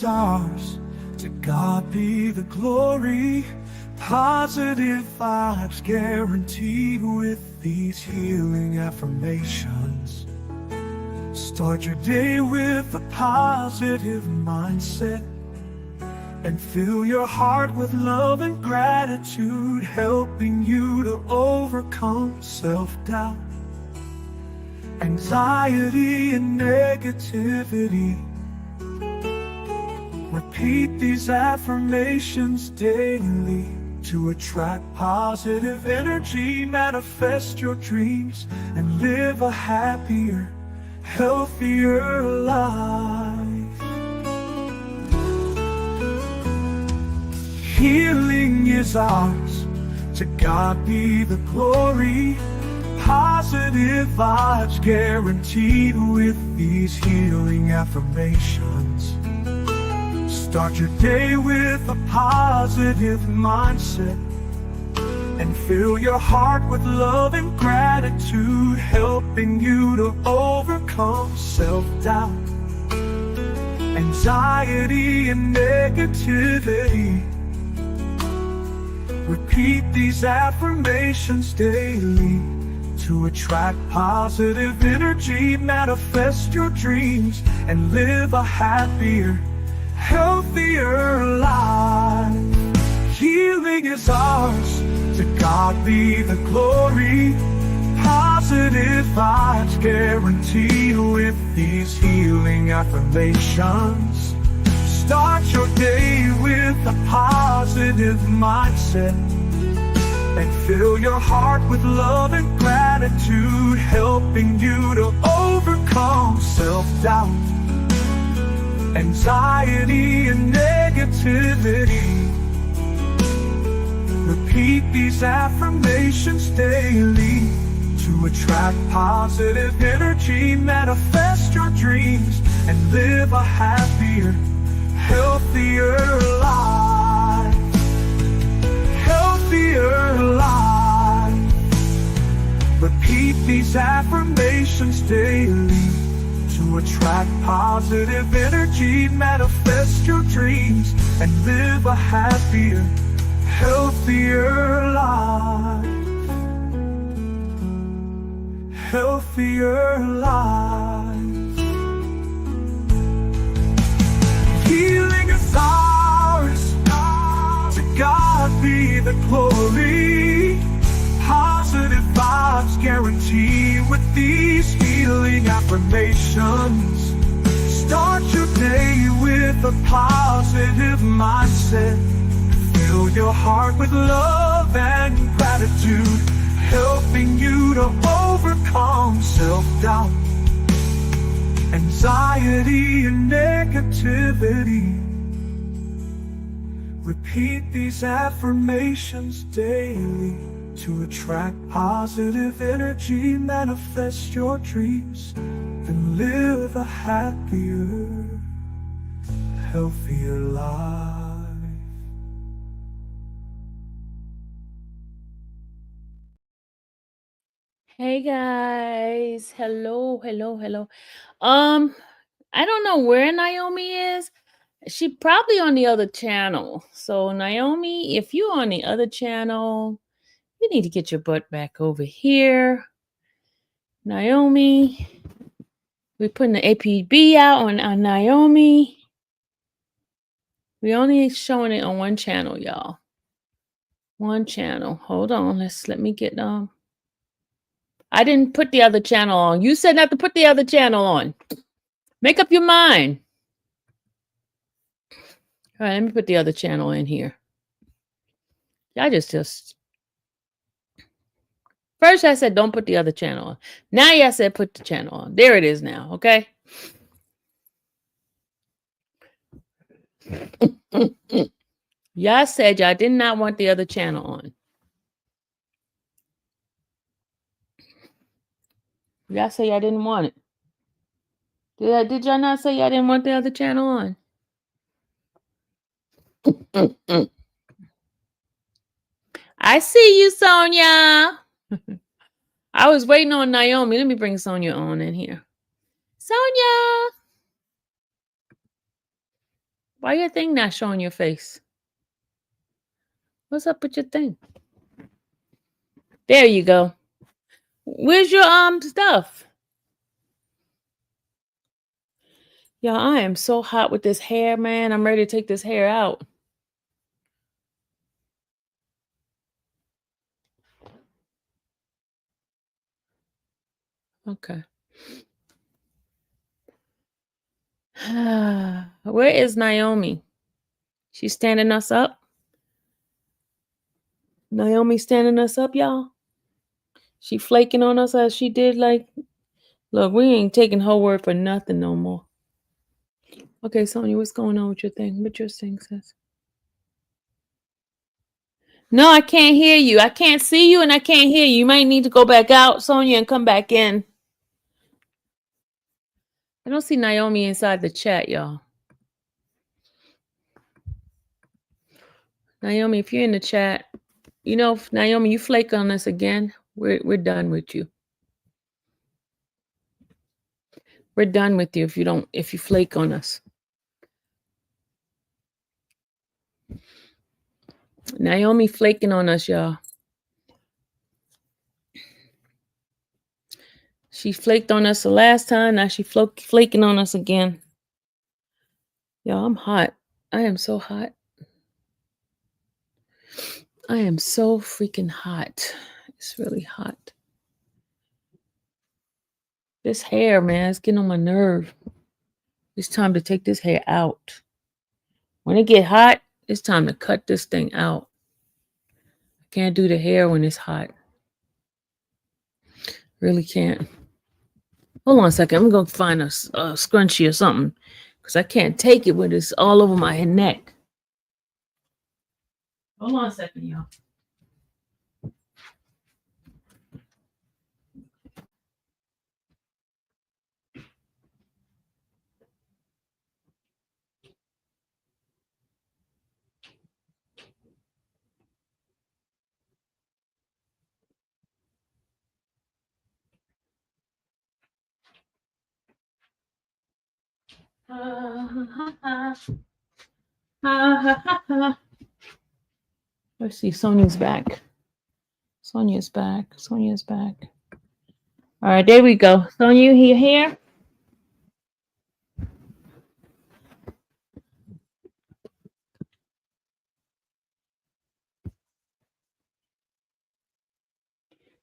is ours. To God be the glory. Positive vibes guaranteed with these healing affirmations. Start your day with a positive mindset and fill your heart with love and gratitude, helping you to overcome self-doubt, anxiety, and negativity. Repeat these affirmations daily to attract positive energy, manifest your dreams, and live a happier, healthier life. Healing is ours. To God be the glory. Positive vibes guaranteed with these healing affirmations. Start your day with a positive mindset and fill your heart with love and gratitude, helping you to overcome self-doubt, anxiety, and negativity. Repeat these affirmations daily to attract positive energy, manifest your dreams, and live a happier, healthier life. Healing is ours. To God be the glory. Positive vibes guaranteed with these healing affirmations. Start your day with a positive mindset and fill your heart with love and gratitude, helping you to overcome self-doubt, anxiety, and negativity. Repeat these affirmations daily to attract positive energy, manifest your dreams, and live a happier, healthier life. Healthier life. Repeat these affirmations daily to attract positive energy, manifest your dreams, and live a happier, healthier life. Healthier life. Healing is ours. To God be the glory. Positive vibes guaranteed with these healing affirmations. Start your day with a positive mindset. Fill your heart with love and gratitude, helping you to overcome self-doubt, anxiety, and negativity. Repeat these affirmations daily to attract positive energy, manifest your dreams, and live a happier, healthier life. Hey guys, hello. I don't know where Naomi is. She probably on the other channel. So Naomi, if you're on the other channel, you need to get your butt back over here. Naomi, we're putting the APB out on Naomi. We're only showing it on one channel, y'all. One channel. Hold on. Let me get I didn't put the other channel on. You said not to put the other channel on. Make up your mind. All right, let me put the other channel in here. I just first I said don't put the other channel on. Now y'all said put the channel on. There it is now, okay? Y'all said y'all did not want the other channel on. Y'all say y'all didn't want it. Did y'all not say y'all didn't want the other channel on? I see you, Sonia. I was waiting on Naomi. Let me bring Sonia on in here. Sonia. Why your thing not showing your face? What's up with your thing? There you go. Where's your stuff? Y'all, I am so hot with this hair, man. I'm ready to take this hair out. Okay. Where is Naomi? She's standing us up. Naomi standing us up, y'all. She flaking on us as she did. Like, look, we ain't taking her word for nothing no more. Okay, Sonia, what's going on with your thing? What your thing says? No, I can't hear you. I can't see you and I can't hear you. You might need to go back out, Sonia, and come back in. I don't see Naomi inside the chat, y'all. Naomi, if you're in the chat, you know, if Naomi, you flake on us again, we're done with you. We're done with you if you flake on us. Naomi flaking on us, y'all. She flaked on us the last time. Now she flaking on us again. Y'all, I'm hot. I am so hot. I am so freaking hot. It's really hot. This hair, man, it's getting on my nerve. It's time to take this hair out. When it get hot, it's time to cut this thing out. I can't do the hair when it's hot. Really can't. Hold on a second. I'm going to find a scrunchie or something because I can't take it when it's all over my neck. Hold on a second, y'all. Let's see. Sonia's back. Sonia's back. Sonia's back. All right, there we go. Sonia, you here?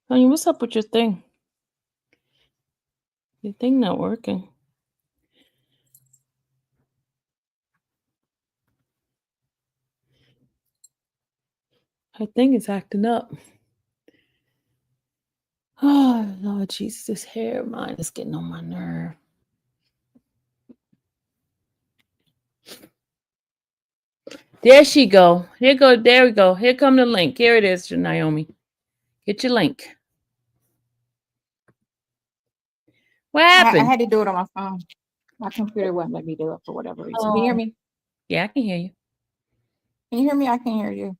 Sonia, what's up with your thing? Your thing not working. Her thing is acting up. Oh, Lord Jesus, this hair of mine is getting on my nerve. There she go. There we go. Here come the link. Here it is, Naomi. Get your link. What happened? I had to do it on my phone. My computer wouldn't let me do it for whatever reason. Can you hear me? Yeah, I can hear you. Can you hear me? I can hear you.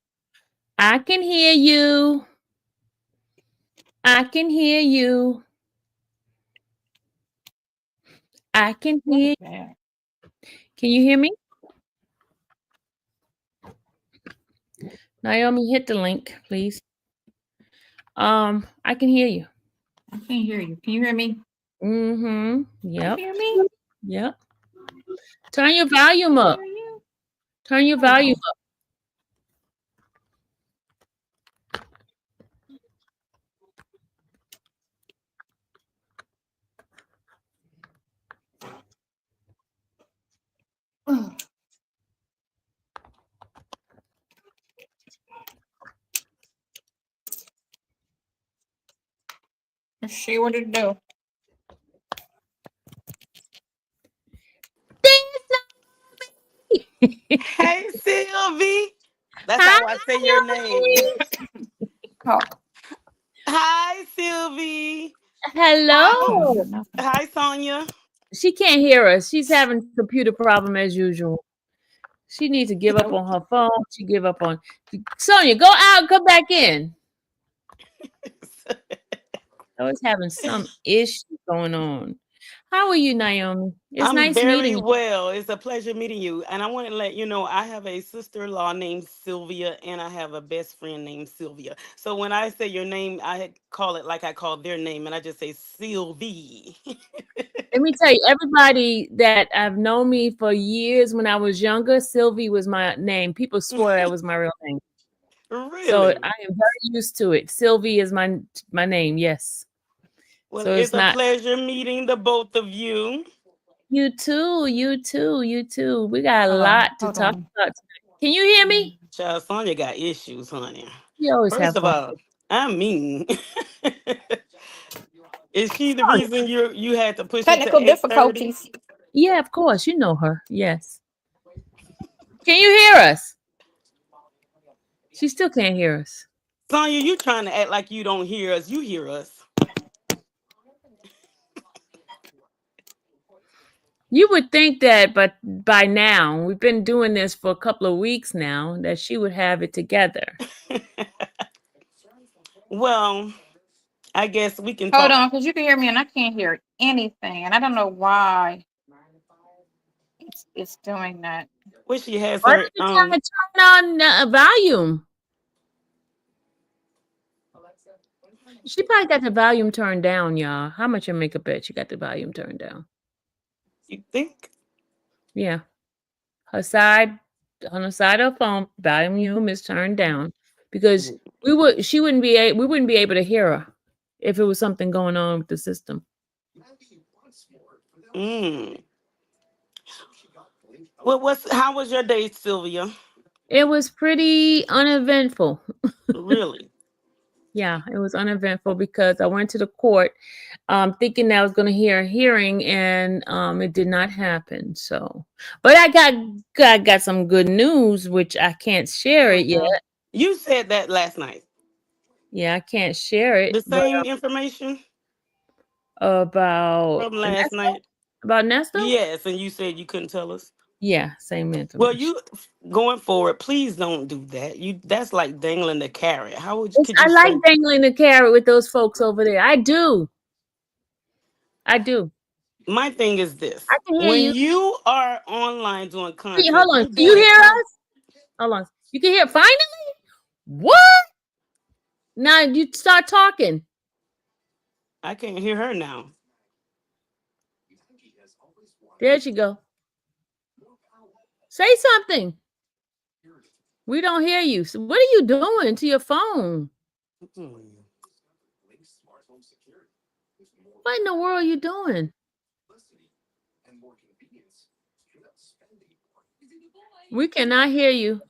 I can hear you. I can hear you. I can hear you. Can you hear me? Naomi, hit the link, please. I can hear you. I can't hear you. Can you hear me? Mm-hmm. Yep. Can you hear me? Yep. Turn your volume up. Turn your volume up. Let's see what it do. Hey, Sylvie. That's how I say your name. Oh. Hi, Sylvie. Hello. Hi, Sonia. She can't hear us. She's having computer problem as usual. She needs to give up on her phone. She give up on Sonia. Go out. Come back in. Always having some issue going on. How are you, Naomi? It's I'm nice very meeting you. well. It's a pleasure meeting you. And I want to let you know I have a sister-in-law named Sylvia and I have a best friend named Sylvia. So when I say your name, I call it like I call their name and I just say Sylvie. Let me tell you, everybody that have known me for years when I was younger, Sylvie was my name. People swore that was my real name. So Really? I am very used to it. Sylvie is my name, yes. Well, So it's it's a not pleasure meeting the both of you. you too, you too, you too. We got a Hold on, lot to hold talk on. about tonight. Can you hear me? Child, Sonia got issues, honey. You always First have of fun. all, I mean, is she the Oh, reason you had to push it to Technical 8:30? difficulties. yeah, of course. You know her. Yes. Can you hear us? She still can't hear us. Sonya, you trying to act like you don't hear us. You hear us. You would think that, but by now, we've been doing this for a couple of weeks now, that she would have it together. Well, I guess we can Hold talk. on, because you can hear me and I can't hear anything. And I don't know why it's doing that. Where she has Why her don't you try to turn on volume? She probably got the volume turned down, y'all. How much you make a bet she got the volume turned down? you think? Yeah. Her side on the side of the phone, volume is turned down because we wouldn't be able to hear her if it was something going on with the system. Mm. Well, how was your day, Sylvia? It was pretty uneventful. Really? Yeah, it was uneventful because I went to the court thinking that I was going to hear a hearing, and it did not happen. So, but I got some good news, which I can't share it yet. Okay. You said that last night. Yeah, I can't share it, The but same information about from last Nesta, night. about Nesta. Yes, and you said you couldn't tell us. Yeah, same Well, information. you going forward, please don't do that. That's like dangling the carrot. Could I you like say? dangling the carrot with those folks over there. I do. I do. My thing is this: I can hear when you. you are online doing Wait, content, hold on. you're Can you doing it. hear us? Hold on. You can hear. Finally, what? Now you start talking. I can't hear her now. There she go. Say something. We don't hear you. So what are you doing to your phone? Hmm. What in the world are you doing? We cannot hear you.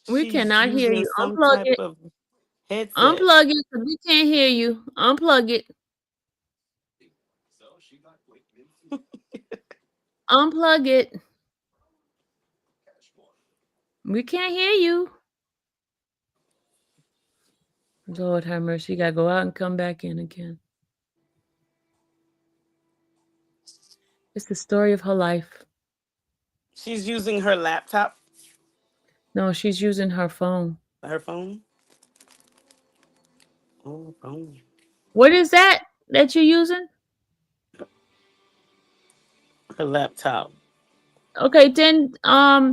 We She's cannot hear using you. some Unplug type it. of headset. Unplug it because we can't hear you. Unplug it. Unplug it. We can't hear you. Lord have mercy. You got to go out and come back in again. It's the story of her life. She's using her laptop, No, she's using her phone. her phone. Oh, phone. What is that you're using? Her laptop. Okay, then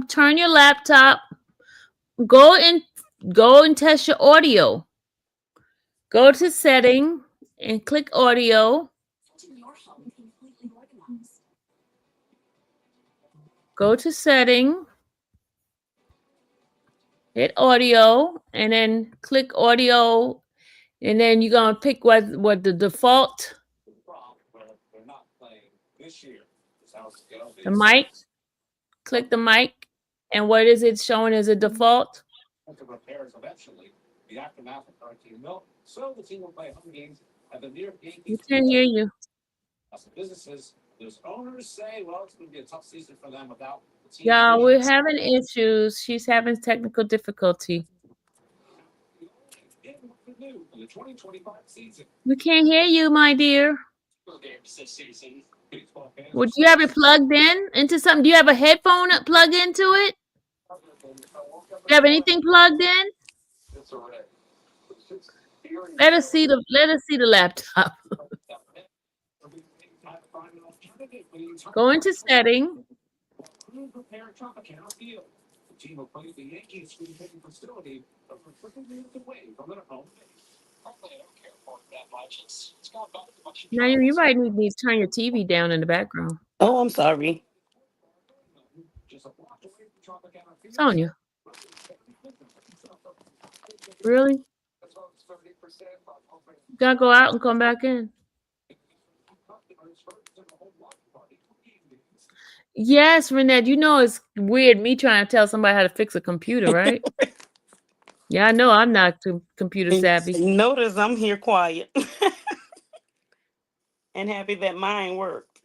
turn your laptop. Go and go and test your audio. Go to setting and click audio. Go to setting, hit audio, and then click audio. And then you're gonna pick what the default, the mic. Click the mic, and what is it showing as a default? We can't hear you. Yeah, we're having issues. She's having technical difficulty. We can't hear you, my dear. Would you have it plugged in into something? Do you have a headphone plugged into it? Do you have anything plugged in? Let us see the laptop. Go into setting. Now you might need to turn your TV down in the background. Oh, I'm sorry. Sonia, really? You gotta go out and come back in. Yes, Renette, you know it's weird me trying to tell somebody how to fix a computer, right? Yeah, I know I'm not computer savvy. Notice I'm here quiet and happy that mine worked.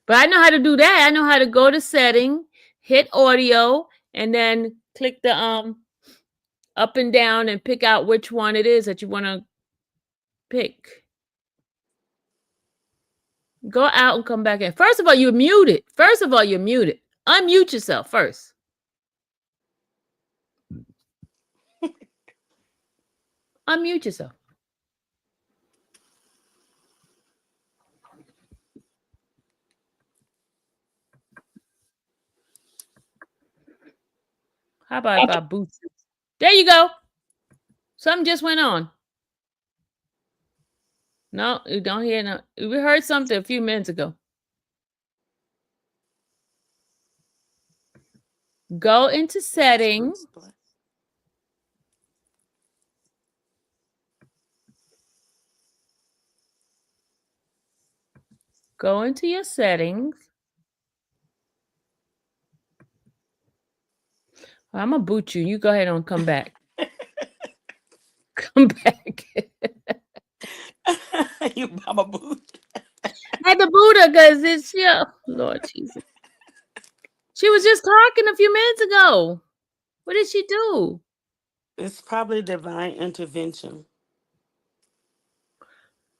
But I know how to do that. I know how to go to setting, hit audio, and then click the up and down and pick out which one it is that you want to pick. Go out and come back in. First of all, you're muted. Unmute yourself first. Unmute yourself. How about if I boost it? There you go. Something just went on. No, you don't hear no. We heard something a few minutes ago. Go into settings. Go into your settings. I'm gonna boot you. You go ahead and come back. Come back. You mama boot. I had to boot her because it's Lord Jesus. She was just talking a few minutes ago. What did she do? It's probably divine intervention.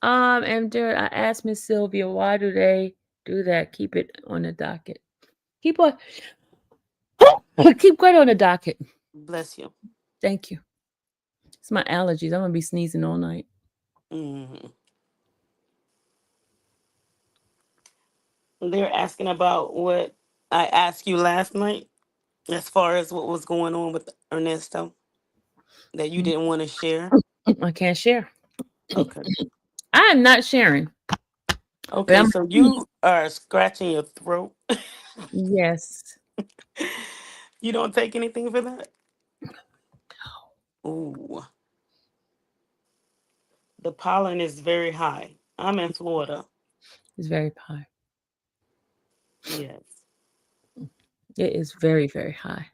And there I asked Miss Sylvia, why do they do that? Keep it on the docket. Keep on. Keep right on the docket. Bless you. Thank you. It's my allergies. I'm gonna be sneezing all night. Mm-hmm. They're asking about what I asked you last night, as far as what was going on with Ernesto that you didn't want to share. I can't share. Okay. I am not sharing. Okay, so you are scratching your throat. Yes. You don't take anything for that? Ooh. The pollen is very high. I'm in Florida. It's very high. Yes. It is very, very high.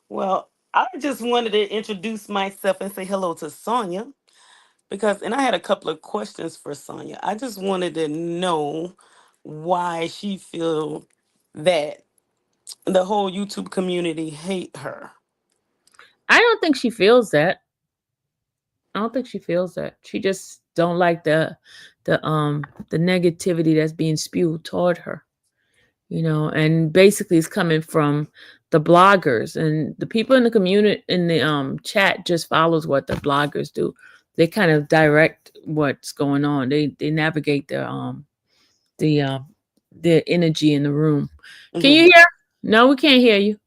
Well, I just wanted to introduce myself and say hello to Sonia and I had a couple of questions for Sonia. I just wanted to know why she feel that the whole YouTube community hate her. I don't think she feels that. She just don't like the negativity that's being spewed toward her. And basically it's coming from the bloggers, and the people in the community in the chat just follows what the bloggers do. They kind of direct what's going on. They navigate the energy in the room. Can you hear? No, we can't hear you.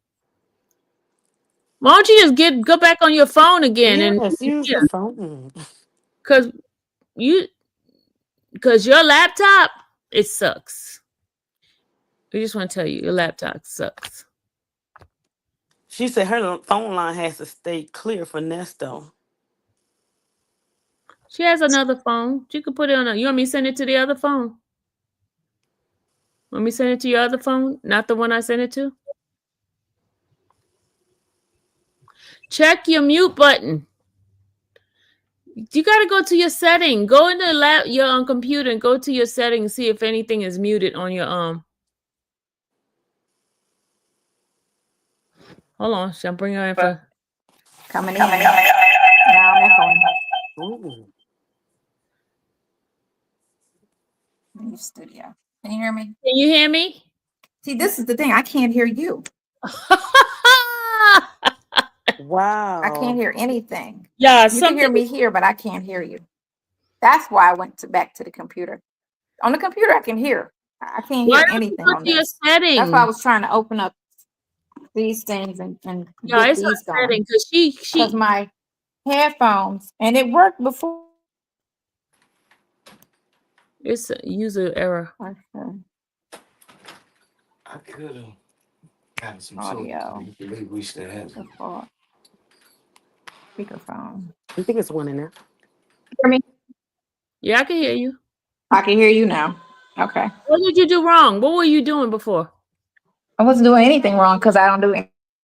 Why don't you just go back on your phone again Yes, use the phone. because your laptop, it sucks. I just want to tell you, your laptop sucks. She said her phone line has to stay clear for Nesto. She has another phone. She could put it on. You want me to send it to the other phone? Want me to send it to your other phone? Not the one I sent it to? Check your mute button. You got to go to your setting. Go into your computer and go to your settings. See if anything is muted on your Hold on. Shall I bring her in for? Coming in. Now I'm echoing. Ooh. New studio. Can you hear me? Can you hear me? See, this is the thing. I can't hear you. Wow. I can't hear anything. Yeah, you can hear me here, but I can't hear you. That's why I went back to the computer. On the computer, I can hear. I can't Why hear don't you anything go on to your this. That's why I settings? was trying to open up these things and Yeah, get it's these her going. setting because she Because my headphones, and it worked before. it's a user error. Okay, I could have gotten some soda audio, today. Maybe we should have. default, speakerphone. I think it's one in there. Hear me? Yeah, I can hear you. I can hear you now. Okay. What did you do wrong? What were you doing before? I wasn't doing anything wrong because I don't do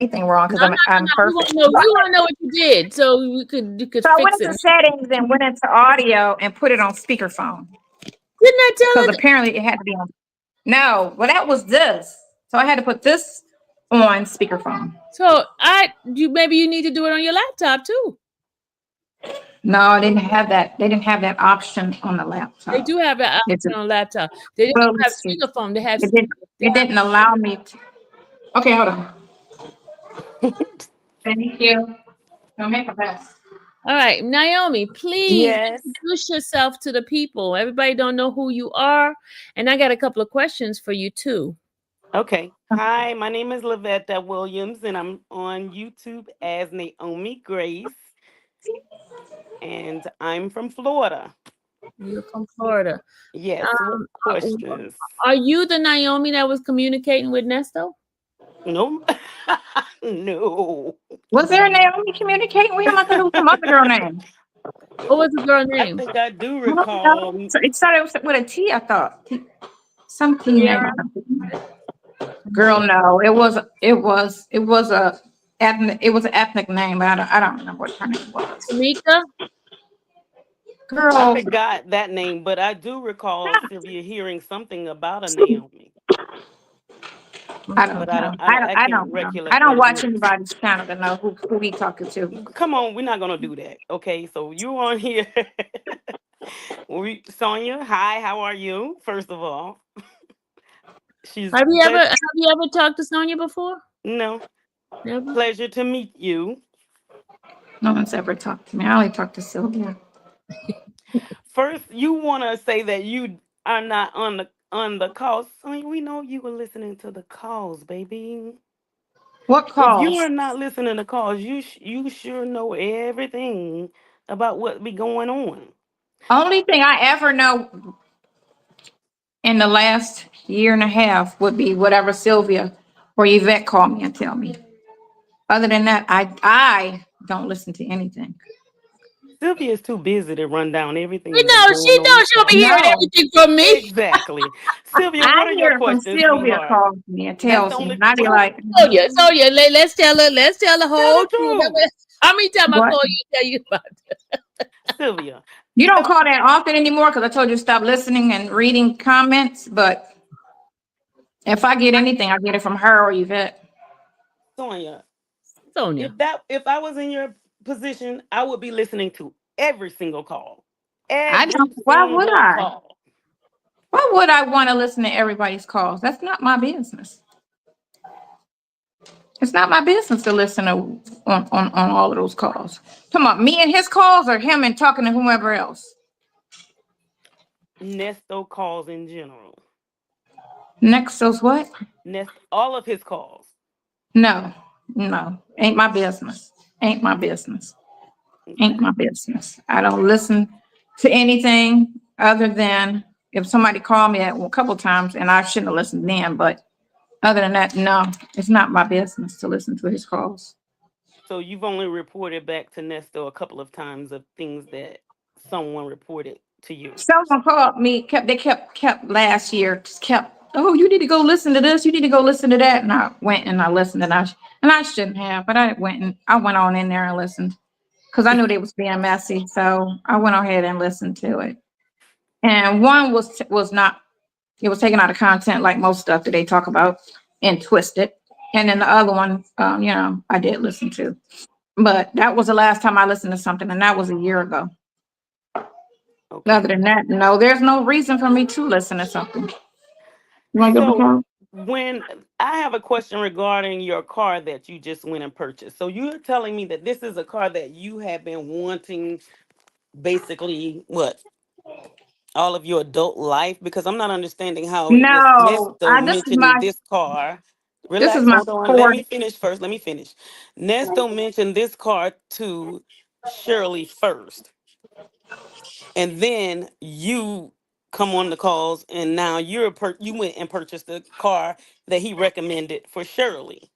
anything wrong because No, no, I'm no, no. We want perfect. to know. We want to know what you did so you could So I went fix it. into settings and went into audio and put it on speakerphone Didn't I tell because it? apparently it had to be on. No, well that was this. So I had to put this on speakerphone. So maybe you need to do it on your laptop too. No, I didn't have that. They didn't have that option on the They laptop. do have an It's a, option on laptop. They didn't well, have let's see. speakerphone. They have. It didn't. It didn't allow me to. Okay, hold on. Thank you. Don't make a mess. All right, Naomi, please Yes. introduce yourself to the people. Everybody don't know who you are, and I got a couple of questions for you too. Okay. Hi, my name is Lavetta Williams, and I'm on YouTube as Naomi Grace, and I'm from Florida. You're from Florida. Yes. What questions? Are you the Naomi that was communicating with Nesto? No. No. Was there a Naomi communicating with him? I thought it was some other girl name. What was the girl I name? think I do I don't recall. know. So it started with a T, I thought. Some T name. Sierra? Girl, no. It was a an ethnic name, but I don't remember what her name was. Tamika? I Girl, forgot that name, but I do recall Sylvia hearing something about a Naomi. I don't But know. I I can't don't know. I recollect don't what it watch is. anybody's channel to know who he talking to. Come on, we're not gonna do that. Okay, so you on here. Sonia, hi, how are you? First of all. She's Have you pleasure. ever talked to Sonia before? No, Never. pleasure to meet you. No one's ever talked to me. I only talk to Sylvia. First, you wanna say that you are not on the calls. Sonia, we know you were listening to the calls, baby. What If you calls? are not listening to calls, you sure know everything about what be going on. Only thing I ever know in the last year and a half would be whatever Sylvia or Yvette call me and tell me. Other than that, I don't listen to anything. Sylvia is too busy to run down everything She that's knows. going She on knows this she'll be call. hearing No, everything from me. Exactly. Sylvia, I what are your hear it from questions, Sylvia sweetheart? calls me and That's the tells me, only and I be who like, Sonia, let's tell her. Let's tell the tell whole the truth. truth. How many times I what? call you and tell you about it? Sylvia. You don't Tell call that often anymore because I told you to stop listening and reading comments. But if I get anything, I get it from her or Yvette. Sonia. Sonia. If I was in your position, I would be listening to every single call. I Every don't. Why would single I? call. Why would I want to listen to everybody's calls? That's not my business. It's not my business to listen to on all of those calls. Come on, me and his calls or him and talking to whoever else. Nesto calls in general. Next is what? All of his calls. No, no, ain't my business. Ain't my business. Ain't Okay. my business. I don't listen to anything other than if somebody called me a couple times and I shouldn't have listened then, but other than that, no, it's not my business to listen to his calls. So you've only reported back to Nesto a couple of times of things that someone reported to you. Someone called me, kept last year, just kept, oh, you need to go listen to this, you need to go listen to that. And I went and I listened and I shouldn't have, but I went on in there and listened because I knew they was being messy. So I went ahead and listened to it. And one was not, it was taken out of content like most stuff that they talk about and twisted. And then the other one, I did listen to. But that was the last time I listened to something, and that was a year ago. Okay. Other than that, no, there's no reason for me to listen to something. You want to give a So call? when I have a question regarding your car that you just went and purchased. So you're telling me that this is a car that you have been wanting basically what? all of your adult life? Because I'm not understanding how Miss No, Nesto this is mentioning this car. Relax, my hold on. Let fourth. me finish first. Let me finish. Nesto mentioned this car to Shirley first, and then you come on the calls, and now you went and purchased the car that he recommended for Shirley.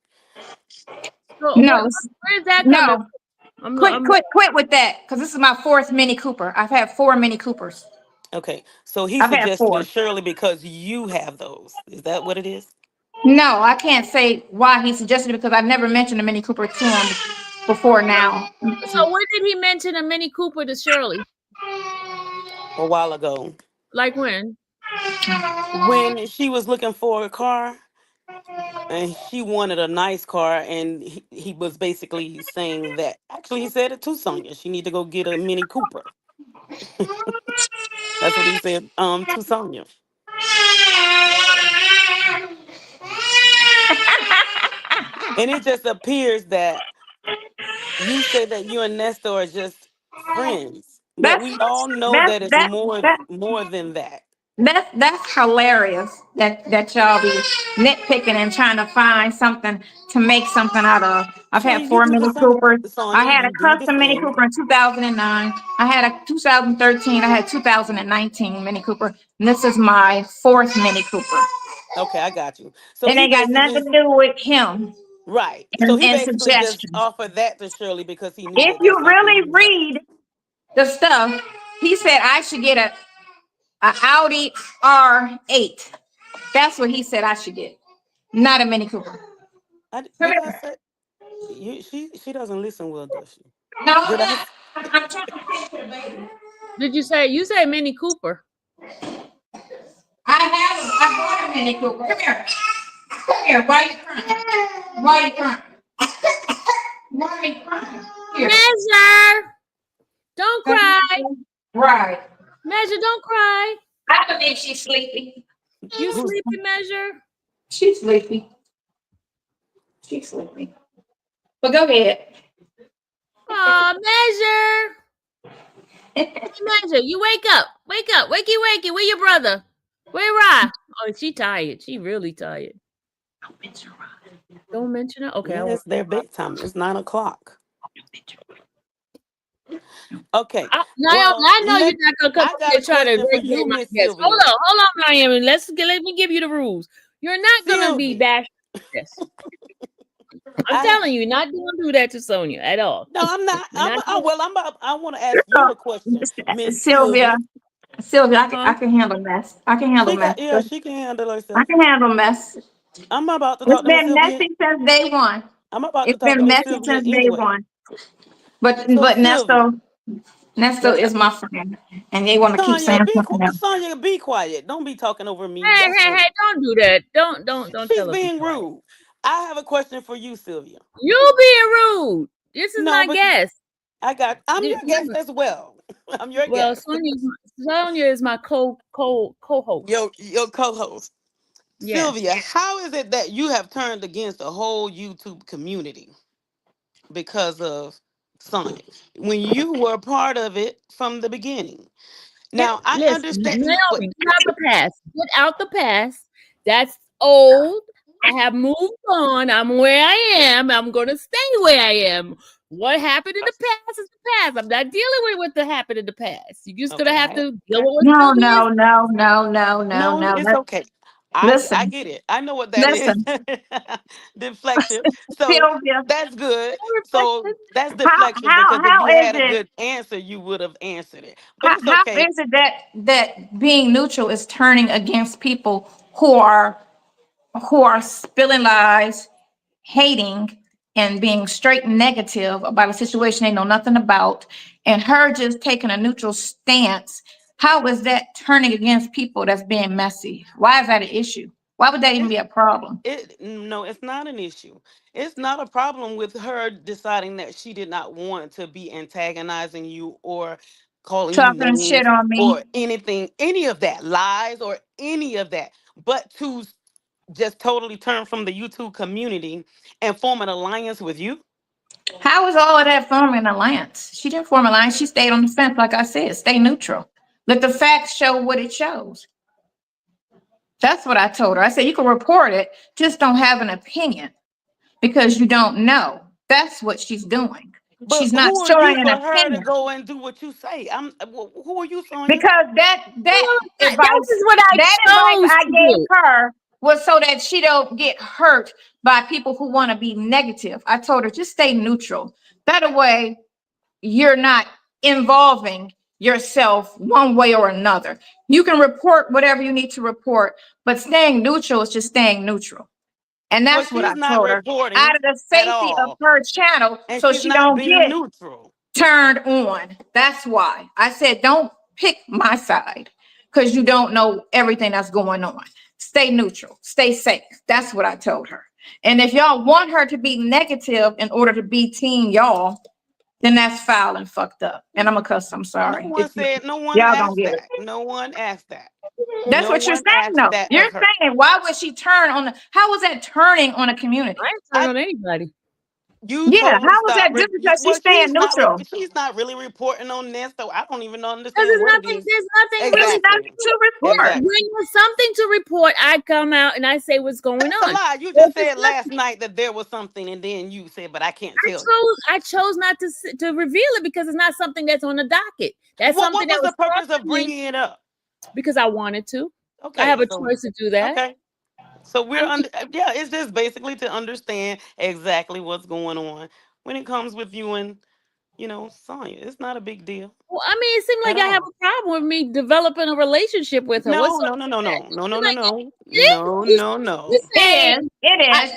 So No, where is that coming no. from? Quit with that, because this is my fourth Mini Cooper. I've had 4 Mini Coopers. Okay, so he I've had suggested 4. it Shirley because you have those. Is that what it is? No, I can't say why he suggested it because I've never mentioned a Mini Cooper to him before now. So when did he mention a Mini Cooper to Shirley? A while ago, Like when? when she was looking for a car and she wanted a nice car, and he was basically saying that actually he said it to Sonia. She need to go get a Mini Cooper. That's what he said to Sonia. And it just appears that you say that you and Nestor are just friends, but That's we all know that's that it's that that more than that. that's hilarious that y'all be nitpicking and trying to find something to make something out of. I've See, had you 4 do the Mini same, Coopers. I Sonia. had a You do the custom Mini same. Cooper in 2009. I had a 2013. I had 2019 Mini Cooper. And this is my 4th Mini Cooper. Okay, I got you. So It he ain't got nothing basically to do with him right. So and, he basically just suggestions. offered that to Shirley because he knew If that you that's something really you have. read the stuff, he said I should get a Audi R8. That's what he said I should get, not a Mini Cooper. Come Did I here. say she doesn't listen well, does she? No, I'm Did I? not. I'm trying to picture, baby. Did you say Mini Cooper? I bought a Mini Cooper. Come here. Come here. Why are you crying? Why are you crying? Why are you crying? Here. Measure. Don't cry. Right. Measure, don't cry. I believe she's sleepy. You Who's sleepy, Measure? She's sleepy. She's sleepy. But go ahead. Aw, Measure. Measure, you wake up. Wake up. Wakey, wakey. Where your brother? Where Ra? Oh, she tired. She really tired. Don't mention her. Okay, I yeah, won't. it's their bedtime. It's 9 o'clock. Okay. Naomi, Well, I know you're not gonna come I up got here a trying to question for regulate you, my Miss guests. Sylvia. Hold on, Naomi. Let me give you the rules. You're not gonna be Sylvia, bashful. Yes, I'm I telling you, you're not gonna do that to Sonia at all. no, I'm not. You're not doing I want to ask you a question, Miss Sylvia, Sylvia. I huh? can handle mess. I can handle She mess. got yeah, she can handle I herself. can handle mess. I'm about to It's talk to Miss been Sylvia. messy since day one. I'm about to It's talk to been Miss messy Sylvia since day anyway. one. But So Sylvia, Nesto let is my friend, and they want to keep Sonya saying something else. Sonya, be quiet. Don't be talking over me. Hey, That's hey, rude. hey! Don't do that. Don't She's tell her to be being quiet. rude. I have a question for you, Sylvia. You being rude. This is No, my but guest. I'm your guest as well. I'm your Well, guest. Sonia is my co-host. Your co-host. Yes. Sylvia, how is it that you have turned against the whole YouTube community because of Sonya when you were a part of it from the beginning? Now, I Listen, understand what. Naomi, get out the past. Get out the past. That's old. I have moved on. I'm where I am. I'm going to stay where I am. What happened in the past is the past. I'm not dealing with what happened in the past. You're just going to Okay, have to deal with what No, Sylvia is. no, no, no, no, no, no, no. it's okay. I Listen, get it. I know what that is. listen, Deflection. So Sylvia. that's good. So Reflection. that's How deflection how because if how you is had a it? good answer, you would have answered it. But it's How okay. is it that being neutral is turning against people who are spilling lies, hating, and being straight negative about a situation they know nothing about, and her just taking a neutral stance? How is that turning against people that's being messy? Why is that an issue? Why would that even It, be a problem? no, it's not an issue. It's not a problem with her deciding that she did not want to be antagonizing you or calling you Talking shit names on me. or anything, any of that, lies or any of that. But to just totally turn from the YouTube community and form an alliance with you. How is all of that forming an alliance? She didn't form an alliance. She stayed on the fence, like I said, stay neutral. Let the facts show what it shows. That's what I told her. I said, you can report it, just don't have an opinion because you don't know. That's what she's doing. But She's not who are you showing an for her to opinion go and do what you say? Who are you, Sonia? because that Well, that advice, is what I that advice chose I to gave do. her was so that she don't get hurt by people who want to be negative. I told her, just stay neutral. That way you're not involving yourself one way or another. You can report whatever you need to report, but staying neutral is just staying neutral. And Well, that's what I she's not told her out reporting of the at safety of all, her channel and so she's she not don't being get neutral. turned on. That's why I said, don't pick my side because you don't know everything that's going on. Stay neutral, stay safe. That's what I told her. And if y'all want her to be negative in order to be team y'all, then that's foul and fucked up. And I'm gonna cuss. I'm No sorry. one said. No one Y'all gonna asked get it. that. No one asked that. That's No what you're one saying, asked though. that You're of her. saying, why would she turn on the? How was that turning on a community? I ain't turn I on anybody. You Yeah, told her to how was that stop. just because she's Well, staying neutral? she's not really reporting on this, so I don't even Because understand what it is. there's nothing There's really nothing Exactly. to report. when Exactly. there's something to report, I come out and I say what's going That's a on. lie. You If just it's said last nothing, night that there was something, and then you said, "But I can't tell you." I chose not to reveal it because it's not something that's on the docket. That's What something that was was the purpose of brought to me bringing it up? because I wanted to. I have Okay, a so choice to do that. okay, so I we're mean, under. Yeah, it's just basically to understand exactly what's going on when it comes with you and Sonya. It's not a big deal well, I mean, it seemed at like I have all. a problem with me developing a relationship with her. What's No, so no, no, no, bad? no, no, no, It's no, like no, no, you, no, you no. saying It I, is.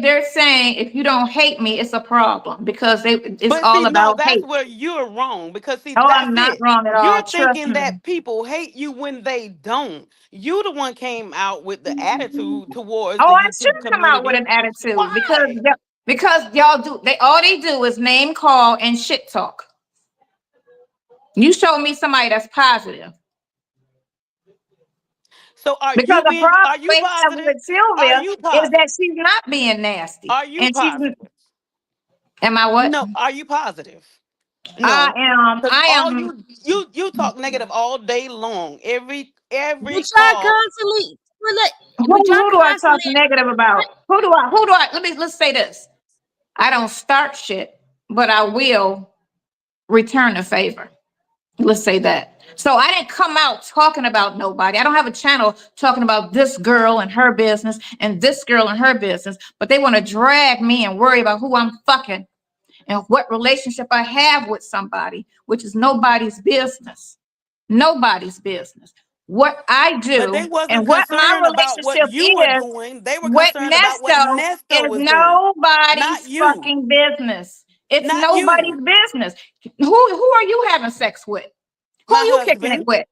They're saying if you don't hate me, it's a problem because it's But all see, no, about that's hate. where you're wrong because see, Oh, that's I'm not it. wrong at all. You're Trust thinking me. that people hate you when they don't. You the one came out with the attitude towards Oh, the I should YouTube come out with community. an attitude Why? because y'all do. All they do is name call and shit talk. You show me somebody that's positive. So Because the are problem you we have positive? with Are Sylvia you is that positive? she's not being nasty. Are you And she's, positive? am I what? No, are you positive? No. Because I all am, you talk negative all day long. Every but y'all call. constantly, but y'all who do I talk constantly. negative about? Let's say this. I don't start shit, but I will return a favor. Let's say that. So I didn't come out talking about nobody. I don't have a channel talking about this girl and her business and this girl and her business, but they want to drag me and worry about who I'm fucking and what relationship I have with somebody, which is nobody's business. Nobody's business. What I But they do and wasn't what my concerned about what relationship you were is doing. They were with concerned about what Nesto Nesto is was doing. Not nobody's you. fucking business. It's Not you. nobody's business. Who are you having sex with? Who My you kicking it husband. with?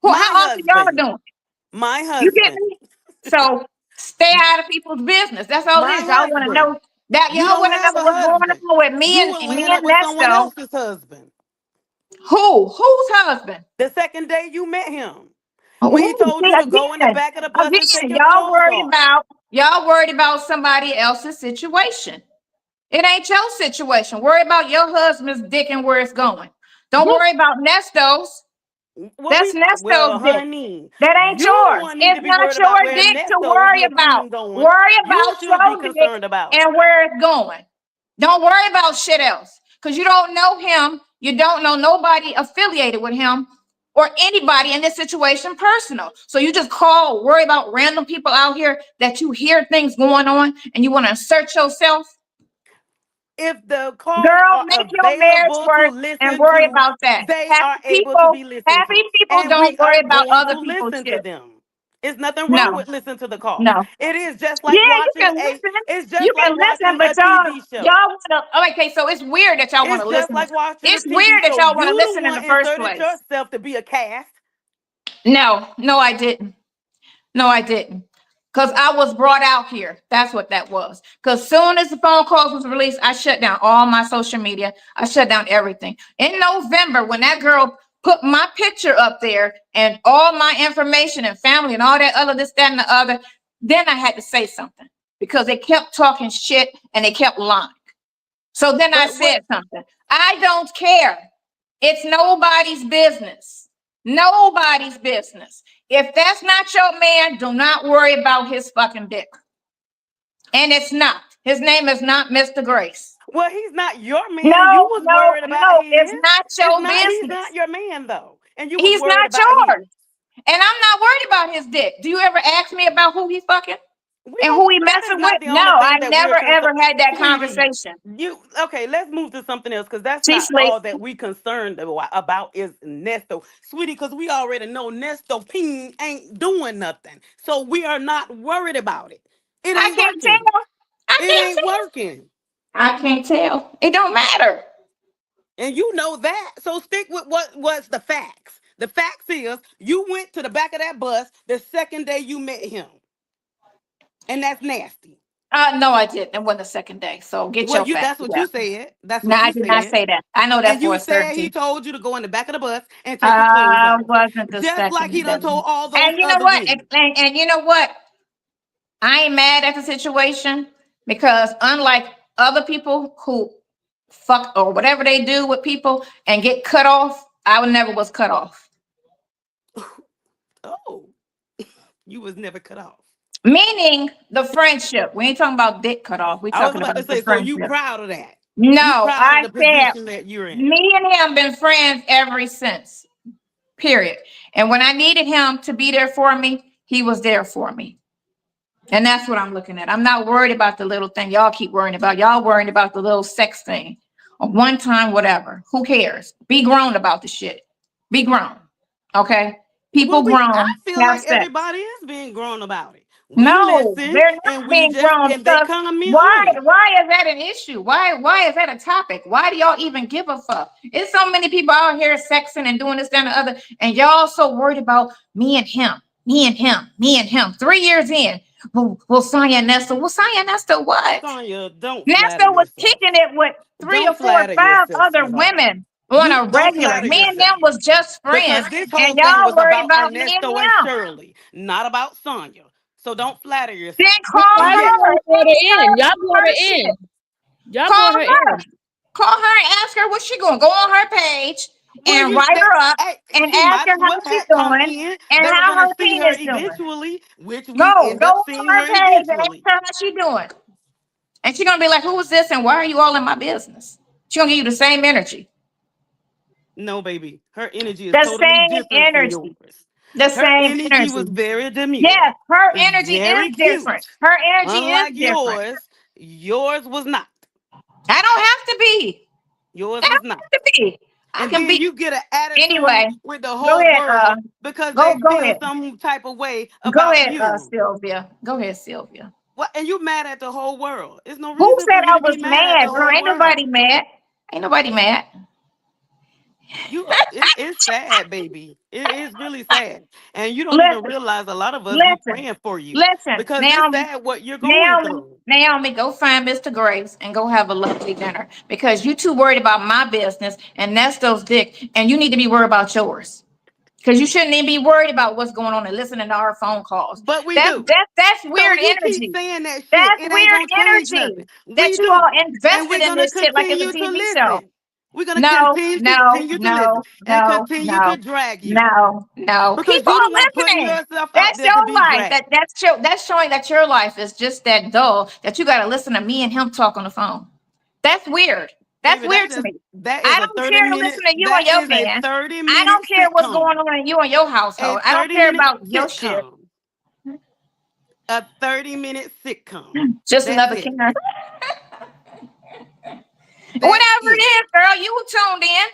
My How often y'all husband. doing it? My You get husband. me? So stay out of people's business. That's all it My is. Y'all want to husband. know that You y'all don't want to know have a what's going husband. on with me You and will me land up and with someone Nesto. else's husband. Who? Whose husband? The second day you met him. When he Who? told See, you to go in the again, back of the bus and take your y'all clothes worried off. about somebody else's situation. It ain't your situation. Worry about your husband's dick and where it's going. Don't worry about Nesto's. That's Well, Nesto's dick. honey, That ain't you the yours. one need to It's be not worried about your where dick to Nesto's worry little about. queen going. Worry You about should be your dick concerned about it. and where it's going. Don't worry about shit else. Because you don't know him. You don't know nobody affiliated with him or anybody in this situation personal. So you just worry about random people out here that you hear things going on and you want to insert yourself. If the calls Girl, are make your marriage available to work and listen worry to, about that. they are able to be listened Happy to. people And don't we worry are about going other to people's listen to shit. them. There's nothing wrong No, with listening to the call. no. It is just Yeah, like you watching can listen. it's You just can like listen, watching but a TV show. y'all want to. Okay, so it's weird that y'all want to It's just listen. like watching a It's TV weird that show. y'all want to You the listen in one the first inserted place. yourself to be a cast. No, I didn't. No, I didn't. Because I was brought out here. That's what that was. Because soon as the phone calls was released, I shut down all my social media. I shut down everything. In November, when that girl put my picture up there and all my information and family and all that other, this, that, and the other, then I had to say something because they kept talking shit and they kept lying. So then I But said what something. I don't care. It's nobody's business. Nobody's business. If that's not your man, do not worry about his fucking dick. And it's not. His name is not Mr. Grace. Well, he's not your man. You No, was no, worried about no. his. It's not your He's business. not your man though, and you was He's worried not about his. yours. And I'm not worried about his dick. Do you ever ask me about who he's fucking We and don't- who he that messing is not with? the No, only thing I that never we're concerned- ever had that Sweetie, conversation. Okay, let's move to something else because that's She not sleep. all that we concerned about is Nesto. Sweetie, because we already know Nesto Ping ain't doing nothing. So we are not worried about it. It I ain't can't working. tell. I It can't ain't tell. working. I can't tell. It don't matter. And you know that. So stick with what was the facts. The facts is you went to the back of that bus the second day you met him. And that's nasty. No, I didn't. It wasn't the second day. So get Well, your facts that's what together. you said. That's No, what I you did not said. say that. I know that And for you a said he certainty. told you to go in the back of the bus and take your clothes off. Wasn't the Just like he second done day. told all those And you know other what? women. And you know what? I ain't mad at the situation because unlike other people who fuck or whatever they do with people and get cut off, I never was cut off. Oh, you was never cut off. Meaning the friendship. We ain't talking about dick cut off. We I was talking about about to the say, so you friendship. proud of that. You No, proud of I the said position that you're in. me and him been friends ever since. Period. And when I needed him to be there for me, he was there for me. And that's what I'm looking at. I'm not worried about the little thing y'all keep worrying about. Y'all worrying about the little sex thing or one time, whatever. Who cares? Be grown about the shit. Be grown. Okay? People Well, I grown feel have like sex. everybody is being grown about it. We No, listen they're not and being grown and they because comment why? on it. Why is that an issue? Why is that a topic? Why do y'all even give a fuck? It's so many people out here sexing and doing this, that, and the other, and y'all so worried about me and him, me and him, me and him. 3 years in, well, Sonya and Nesta. Well, Sonya and Nesta, what? Sonya, don't Nesta flatter was yourself. kicking it with 3 or Don't 4 or flatter 5 yourself, other sweetheart. women on You a don't regular. flatter Me and yourself. them was just friends, Because this and whole thing y'all was worried about about me and Ernesto and him. Shirley, not about Sonya. So don't flatter Then yourself. call So Why yes, her. y'all brought her in? Y'all brought Her her shit. in. Y'all Call brought her her. in. Call her and ask her what she going. Go on her page well, and write her up hey, and she ask might her as how well she's have come doing in. and They were how gonna her see her penis doing. eventually, which we Go end up on seeing her her page and ask eventually. her how she doing. And she's gonna be like, who is this and why are you all in my business? She's gonna give you the same energy. No, baby, her energy is The totally same different from energy. yours. The Her same energy was energy. very demure, Yes, her energy very is different. cute. Her energy is Unlike different. yours was not. I don't have to be. Yours I was don't not. have to be. I And can then be. you get an attitude Anyway, with the go whole ahead. world because Go they go feel ahead. some type of way Go about ahead, you. Sylvia. Go ahead, Sylvia. What? And you mad at the whole world? There's no Who reason for said you I to was be mad at the mad, girl? whole Ain't nobody world. mad. Ain't nobody mad. It's sad, baby. It is really sad, and you don't even Listen, realize a lot of us be listen, praying for you listen. because it's Naomi, sad what you're going Naomi, through. Naomi, go find Mr. Graves and go have a lovely dinner because you too worried about my business and Nesto's dick, and you need to be worried about yours. Because you shouldn't even be worried about what's going on and listening to our phone calls. But we do. That's So weird you keep energy. saying that shit. That's It ain't weird gonna change energy nothing. We that you all do. And invested we're in gonna this shit like it's a continue to TV show. listen. We're gonna No, no, continue to listen no, and no, continue to no, drag you. no, no. Because People you the are one putting listening. yourself out That's there your to be life. dragged. That's showing that your life is just that dull that you got to listen to me and him talk on the phone. That's weird. That's Baby, weird to me. that is I a don't 30 care to minute listen to you and that your is a man. 30 I minute don't care what's going sitcom. on in you and your A household. I don't 30 care minute about your shit. sitcom. A 30-minute sitcom. Just That's another it. Karen. That's Whatever it it. is, girl, you were tuned in.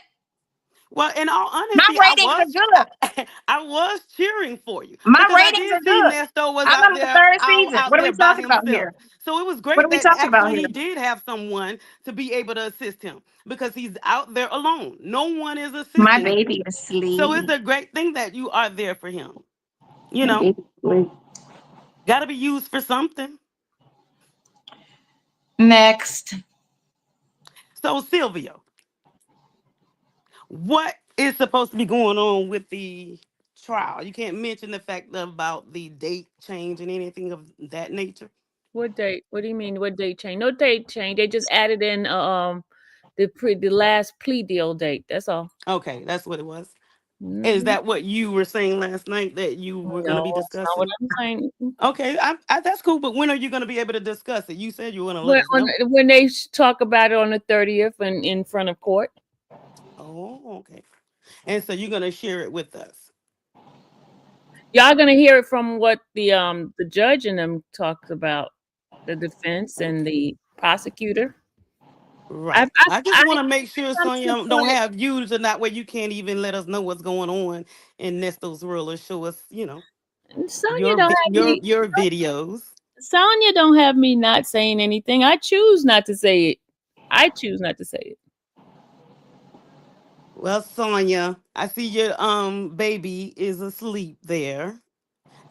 Well, in all My honesty, ratings are good. I was cheering for you My because I ratings did are see good. Nesto was I'm out on the there third season. out What are there we by talking about himself. here? So it was What great are we that talking about actually here? he did have someone to be able to assist him because he's out there alone. No one is My assisting him. baby is So it's asleep. a great thing that you are there for him. You My know, baby is asleep. got to be used for something. Next. So Sylvia, what is supposed to be going on with the trial? You can't mention the fact about the date change and anything of that nature. What date? What do you mean? What date change? No date change. They just added in the last plea deal date. That's all. Okay, that's what it was. Is that what you were saying last night that you were going to No, be that's not what discussing? I'm saying. Okay, that's cool. But when are you going to be able to discuss it? You said you want to let When, us know. when they talk about it on the 30th and in front of court. Oh, okay. And so you're going to share it with us. Y'all gonna hear it from what the judge and them talked about, the defense and the prosecutor. Right. I just I want to make sure come to the Sonya don't point. have views, and that way you can't even let us know what's going on in Nesto's world or show us, Sonya don't have me. your videos. Sonya don't have me not saying anything. I choose not to say it. I choose not to say it. Well, Sonya, I see your baby is asleep there,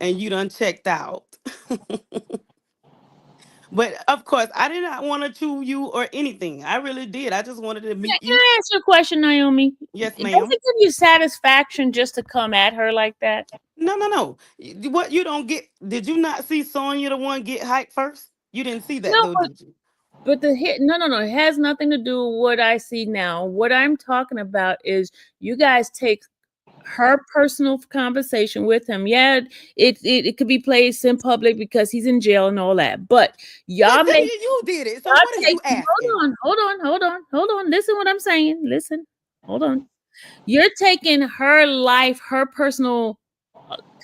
and you done checked out. But of course, I did not want to chew you or anything. I really did. I just wanted to meet Can you. I ask you a question, Naomi? Yes, Does ma'am. it give you satisfaction just to come at her like that? No, no, no. What you don't get? Did you not see Sonya the one get hyped first? You didn't see that No, though, did you? but the hit, no. It has nothing to do with what I see now. What I'm talking about is you guys take her personal conversation with him. Yeah, it could be placed in public because he's in jail and all that. But But y'all make you did it. So y'all what are take you asking? hold on. Listen what I'm saying. Listen. Hold on. You're taking her life, her personal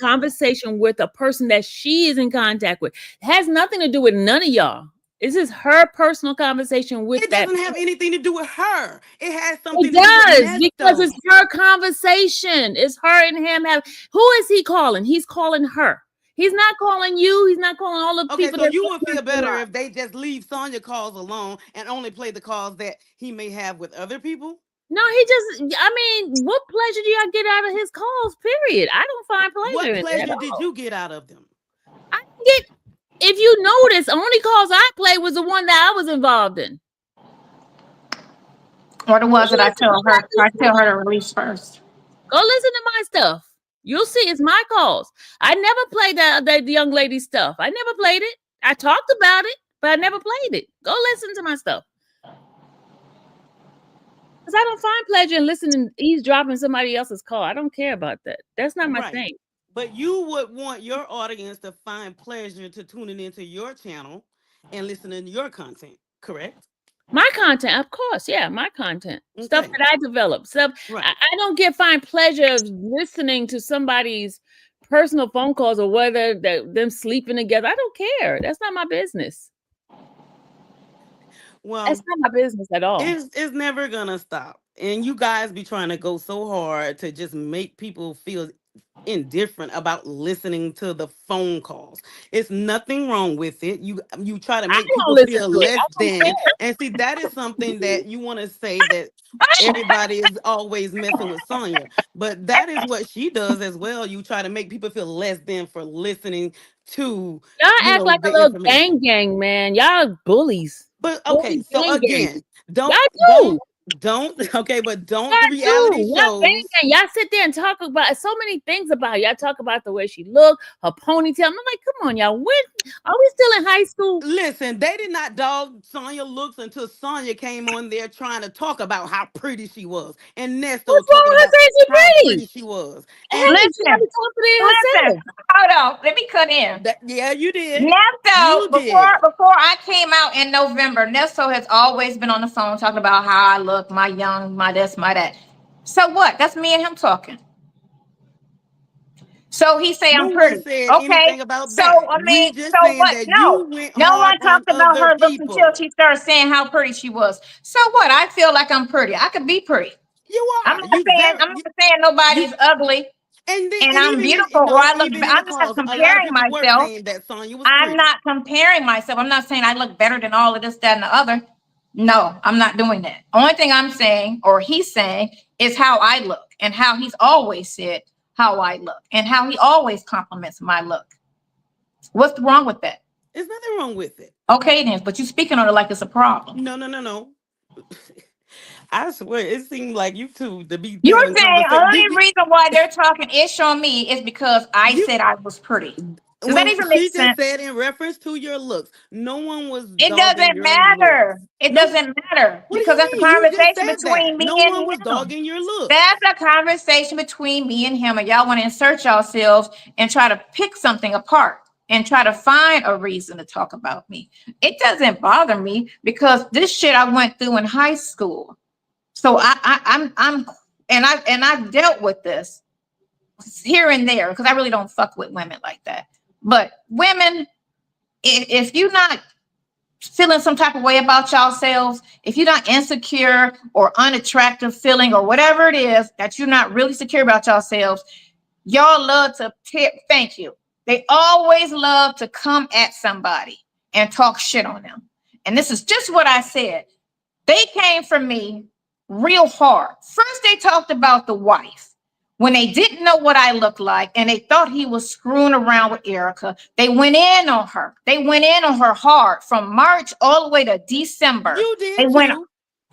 conversation with a person that she is in contact with. It has nothing to do with none of y'all. This is her personal conversation with It that. doesn't have anything to do with her. It has It something to do with does because Nesto. it's her conversation. It's her and him. Who is he calling? He's calling her. He's not calling you. He's not calling all the Okay, people so that's you would feel listening to better her. if they just leave Sonya calls alone and only play the calls that he may have with other people? No, he just. I mean, what pleasure do y'all get out of his calls? Period. I don't find pleasure What in it at pleasure did all. you get out of them? I get. If you notice, only calls I played was the one that I was involved in. Or the ones that I tell her Go to release first. listen to my stuff. You'll see it's my calls. I never played the young lady stuff. I never played it. I talked about it, but I never played it. Go listen to my stuff. Because I don't find pleasure in listening, eavesdropping somebody else's call. I don't care about that. That's not my Right. thing. But you would want your audience to find pleasure to tuning into your channel and listening to your content, correct? My content, of course, yeah, my content. Stuff Okay. that I develop. Stuff Right. I don't find pleasure of listening to somebody's personal phone calls or whether them sleeping together. I don't care. That's not my business. Well, That's not my business at all. it's never gonna stop. And you guys be trying to go so hard to just make people feel indifferent about listening to the phone calls. It's nothing wrong with it. You try to I make don't people listen feel to it. less I don't than. And see, that is something that you want to say that everybody is always messing with Sonya. But that is what she does as well. You try to make people feel less than for listening to, Y'all act like a the little information. gang, man. Y'all bullies. But okay, Bully so gang. again, Y'all don't do. okay, but don't the Y'all do. reality Y'all bang shows. gang. Y'all sit there and talk about so many things about her. Y'all talk about the way she looked, her ponytail. I'm like, come on, y'all. When are we still in high school? Listen, they did not dog Sonya looks until Sonya came on there trying to talk about how pretty she was, and Nesto What's wrong talking with her about saying she's how pretty? pretty she was. Hey, And she gotta be confident in herself. Hold on. Let me cut in. yeah, you did. Nesto, You did. before I came out in November, Nesto has always been on the phone talking about how I look, my young, my this, my that. So what? That's me and him talking. So he say No I'm one pretty. said Okay. anything about So that. I We mean, just so saying what? that No. you went No hard one on talked about other her looks until people. she started saying how pretty she was. So what? I feel like I'm pretty. I could be pretty. You I'm are. not saying You nobody's ugly and I'm even beautiful or I look. even in the I'm not calls, a lot of comparing people were myself. saying that Sonya was I'm pretty. not comparing myself. I'm not saying I look better than all of this, that, and the other. No, I'm not doing that. Only thing I'm saying, or he's saying, is how I look and how he's always said how I look and how he always compliments my look. What's wrong with that? There's nothing wrong with it. Okay, then, but you're speaking on it like it's a problem. No. I swear, it seemed like you two to be You're having saying conversation. only reason why they're talking ish on me is because I You said I was pretty. Does that when even make she just sense? said in reference to your looks, no one was It dogging doesn't your looks. matter. It No, doesn't matter what do because you that's a mean? You just conversation said that. between me No and one was him. dogging your looks. That's a conversation between me and him, and y'all want to insert yourselves and try to pick something apart and try to find a reason to talk about me. It doesn't bother me because this shit I went through in high school. So I'm and I've dealt with this here and there because I really don't fuck with women like that. But women, if you're not feeling some type of way about yourselves, if you're not insecure or unattractive feeling or whatever it is that you're not really secure about yourselves, y'all love to thank you. They always love to come at somebody and talk shit on them. And this is just what I said. They came for me real hard. First, they talked about the wife. When they didn't know what I looked like and they thought he was screwing around with Erica, they went in on her. They went in on her hard from March all the way to December. You They did went, too.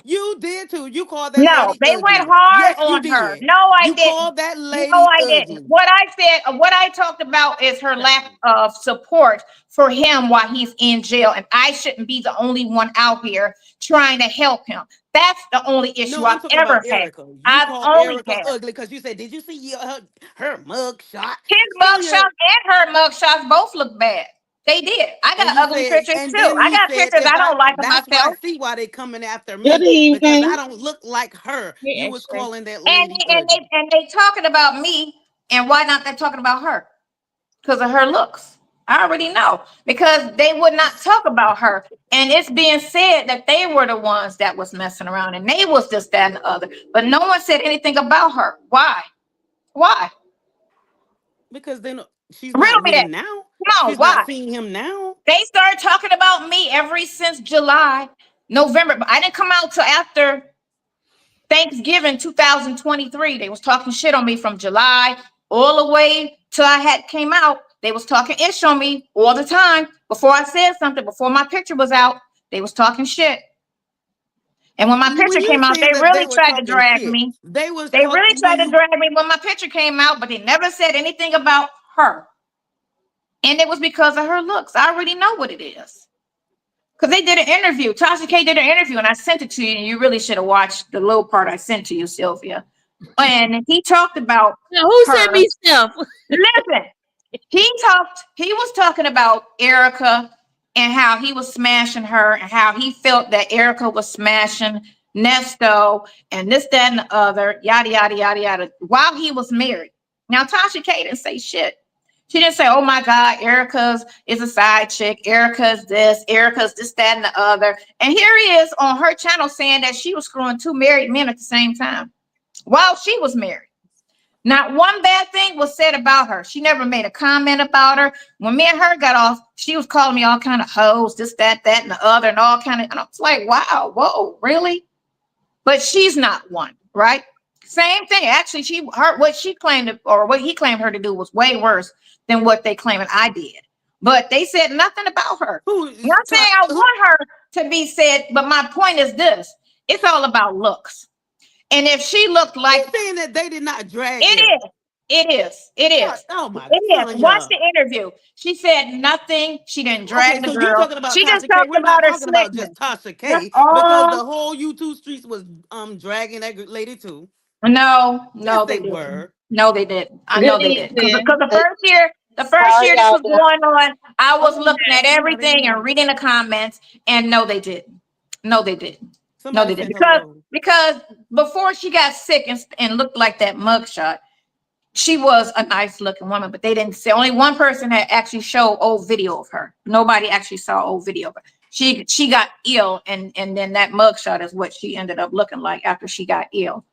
You did too. You called that no, lady they went ugly. hard Yes, you on her. did. No, I You didn't. called that No, lady I didn't. ugly. What I said, what I talked about is her lack of support for him while he's in jail. And I shouldn't be the only one out here trying to help him. That's the only issue No, I've I'm talking ever about had. Erica. You I've called only Erica had ugly because you said, "Did you see her mug shot?" his Sonia, mugshots and her mugshots both look bad. They did. I and got you ugly said, pictures and too. then I you got said, pictures I don't like of that's why I myself. see why they coming after Good me because I evening. don't look like her. Hey, You was X-ray. calling that And lady and ugly. they talking about me, and why not they talking about her? Because of her looks. I already know because they would not talk about her. And it's being said that they were the ones that was messing around and they was this, that, and the other. But no one said anything about her. Why? Why? Because then she's Riddle not me with that. him now. Come on, She's not why? seeing him now. They started talking about me ever since July, November. But I didn't come out till after Thanksgiving 2023. They was talking shit on me from July all the way till I had came out. They was talking ish on me all the time. Before I said something, before my picture was out, they was talking shit. And when my When picture you came out, they saying that they really were tried to talking drag shit, me. they was They really talking tried when to you. drag me when my picture came out, but they never said anything about her. And it was because of her looks. I already know what it is. Because they did an interview. Tasha K did an interview, and I sent it to you. And you really should have watched the little part I sent to you, Sylvia. And he talked about Now, who sent her. me stuff? Listen, he was talking about Erica and how he was smashing her and how he felt that Erica was smashing Nesto and this, that, and the other, yada, yada, yada, yada, while he was married. Now, Tasha K didn't say shit. She didn't say, oh my God, Erica's is a side chick. Erica's this, that, and the other. And here he is on her channel saying that she was screwing two married men at the same time while she was married. Not one bad thing was said about her. She never made a comment about her. When me and her got off, she was calling me all kind of hoes, this, that, and the other, and all kind of. And I was like, wow, whoa, really? But she's not one, right? Same thing. Actually, what she claimed or what he claimed her to do was way worse than what they claimed I did. But they said nothing about her. Who? You know what I'm saying? I want her to be said, but my point is this: it's all about looks. And if she looked like He's saying that they did not drag it Erica. is. It is. It is. Oh my It is. Watch Sonia. the interview. She said nothing. She didn't Okay, drag the so you're girl. talking about She just Tasha K. talked We're not about her talking about just slickness. Tasha That's K because all. the whole YouTube streets was dragging that lady too. No, Yes, they they didn't. were. No, they didn't. I know Good they didn't. Because evening. the first Sorry, year this y'all. was going on, I was Oh, looking at Somebody everything and reading the comments, and no, they didn't. No, they didn't. No, somebody they didn't. said hello. Because before she got sick and looked like that mugshot, she was a nice looking woman, but they didn't say. Only one person had actually showed old video of her. Nobody actually saw old video of her. She got ill, and then that mugshot is what she ended up looking like after she got ill.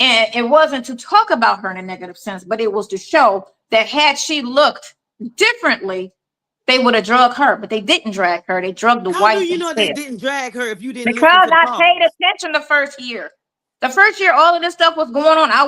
And it wasn't to talk about her in a negative sense, but it was to show that had she looked differently, they would have drugged her, but they didn't drag her. They drugged the How do wife you know they instead. didn't drag her if you didn't listen Because to the I paid calls? attention the first year. The first year all of this stuff was going on, I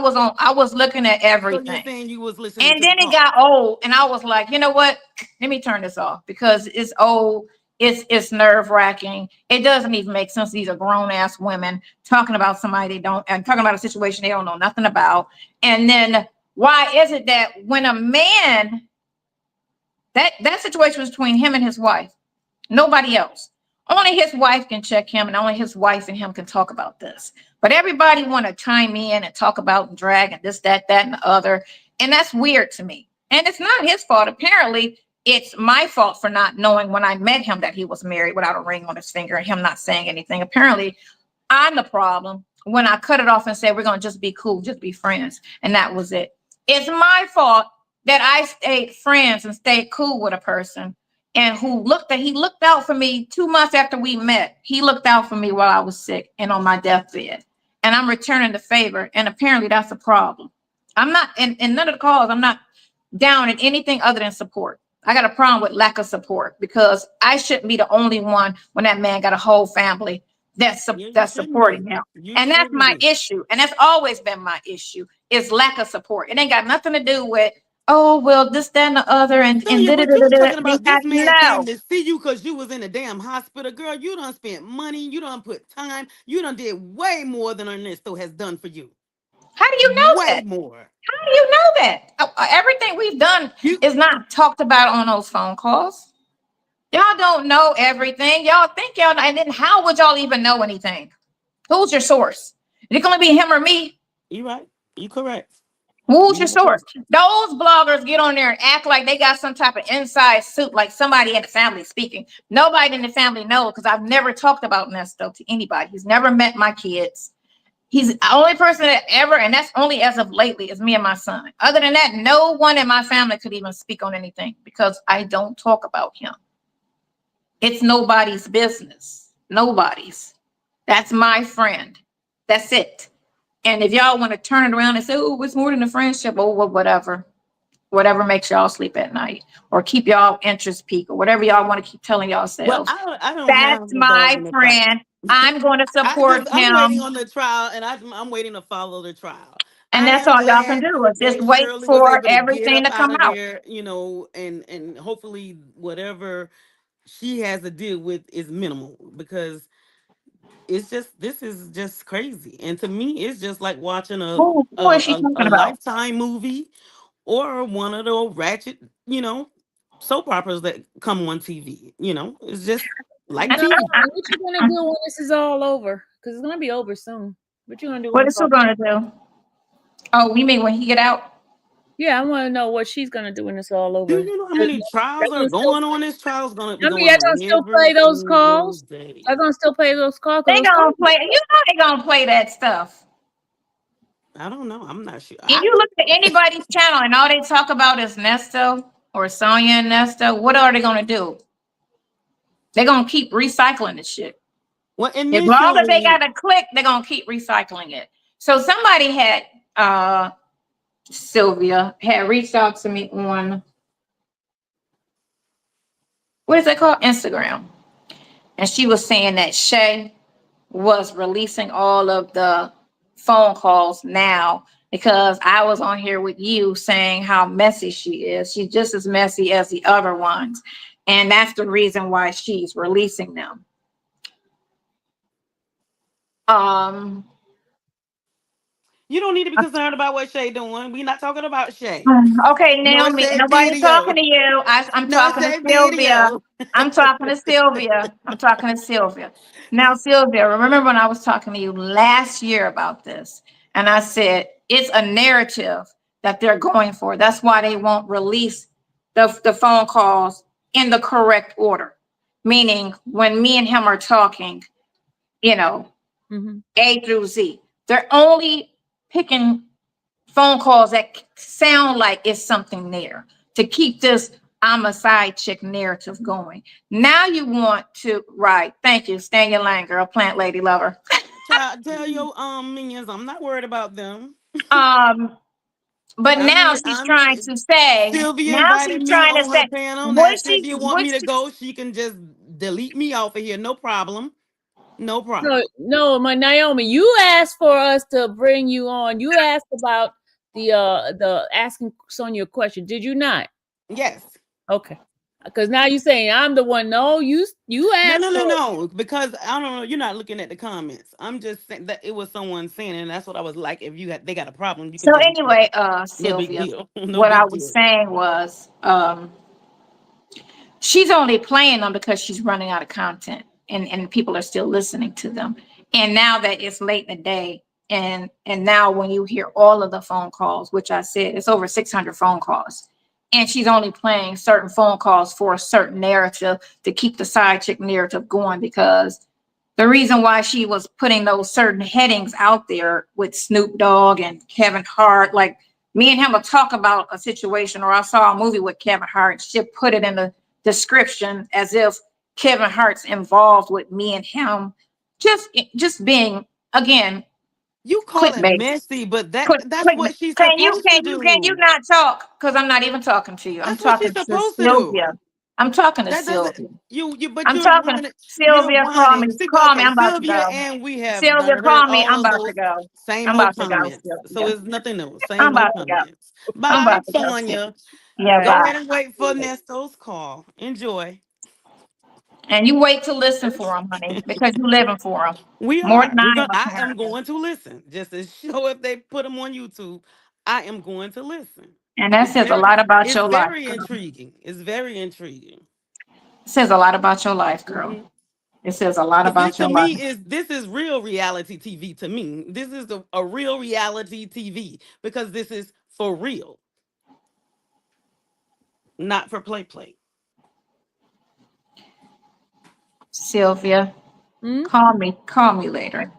was looking at So you're everything. saying you was listening And to the then it call? got old, and I was like, you know what? Let me turn this off because it's old. It's nerve wracking. It doesn't even make sense. These are grown ass women talking about somebody they don't, and talking about a situation they don't know nothing about. And then why is it that when a man That situation was between him and his wife. Nobody else. Only his wife can check him, and only his wife and him can talk about this. But everybody want to chime in and talk about and drag and this, that, and the other. And that's weird to me. And it's not his fault. Apparently, it's my fault for not knowing when I met him that he was married without a ring on his finger and him not saying anything. Apparently, I'm the problem when I cut it off and said, we're going to just be cool, just be friends. And that was it. It's my fault that I stayed friends and stayed cool with a person and he looked out for me 2 months after we met. He looked out for me while I was sick and on my deathbed. And I'm returning the favor. And apparently that's a problem. I'm not, in none of the calls, I'm not down in anything other than support. I got a problem with lack of support because I shouldn't be the only one when that man got a whole family that's supporting him. And that's my issue. And that's always been my issue is lack of support. It ain't got nothing to do with, oh, well, this, that, and the other. And But you talking about this man came to see you because you was in a damn hospital. Girl, you done spent money. You done put time. You done did way more than Ernesto has done for you. How do you know way that? More. How do you know that? Everything we've done is not talked about on those phone calls. Y'all don't know everything. Y'all think y'all know. And then how would y'all even know anything? Who's your source? Is it going to be him or me? You right. You correct. Who's your source? Those bloggers get on there and act like they got some type of inside soup, like somebody in the family speaking. Nobody in the family knows because I've never talked about Nesto to anybody. He's never met my kids. He's the only person that ever, and that's only as of lately, is me and my son. Other than that, no one in my family could even speak on anything because I don't talk about him. It's nobody's business. Nobody's. That's my friend. That's it. And if y'all want to turn it around and say, oh, it's more than a friendship, oh, well, whatever. Whatever makes y'all sleep at night or keep y'all interest peak or whatever y'all want to keep telling yourselves. Well, I don't That's my friend. I'm going to support him. I'm waiting on the trial, and I'm waiting to follow the trial. And that's all y'all can do is just wait for everything to come out. There, you know, and hopefully whatever she has to deal with is minimal because this is just crazy. And to me, it's just like watching a Lifetime movie or one of those ratchet, you know, soap operas that come on TV. You know, it's just like TV. What you gonna do when this is all over? Because it's gonna be over soon. What you gonna do? What is she gonna do? Oh, you mean when he get out? Yeah, I want to know what she's gonna do when it's all over. Do you know how many trials are going on? This trial's gonna be going on. Gonna still play those calls. I'm gonna still play those calls. They gonna play. You know they gonna play that stuff. I don't know. I'm not sure. If you look at anybody's channel and all they talk about is Nesto or Sonya and Nesto, what are they gonna do? They're gonna keep recycling the shit. Well, as long as they got a click, they're gonna keep recycling it. So somebody had Sylvia had reached out to me on what is it called? Instagram. And she was saying that Shay was releasing all of the phone calls now because I was on here with you saying how messy she is. She's just as messy as the other ones. And that's the reason why she's releasing them. You don't need to be concerned about what Shay doing. We're not talking about Shay. Okay, Naomi, nobody's talking to you. I'm talking to Sylvia. I'm talking to Sylvia. I'm talking to Sylvia. Now, Sylvia, remember when I was talking to you last year about this? And I said, it's a narrative that they're going for. That's why they won't release the phone calls in the correct order. Meaning, when me and him are talking, you know, A through Z, they're only picking phone calls that sound like it's something there to keep this I'm a side chick narrative going. Now you want to, right. Thank you. Stay in your lane, girl. Plant lady lover. Tell your minions I'm not worried about them. But now she's trying to say, Sylvia now she's trying to say, if you want me to go, she can just delete me off of here. No problem. No problem. No, my Naomi, you asked for us to bring you on. You asked about the asking Sonia a question. Did you not? Yes. Okay. Because now you're saying I'm the one. No, you asked. No. Because I don't know. You're not looking at the comments. I'm just saying that it was someone saying, and that's what I was like. If they got a problem, you can. So anyway, Sylvia, what I was saying was, she's only playing them because she's running out of content, and people are still listening to them. And now that it's late in the day, and now when you hear all of the phone calls, which I said it's over 600 phone calls, and she's only playing certain phone calls for a certain narrative to keep the side chick narrative going, because the reason why she was putting those certain headings out there with Snoop Dogg and Kevin Hart, like me and him will talk about a situation, or I saw a movie with Kevin Hart, she'll put it in the description as if Kevin Hart's involved with me and him, just being, again, You call it clickbait. messy, but that's Click. what she's Can you supposed to do. not talk? Because I'm not even talking to you. I'm That's what talking she's to supposed to Sylvia. do. I'm talking to That doesn't Sylvia. but I'm you're talking running, you're Sylvia. Call me. running. See, Call me. okay, I'm about to Sylvia, go. and we have Sylvia, done heard call me. all I'm of about to those go. same I'm old about to go, comments. So Sylvia. it's nothing new. I'm Same old about to go. comments. I'm Bye, about to go, Sylvia. Sonia. All Yeah, right. Go bye. ahead and wait for Nesto's call. Enjoy. And you wait to listen for them, honey, because you living for them We more are. than I am, I am apparently. going to listen. Just to show if they put them on YouTube, I am going to listen. And that says a lot about It's your life, very girl. intriguing. It's very intriguing. It says a lot about your life, girl. Mhm. It says a lot This about to your life. me is this is real reality TV to me. This is a real reality TV because this is for real, not for play. Sylvia, Hmm? call me later.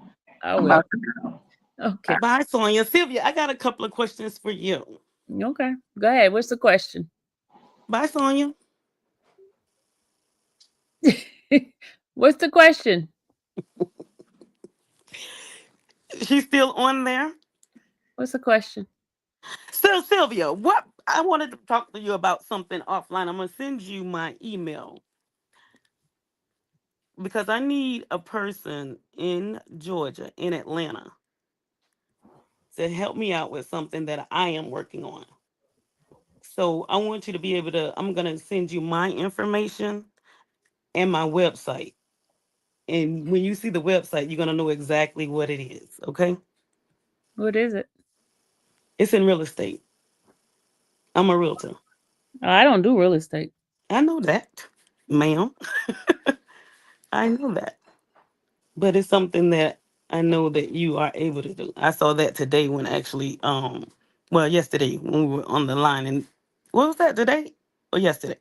I I'm will. about to go. Okay. Bye, Sonia. Sylvia, I got a couple of questions for you. Okay. Go ahead. What's the question? Bye, Sonia. What's the question? She's still on there. What's the question? So, Sylvia, what I wanted to talk to you about something offline. I'm gonna send you my email because I need a person in Georgia, in Atlanta, to help me out with something that I am working on. So I want you to be able to, I'm going to send you my information and my website. And when you see the website, you're going to know exactly what it is. Okay. What is it? It's in real estate. I'm a realtor. Oh, I don't do real estate. I know that, ma'am. I know that. But it's something that I know that you are able to do. I saw that today when actually, well, yesterday when we were on the line. And what was that, today or yesterday?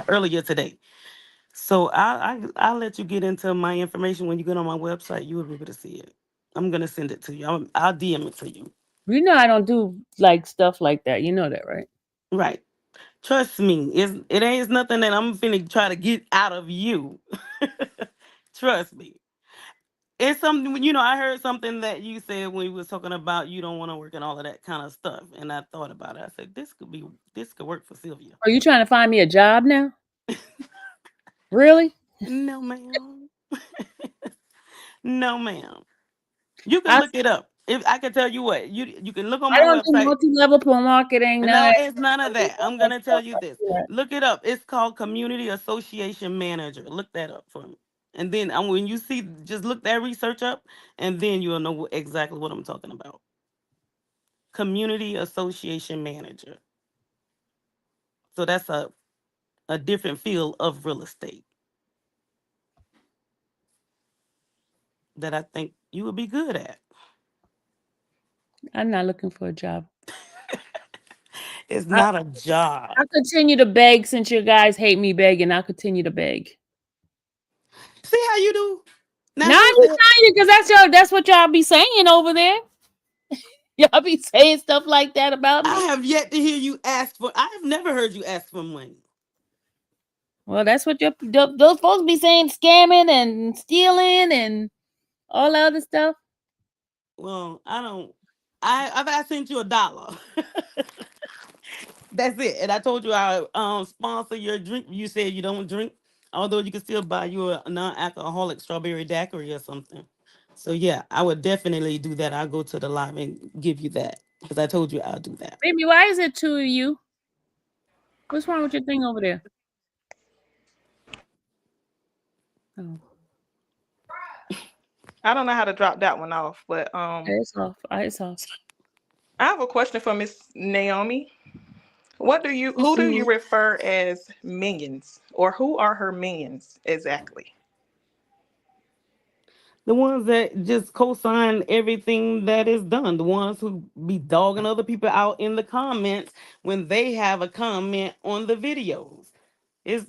Earlier today. So I'll let you get into my information when you get on my website. You will be able to see it. I'm gonna send it to you. I'll DM it to you. You know I don't do like stuff like that. You know that, right? Right. Trust me. It ain't nothing that I'm finna try to get out of you. Trust me. It's something, I heard something that you said when we was talking about you don't want to work and all of that kind of stuff. And I thought about it. I said, this could work for Sylvia. Are you trying to find me a job now? Really? No, ma'am. No, ma'am. You can I look it up. If I can tell you what, you can look on I my don't do website. multi-level marketing. None No, of it's none of that. I'm gonna tell you this. that. Look it up. It's called Community Association Manager. Look that up for me. And then when you see, just look that research up, and then you'll know exactly what I'm talking about. Community Association Manager. So that's a different field of real estate that I think you would be good at. I'm not looking for a job. It's I, not a job. I'll continue to beg since you guys hate me begging. I'll continue to beg. See how you do? Now Now who I'm said excited because that's what y'all be saying over there. Y'all be saying stuff like that about I me. have yet to hear you ask for I have never heard you ask for money. Well, that's what those folks be saying, scamming and stealing and all that other stuff. Well, I don't. I sent you $1. That's it. And I told you I sponsor your drink. You said you don't drink, although you can still buy you a non-alcoholic strawberry daiquiri or something. So yeah, I would definitely do that. I'll go to the live and give you that because I told you I'll do that. Baby, why is it two of you? What's wrong with your thing over there? Oh, I don't know how to drop that one off, but it's off. It's off. I have a question for Miss Naomi. who do you Mhm. refer as minions, or who are her minions exactly? The ones that just co-sign everything that is done. The ones who be dogging other people out in the comments when they have a comment on the videos.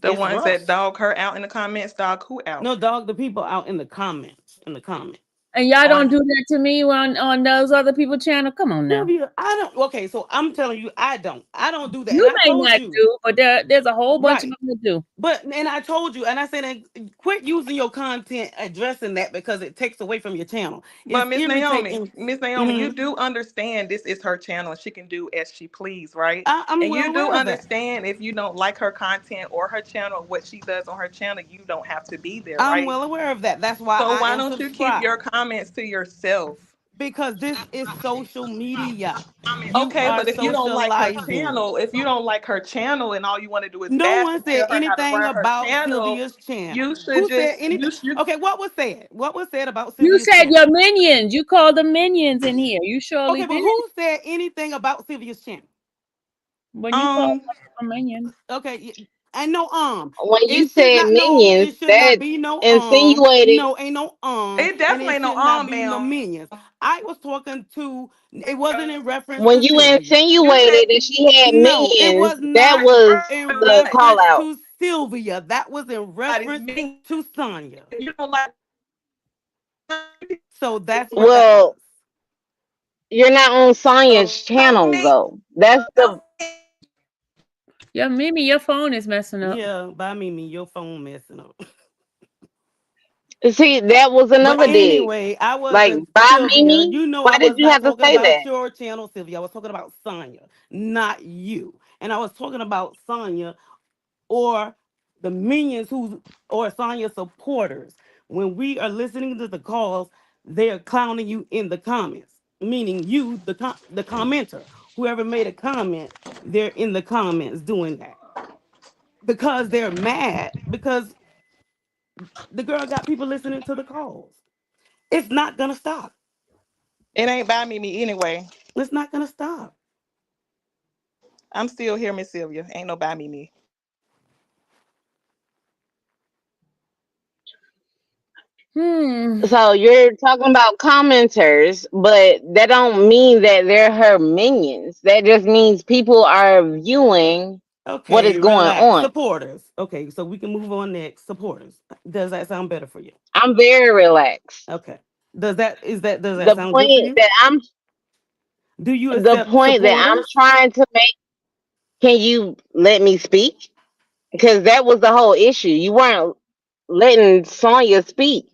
The It's ones that rough. dog her out in the comments, dog who out? No, dog the people out in the comments. In the comments. And y'all don't On do that to me on those other people channel. Come on now. Sylvia, I don't. Okay, so I'm telling you, I don't. I don't do that. And You I may told not you, do, but there's a whole bunch of right. them that do. But and I told you, and I said, quit using your content addressing that because it takes away from your channel. But It's irritating. Miss Naomi, you Mhm. do understand this is her channel and she can do as she please, right? I'm And well you do aware of that. understand if you don't like her content or her channel, what she does on her channel, you don't have to be there, I'm right? well aware of that. That's why So I why am don't you keep your subscribed comments to yourself? because this is social media. You Okay, are but if you don't like her socializing. channel, if you don't like her channel and all you want to do is No bash one and said tell her how to anything run her about channel, Sylvia's channel. you should Who said just anything? Okay, what was said? What was said about You Sylvia's said channel? your minions. You called them minions in here. You surely Okay, but did who said anything about Sylvia's channel? when you called um them a minion. Okay, and no When you It should said not no. minions, It should not that be no insinuated. No, ain't no it and definitely it ain't no should not be no ma'am. minions. I was talking to. It wasn't in reference When to you Sylvia. You said insinuated that she had No, it minions, was that not was in the call reference out. to Sylvia. That was in everybody's reference mean. to Sonia. You don't like So that's what that was. Well, you're not on Sonia's channel though. That's the Yeah, Mimi, your phone is messing up. Yeah, by me, your phone messing up. see. That was But another dig. anyway, I Like wasn't by Sylvia. Mimi. You know, Why I did was you not have to talking say about that? your channel, Sylvia. I was talking about Sonya, not you. And I was talking about Sonya or the minions who or Sonya supporters. When we are listening to the calls, they are clowning you in the comments, meaning you, the commenter, whoever made a comment, they're in the comments doing that because they're mad because the girl got people listening to the calls. It's not gonna stop. it ain't by me anyway. It's not gonna stop. I'm still here, Miss Sylvia. Ain't no by me. Hmm. So you're talking about commenters, but that don't mean that they're her minions. That just means people are viewing what is Okay, going relax. on. Supporters. Okay, so we can move on next. Supporters. Does that sound better for you? I'm very relaxed. Okay. Does that The sound good for point you? that I'm Do you the accept point that I'm supporters? trying to make, can you let me speak? Because that was the whole issue. You weren't letting Sonya speak.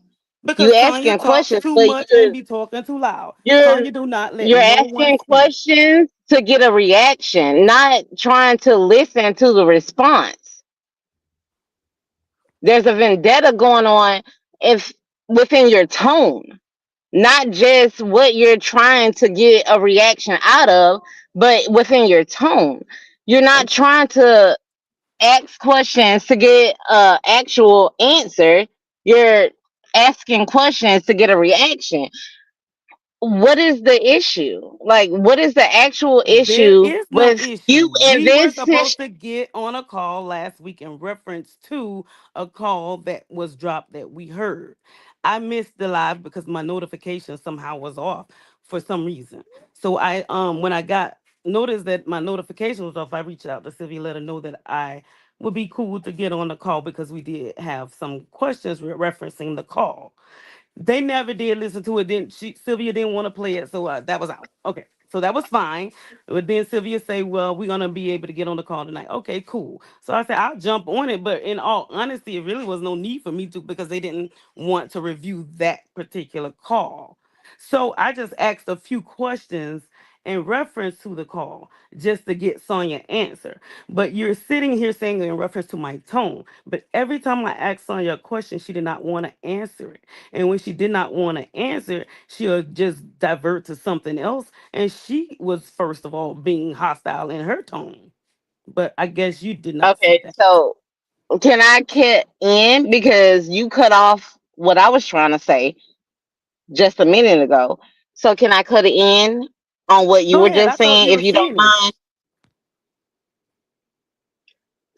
You Because Sonya asking talks questions, too but much and be talking too loud. you're Sonya do not let you're no one asking speak. questions to get a reaction, not trying to listen to the response. There's a vendetta going on if within your tone, not just what you're trying to get a reaction out of, but within your tone. You're not Okay. trying to ask questions to get a actual answer. You're asking questions to get a reaction. What is the issue? Like, what is the actual There issue is no with you issue. in We were this supposed situation? to get on a call last week in reference to a call that was dropped that we heard. I missed the live because my notification somehow was off for some reason. So I when I got noticed that my notification was off, I reached out to Sylvia, let her know that I would be cool to get on the call because we did have some questions referencing the call. They never did listen to it. Didn't she? Sylvia didn't want to play it, so that was out. Okay, so that was fine. But then Sylvia say, "Well, we're gonna be able to get on the call tonight." Okay, cool. So I said I'll jump on it, but in all honesty, it really was no need for me to because they didn't want to review that particular call. So I just asked a few questions in reference to the call just to get Sonya answer. But you're sitting here saying in reference to my tone. But every time I asked Sonya a question, she did not want to answer it. And when she did not want to answer, she'll just divert to something else. And she was, first of all, being hostile in her tone. But I guess you did not see Okay, that. so can I get in because you cut off what I was trying to say just a minute ago? So can I cut it in on what you Go were ahead. I just thought saying, you if were you don't finished. mind?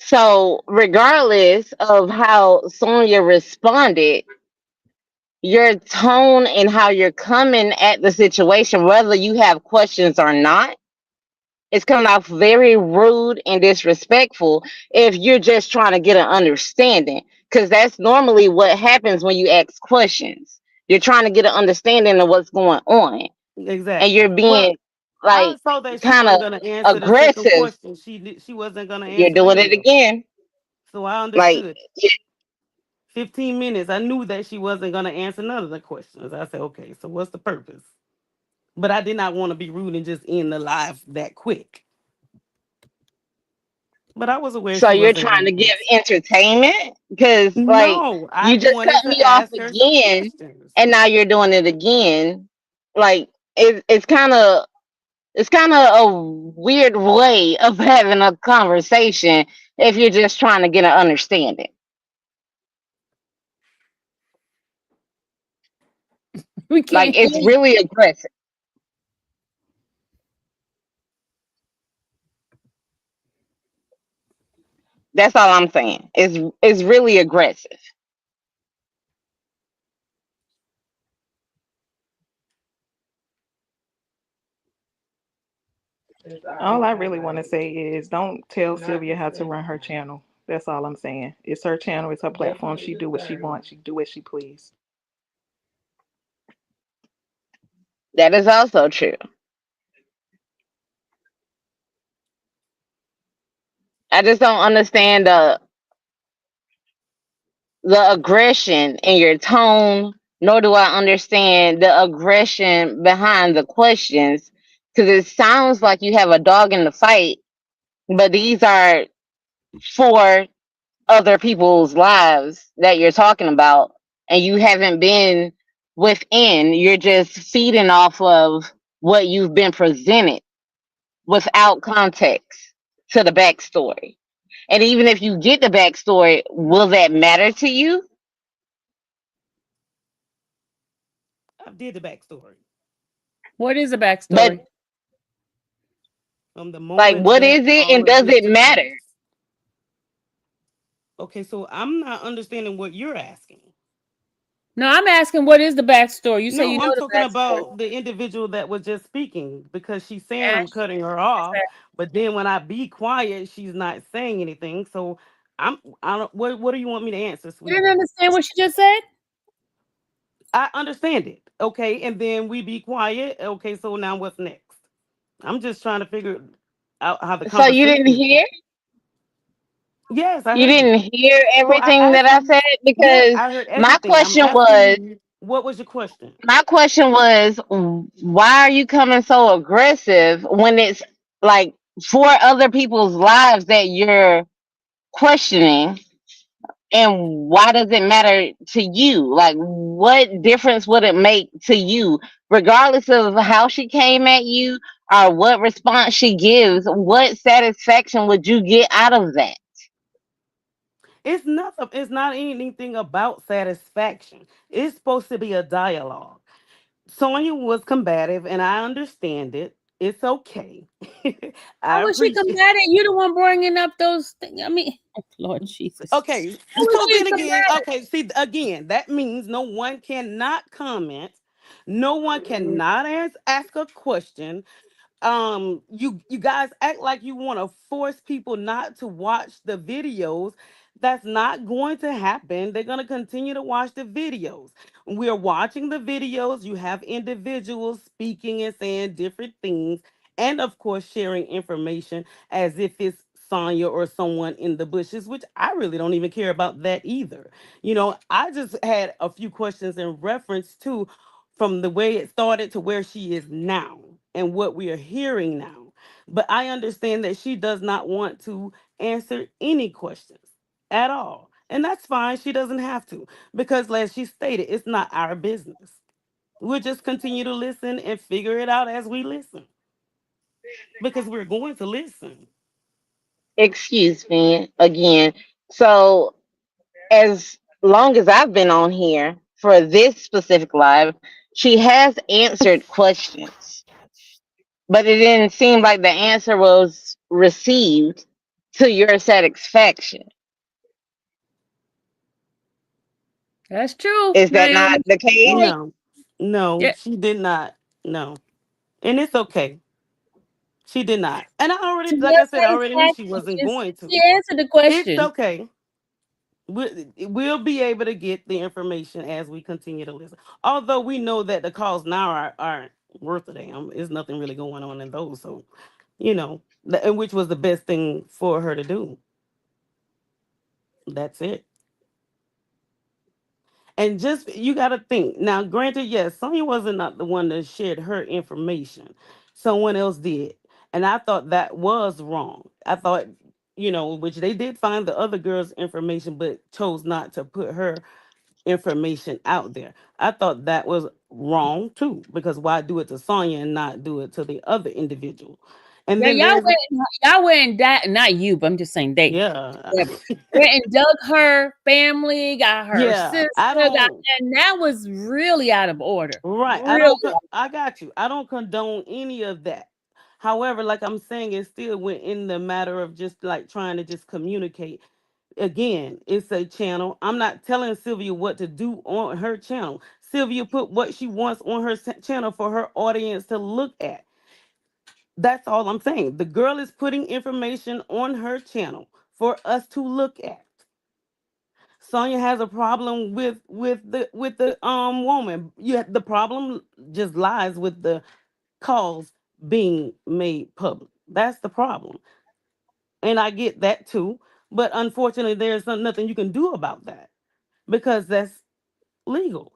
So, regardless of how Sonia responded, your tone and how you're coming at the situation, whether you have questions or not, it's coming off very rude and disrespectful if you're just trying to get an understanding. Because that's normally what happens when you ask questions. You're trying to get an understanding of what's going on, and Exactly. you're Well, being I like saw that she kind of wasn't gonna answer the second aggressive. question. She wasn't gonna You're answer doing it either. again. So I Like, understood. 15 minutes. I knew that she wasn't gonna answer none of the questions. I said, okay, so what's the purpose? But I did not want to be rude and just end the live that quick. But I was aware so she you're wasn't trying to gonna give answer. entertainment? Because, like, No, I you just wanted cut to me off ask her some again, questions. and now you're doing it again. Like, it's kind of a weird way of having a conversation if you're just trying to get an understanding. We Like, can't hear it's you. really aggressive. That's all I'm saying. It's really aggressive. All I really want to say is don't tell Sylvia how to run her channel. That's all I'm saying. It's her channel, it's her platform. She do what she wants. She do as she please. That is also true. I just don't understand the aggression in your tone, nor do I understand the aggression behind the questions, because it sounds like you have a dog in the fight, but these are for other people's lives that you're talking about, and you haven't been within. You're just feeding off of what you've been presented without context to the backstory. And even if you get the backstory, will that matter to you? I did the backstory What is the But backstory? from the like, moment what that is it, all and of does this it took matter? place. Okay, so I'm not understanding what you're asking. No, I'm asking what is the backstory? You say you No, I'm know the talking backstory. about the individual that was just speaking because she's saying I'm Ash, cutting her off, but then when I be quiet, she's not saying anything. So I don't what do you want me to answer, you didn't sweetie? understand what she just said? I understand it. Okay, and then we be quiet. Okay, so now what's next? I'm just trying to figure out how the So you didn't conversation is hear? going. Yes, I You heard you. didn't hear So I everything that asked I you, said? yeah, Because I heard my everything. I'm question asking was, you, what was your question? my question was, why are you coming so aggressive when it's like for other people's lives that you're questioning? And why does it matter to you? Like, what difference would it make to you, regardless of how she came at you or what response she gives? What satisfaction would you get out of that? It's nothing. It's not anything about satisfaction. It's supposed to be a dialogue. Sonya was combative, and I understand it. It's okay. How I was she appreciate. combating? You the one bringing up those things. I mean, oh, Lord Jesus. Okay, How was so she then again, combating? okay, see again, that means no one cannot comment, no one cannot ask a question. You guys act like you want to force people not to watch the videos. That's not going to happen. They're going to continue to watch the videos. We're watching the videos. You have individuals speaking and saying different things, and of course sharing information as if it's Sonya or someone in the bushes, which I really don't even care about that either. I just had a few questions in reference to from the way it started to where she is now and what we are hearing now. But I understand that she does not want to answer any questions at all. And that's fine. She doesn't have to because, as she stated, it's not our business. We'll just continue to listen and figure it out as we listen because we're going to listen. Excuse me again. So, as long as I've been on here for this specific live, she has answered questions, but it didn't seem like the answer was received to your satisfaction. That's true, Is that not Naomi. the case? Right. No, no, Yeah. she did not. No, and it's okay. She did not. And I To already, like your I said, I already knew she satisfaction. wasn't going She to. answered the It's question. okay. We'll be able to get the information as we continue to listen. Although we know that the calls now aren't worth a damn. There's nothing really going on in those. So, and which was the best thing for her to do. That's it. And just you got to think now. Granted, yes, Sonya wasn't not the one that shared her information. Someone else did, and I thought that was wrong. I thought, which they did find the other girl's information, but chose not to put her information out there. I thought that was wrong too, because why do it to Sonya and not do it to the other individual? And Yeah, then there's y'all went and that not you, but I'm just saying they. yeah, Yeah, went and dug her family, got her yeah. sister, I don't. and that was really out of order. Right. Really. I got you. I don't condone any of that. However, like I'm saying, it still went in the matter of just like trying to just communicate. Again, it's a channel. I'm not telling Sylvia what to do on her channel. Sylvia put what she wants on her channel for her audience to look at. That's all I'm saying. The girl is putting information on her channel for us to look at. Sonya has a problem with the woman. The problem just lies with the calls being made public. That's the problem. And I get that too. But unfortunately, there's nothing you can do about that because that's legal.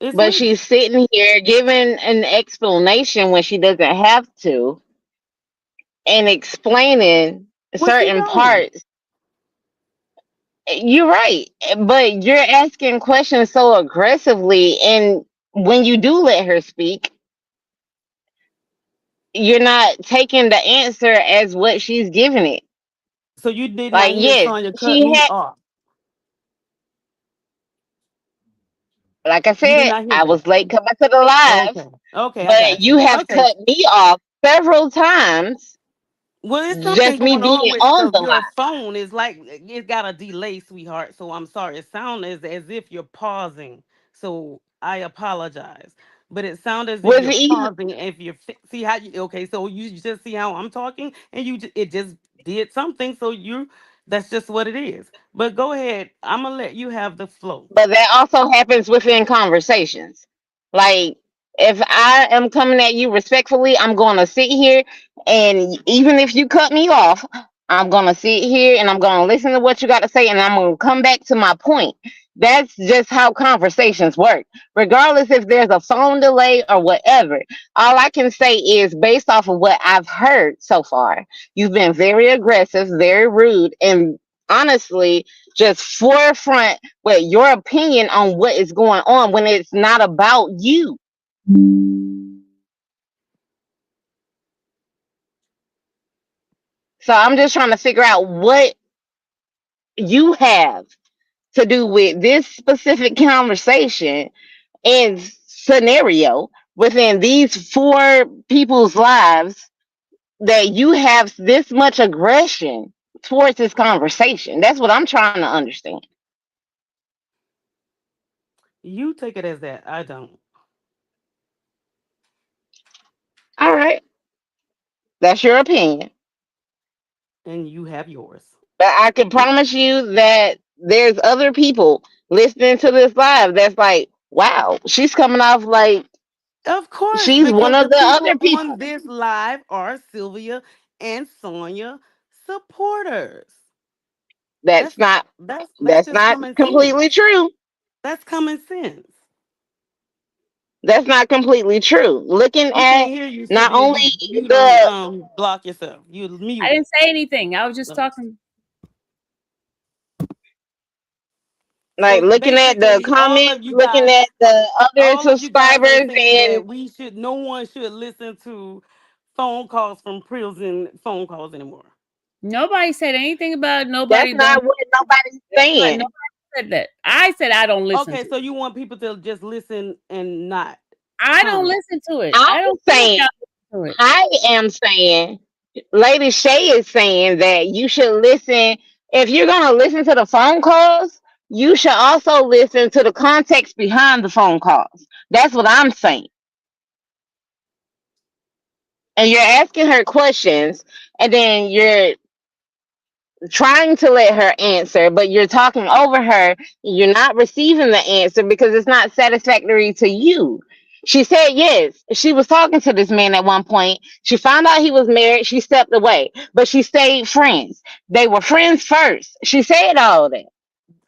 It's But legal. she's sitting here giving an explanation when she doesn't have to, and explaining Well, she certain don't. parts. You're right, but you're asking questions so aggressively, and when you do let her speak, you're not taking the answer as what she's giving it. So you did Like, not hear yes, Sonya cut she me had, off. like I You did said, not hear I that. was late coming to the live, Okay. Okay, I but got you you. have Okay. cut me off several times, Well, it's something just me going on being with on the your live. phone. It's like it got a delay, sweetheart. So I'm sorry. It sounds as if you're pausing. So I apologize. But it sounds as if Was you're even, pausing. If you see how you okay, so you just see how I'm talking, and it just did something. So that's just what it is. But go ahead. I'm gonna let you have the flow. but that also happens within conversations. Like, if I am coming at you respectfully, I'm going to sit here, and even if you cut me off, I'm going to sit here and I'm going to listen to what you got to say, and I'm going to come back to my point. That's just how conversations work. Regardless if there's a phone delay or whatever, all I can say is based off of what I've heard so far, you've been very aggressive, very rude, and honestly, just forefront with your opinion on what is going on when it's not about you. So I'm just trying to figure out what you have to do with this specific conversation and scenario within these four people's lives that you have this much aggression towards this conversation. That's what I'm trying to understand. You take it as that. I don't, All right, that's your opinion. and you have yours. But I can promise you that there's other people listening to this live that's like, wow, she's coming off like Of course, she's one because of the the people other on people. this live are Sylvia and Sonia supporters. That's That's not that's that's just not common sense. completely true. That's common sense. That's not completely true. Looking We can't at hear you, not Sylvia. only You don't the block yourself. You I muted. didn't say anything. I was just So, talking. like so looking at the basically, comments, looking at the other all of you guys are subscribers, saying and that no one should listen to phone calls from prison phone calls anymore. Nobody said anything about that's nobody don't. not what nobody's saying. Nobody said that. I said I don't listen Okay, to so it. you want people to just listen and not I don't comment. listen to it. I'm I don't care if saying, y'all listen to it. I am saying Lady Shay is saying that you should listen. If you're going to listen to the phone calls, you should also listen to the context behind the phone calls. That's what I'm saying. And you're asking her questions, and then you're trying to let her answer, but you're talking over her. You're not receiving the answer because it's not satisfactory to you. She said yes, she was talking to this man at one point. She found out he was married. She stepped away, but she stayed friends. They were friends first. She said all that.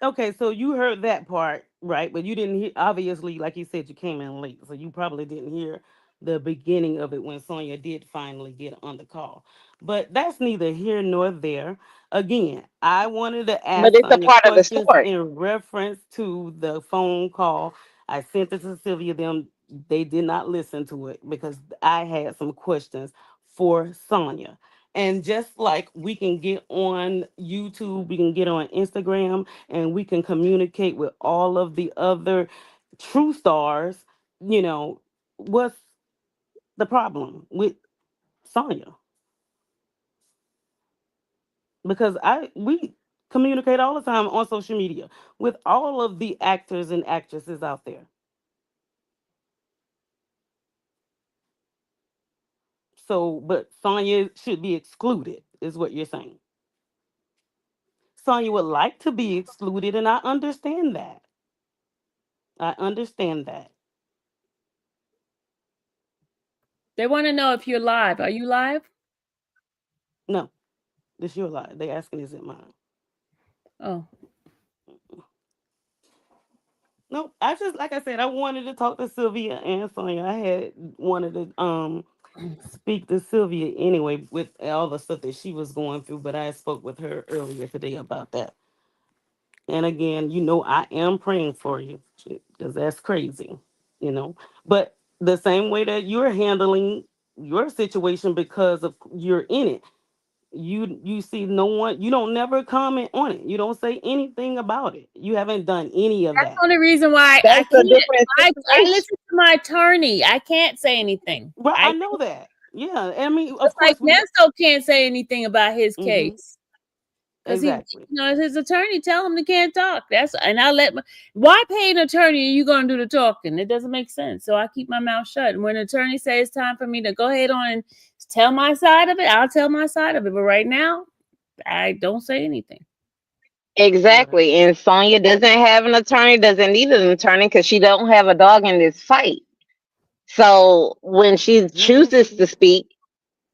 Okay, so you heard that part, right? But you didn't hear, obviously, like you said, you came in late, so you probably didn't hear the beginning of it when Sonya did finally get on the call. But that's neither here nor there. Again, I wanted to But ask it's a Sonya part of the questions story. in reference to the phone call. I sent it to Sylvia, them, they did not listen to it because I had some questions for Sonya. And just like we can get on YouTube, we can get on Instagram, and we can communicate with all of the other true stars, you know, what's the problem with Sonya? Because I we communicate all the time on social media with all of the actors and actresses out there. So, but Sonya should be excluded, is what you're saying. Sonya would like to be excluded, and I understand that. I understand that. They want to know if you're live. Are you live? No, this your lie. They asking, is it mine? Oh, No, I just like I said, I wanted to talk to Sylvia and Sonya. I had wanted to speak to Sylvia anyway with all the stuff that she was going through, but I spoke with her earlier today about that. And again, I am praying for you because that's crazy, you know. But the same way that you're handling your situation because of you're in it, you see no one, you don't never comment on it. You don't say anything about it. You haven't done any of that's the that. only reason why I That's a can't. different I situation. listen to my attorney. I can't say anything. Well, I know that. Yeah. I mean, of Just like course we Nesto can't say anything about his hmm case because exactly. his attorney tell him they can't talk. And I let why pay an attorney and you gonna do the talking? It doesn't make sense. So I keep my mouth shut. And when an attorney says it's time for me to go ahead on and tell my side of it, I'll tell my side of it. But right now, I don't say anything. Right. Exactly. And Sonya doesn't have an attorney, doesn't need an attorney because she don't have a dog in this fight. So when she Yes, chooses to speak,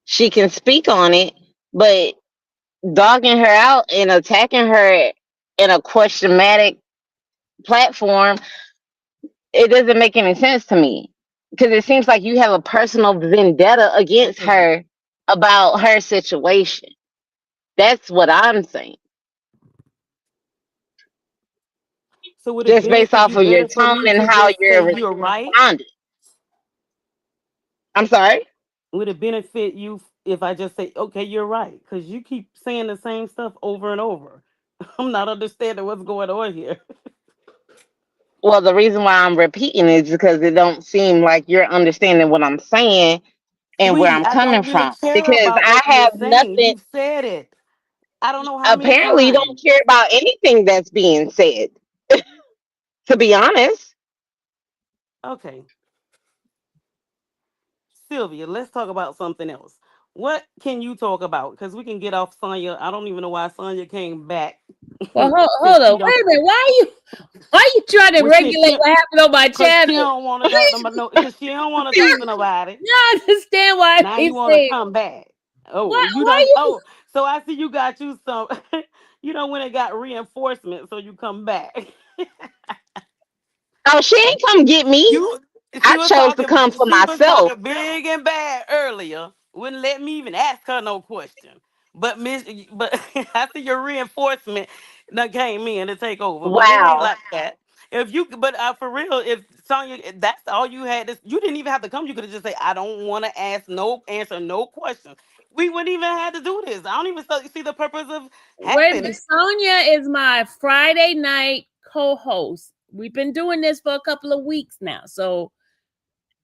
she can speak on it, but dogging her out and attacking her in a questionmatic platform, it doesn't make any sense to me. Because it seems like you have a personal vendetta against because her about her situation. That's what I'm saying. so would it Just based benefit off you of your better for tone me and to how just say you're you're right? responding. I'm sorry. Would it benefit you if I just say, okay, you're right? Because you keep saying the same stuff over and over. I'm not understanding what's going on here. Well, the reason why I'm repeating is because it don't seem like you're understanding what I'm saying and where Sweetie, I'm I coming don't really from. care Because about I what you're have saying. nothing. You've said it. I don't know how many Apparently, you don't times. care about anything that's being said. To be honest, Okay, Sylvia, let's talk about something else. What can you talk about? Because we can get off Sonya. I don't even know why Sonya came back. Well, Because hold on. she don't. Wait a minute. Why you trying to Well, regulate what happened on my cause she channel? don't want to talk to no. Cause she don't want to talk to nobody. I understand why Now they you want to say come back. Oh, why you why done. you Oh, so I see you got you some. When it got reinforcement, so you come back. oh, she ain't come get me. You I chose to come for she was myself. talking big and bad earlier. Wouldn't let me even ask her no question. But I see your reinforcement that came in to take over. But it ain't Wow. like that. If you but for real, if Sonya, if that's all you had, you didn't even have to come. You could have just say, I don't want to answer no questions. We wouldn't even have to do this. I don't even see the purpose of wait a having minute. it. Sonia is my Friday night co-host. We've been doing this for a couple of weeks now. So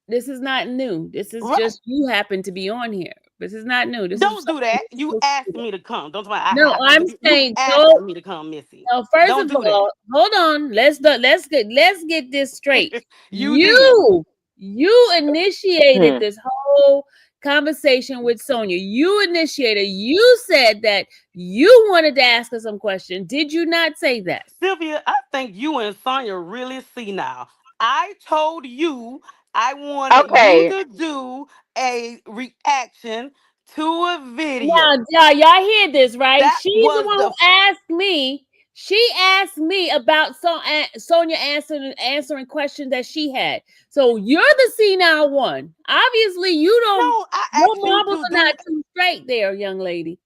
this is not new. This is Right. just you happen to be on here. This is not new. This is Don't do that. You asked me to come. Don't tell me I no. have I'm to. You saying asked don't. me to come, Missy. No, first Don't of do all, hold on. Let's get this straight. that. You did. You initiated Hmm. this whole conversation with Sonia. You initiated. You said that you wanted to ask her some question. Did you not say that? Sylvia, I think you and Sonya really see now. I told you I wanted you Okay. to do a reaction to a Now, video. y'all hear this, right? That She's the was one who the asked me. She asked me about Sonia answering questions that she had. So you're the senile one. Obviously, you don't. no. I Your asked you marbles to are not do. too straight there, young lady.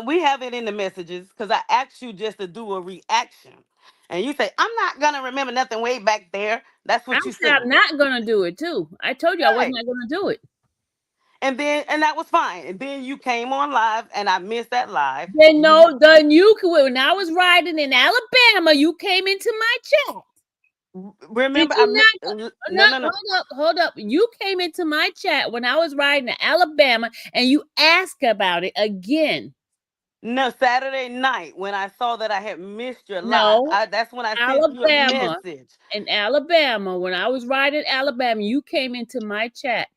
We have it in the messages because I asked you just to do a reaction, and you say I'm not gonna remember nothing way back there. That's I what you said I'm said, not gonna do it too. I told you I was right? not gonna do it. And that was fine. And then you came on live, and I missed that live. Then You no, then when I was riding in Alabama, you came into my chat. Did remember? you not? No, Not no, no. hold up. You came into my chat when I was riding to Alabama and you asked about it again. No, Saturday night when I saw that I had missed your live, No, that's when I sent you a Alabama. message. In Alabama, when I was riding Alabama, you came into my chat.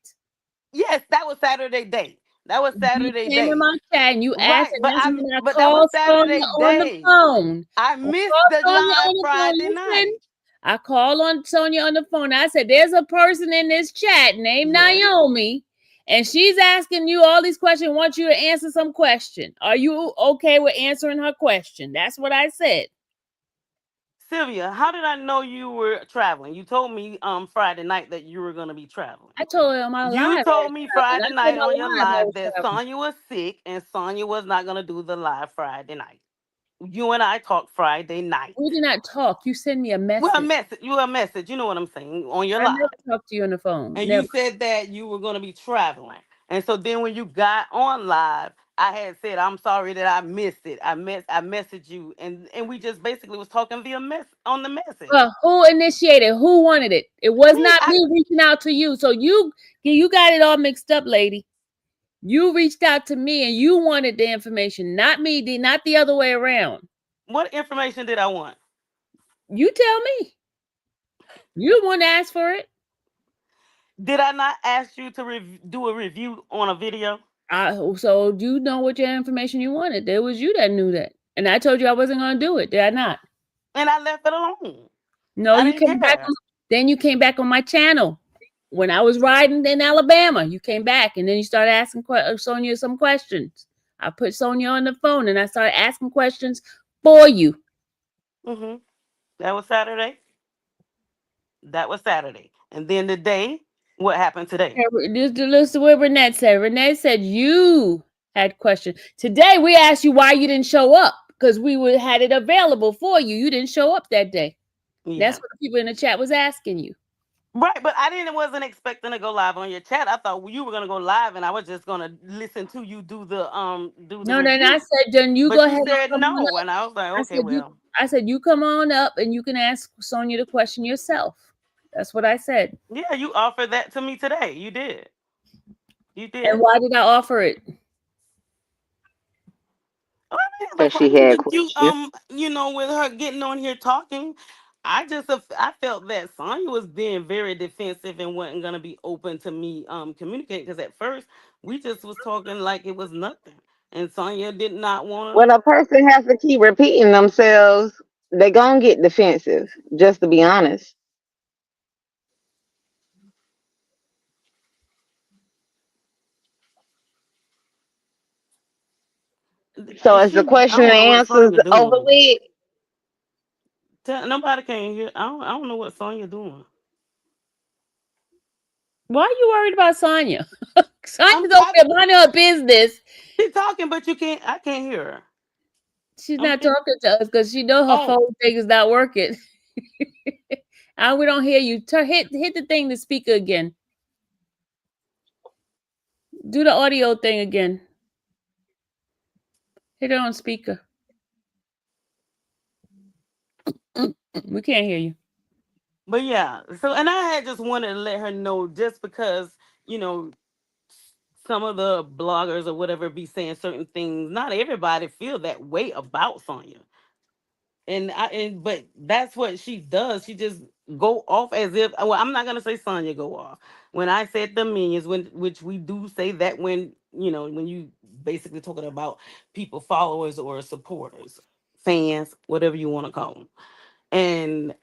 Yes, that was Saturday day. That was You Saturday came in day. my chat and you asked, Right, and that's when I but that was called Sonia Saturday on the day. phone. I I missed called the Sonia live on the phone. Friday Listen, night. I called on Sonia on the phone. I said, "There's a person in this chat named Yes. Naomi, and she's asking you all these questions. Wants you to answer some question. Are you okay with answering her question?" That's what I said. Sylvia, how did I know you were traveling? You told me Friday night that you were gonna be traveling. I told her on my live You I was told me traveling. Friday I told night on your my live I live was that traveling. Sonya was sick and Sonya was not gonna do the live Friday night. You and I talked Friday night. We did not talk. You send me a Well, a message. message. You a message. You know what I'm saying on your I live. never talked to you on the phone. And you Never. said that you were going to be traveling. And so then when you got on live, I had said, I'm sorry that I missed it. I messaged you and we just basically was talking via on the message. Who initiated? Who wanted it? It was Me, not me reaching out to you. So you got it all mixed up, lady. You reached out to me and you wanted the information, not me, not the other way around. what information did I want? You tell me. You the one to ask for it. Did I not ask you to do a review on a video? So you know what your information you wanted. It was you that knew that. And I told you I wasn't gonna do it. Did I not? And I left it alone. No, I you didn't came back care. on, then you came back on my channel. When I was riding in Alabama, you came back and then you started asking Sonia some questions. I put Sonia on the phone and I started asking questions for you. hmm That was Saturday. That was Saturday. And then today, what happened today? This is what Renee said. Renee said you had questions. Today we asked you why you didn't show up because had it available for you. You didn't show up that day. That's Yeah. what the people in the chat was asking you. Right, but I wasn't expecting to go live on your chat. I thought you were gonna go live and I was just gonna listen to you do the No, then I review. said, then you go But ahead you and said come on no, up. and I was like, I okay, said you well, I said you come on up and you can ask Sonia the question yourself. That's what I said. yeah, you offered that to me today. You did. You And did. why did I offer it? I mean, the Because she problem had with you, questions. with her getting on here talking, I felt that Sonya was being very defensive and wasn't gonna be open to me communicating because at first we just was talking like it was nothing, and Sonya did not want When a person has to keep repeating themselves, they gonna get defensive. Just to be honest. So to. as the I question and don't know what answers Sonya over doing. with, Nobody can hear. I don't know what Sonya doing. Why are you worried about Sonia? I'm Sonia's over I, there minding her business. she's talking, but you can't. I can't hear her. She's I'm not getting. talking to us because she know her Oh, phone thing is not working. We don't hear you. Hit the thing, the speaker again. Do the audio thing again. Hit it on speaker. We can't hear you. but yeah. So, and I had just wanted to let her know, just because you know some of the bloggers or whatever be saying certain things. Not everybody feel that way about Sonya. But that's what she does. She just go off as if, well, I'm not gonna say Sonya go off. When I said the minions, which we do say that when when you basically talking about people, followers or supporters, fans, whatever you want to call them. And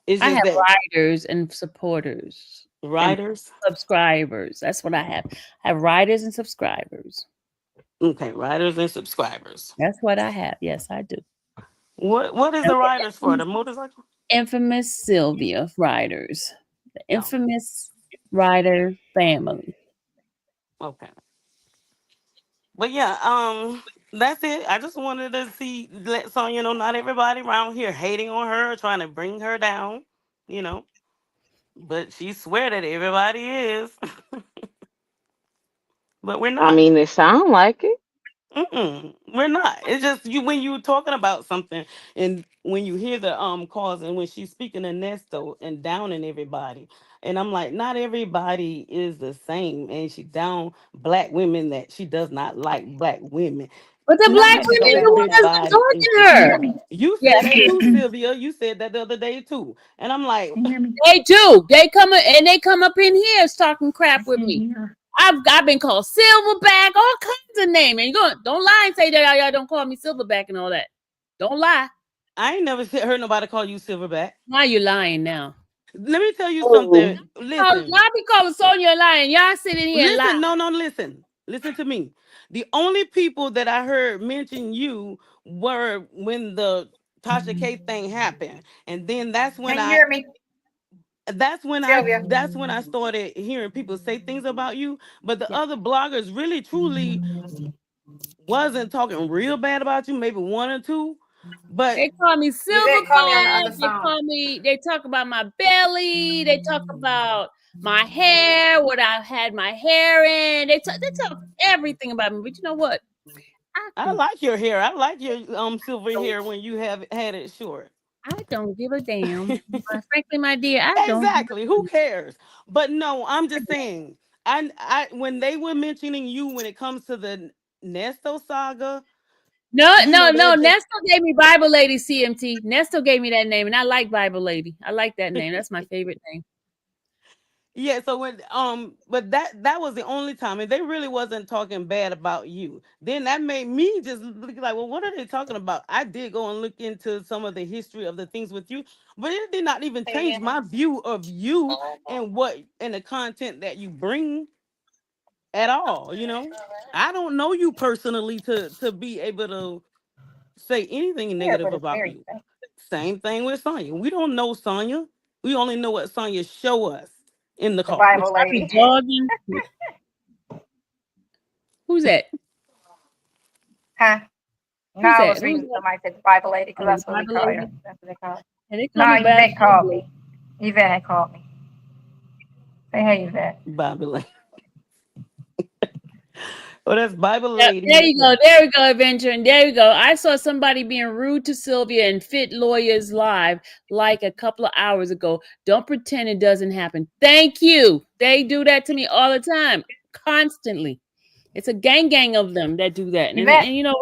it's I just have that writers and supporters and writers. subscribers. That's what I have. I have writers and subscribers. Okay, writers and subscribers. That's what I have. Yes, I do. What is the writers for? The motorcycle? Infamous Sylvia writers. The Oh, infamous writer family. okay. But yeah, that's it. I just wanted to let Sonya know not everybody around here hating on her, trying to bring her down, you know. But she swear that everybody is, but we're I not. mean, it sound like it. We're not. It's just you when you talking about something, and when you hear the calls, and when she's speaking to Nesto and downing everybody, and I'm like, not everybody is the same, and she down black women that she does not like black women. But the Not black Let me women go are back the to ones that. that's everybody is the talking Can you her. hear same. me? You Yes, said that too, Sylvia. You said that the other day too, and I'm like, Can you hear me? they do. They come up in here talking crap I with can't me. hear. I've been called Silverback, all kinds of names. And don't lie and say that y'all don't call me Silverback and all that. Don't lie. I ain't never heard nobody call you Silverback. Why you lying now? Let me tell you Oh, something. Listen. Y'all be calling Sonia lying. Y'all sitting here and lie. Listen, no, listen. Listen to me. The only people that I heard mention you were when the Tasha K thing happened. And then Can you hear me, Sylvia? that's when I started hearing people say things about you. But the Yeah. other bloggers really truly wasn't talking real bad about you, maybe one or two. But They call me Yvette called me on the Silverback. other phone. They talk about my belly. They talk about my hair, what I had my hair in. They talk everything about me. But you know what? I I could like your hair. I like your silver hair when you have had it short. I don't give a damn. Frankly, my dear, I don't give Exactly. a Who damn. cares? But no, I'm just saying. I when they were mentioning you when it comes to the Nesto saga, No, you no, know no. they're just Nestor gave me Bible Lady CMT. Nestor gave me that name, and I like Bible Lady. I like that name. That's my favorite name. yeah. So when but that was the only time, and they really wasn't talking bad about you. Then that made me just look like, well, what are they talking about? I did go and look into some of the history of the things with you, but it did not even change my view of you and what and the content that you bring at all. I don't know you personally to be able to say anything Yeah, negative but it's about very you. faint. Same thing with Sonya. We don't know Sonya. We only know what Sonya show us in the The car. Which Bible I be lady. dogging. Who's that? Huh? No, Who's I that? was Who's reading that? somebody said the Bible lady because Oh, the that's what we Bible call her. Lady. That's what they call her. And they call No, me Bible Yvette called Lady. me. Yvette had called me. Say hey, Yvette. Bible lady. Oh, that's Bible Yep, lady. there you go. There we go, Adventure. And there you go. I saw somebody being rude to Sylvia and Fit Lawyers Live like a couple of hours ago. Don't pretend it doesn't happen. Thank you. They do that to me all the time, constantly. It's a gang of them that do that. Yvette, And you know,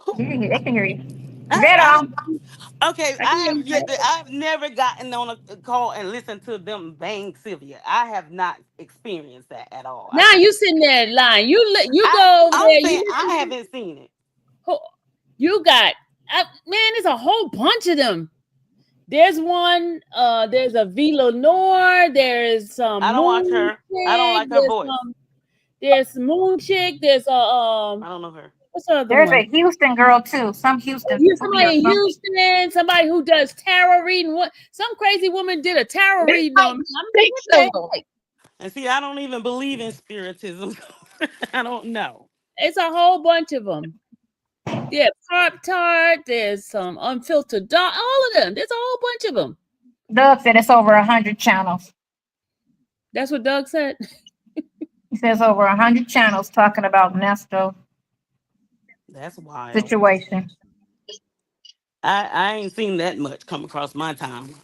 Who- they can hear you. Yvette I, on. okay, I can hear you. I've never gotten on a call and listened to them bang Sylvia. I have not experienced that at all. I Now can't. you sitting there lying. You I go over I'm there. saying I haven't seen it. You got man. There's a whole bunch of them. There's one. There's a V Lenore. There's I some don't watch Moon her. I don't Chick. like her voice. There's Moon Chick. There's a I don't know her. what's the other There's one? a Houston girl too. Some Houston You people here. somebody in Houston. Somebody who does tarot reading. What? Some crazy woman did a tarot there's reading like on me. I'm like, six what the of them. heck? And see, I don't even believe in spiritism. I don't know. It's a whole bunch of them. Yeah, Pop Tart. There's some unfiltered dog. All of them. There's a whole bunch of them. Doug said it's over 100 channels. That's what Doug said. He says over 100 channels talking about Nesto That's wild. situation. I ain't seen that much come across my time.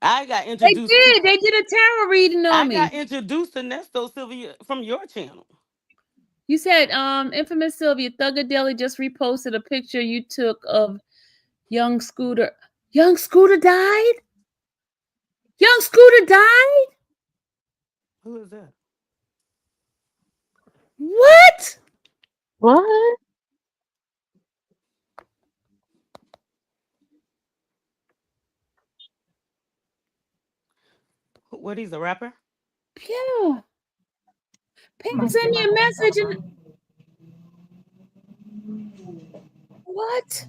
I got They introduced to did. They did a tarot reading on I me. got introduced to Nesto Sylvia from your channel. You said, infamous Sylvia Thuggadilly just reposted a picture you took of young Scooter. Young Scooter died? Young Scooter died? Who is that? What? What? What, he's a rapper? Yeah. Pam, Must send be me my a message. grandfather. What?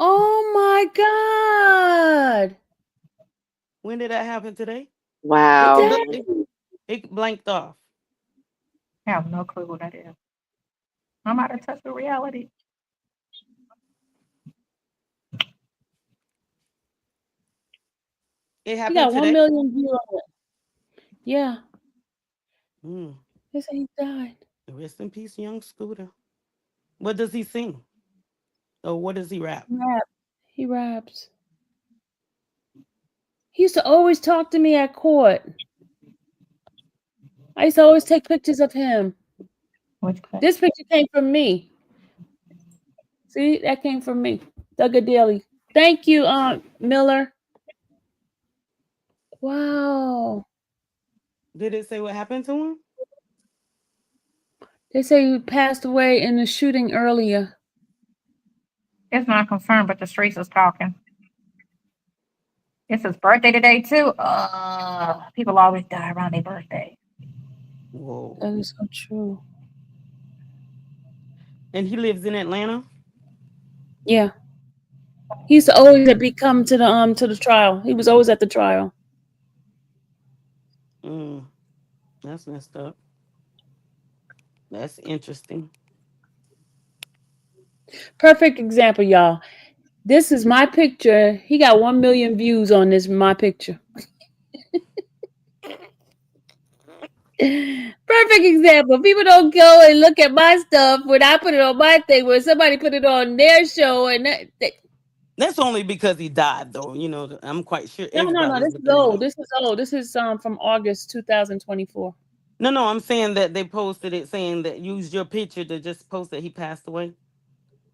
Oh my God. When did that happen today? Wow. It blanked off. I have no clue who that is. I'm out of touch with reality. It He happened got 1 today. million views on it. Yeah. Mm. They say he died. Rest in peace, young Scooter. What does he sing? Or what does he rap? Rap. He raps. He used to always talk to me at court. I used to always take pictures of him. Which clip? This picture came from me. See, that came from me. Thuggadilly. Thank you, Aunt Miller. Wow. Did it say what happened to him? They say he passed away in a shooting earlier. It's not confirmed, but the streets is talking. It's his birthday today too. People always die around their birthday. Whoa. That is so true. And he lives in Atlanta? Yeah. He used to always come to the trial. He was always at the trial. Mm. That's messed up. That's interesting. Perfect example, y'all. This is my picture. He got 1 million views on this my picture. Perfect example. People don't go and look at my stuff when I put it on my thing, when somebody put it on their show, and That's only because he died, though. You know, I'm quite sure no. everybody's This is looking it old. up. This is old. This is from August 2024. No, I'm saying that they posted it saying that use your picture to just post that he passed away.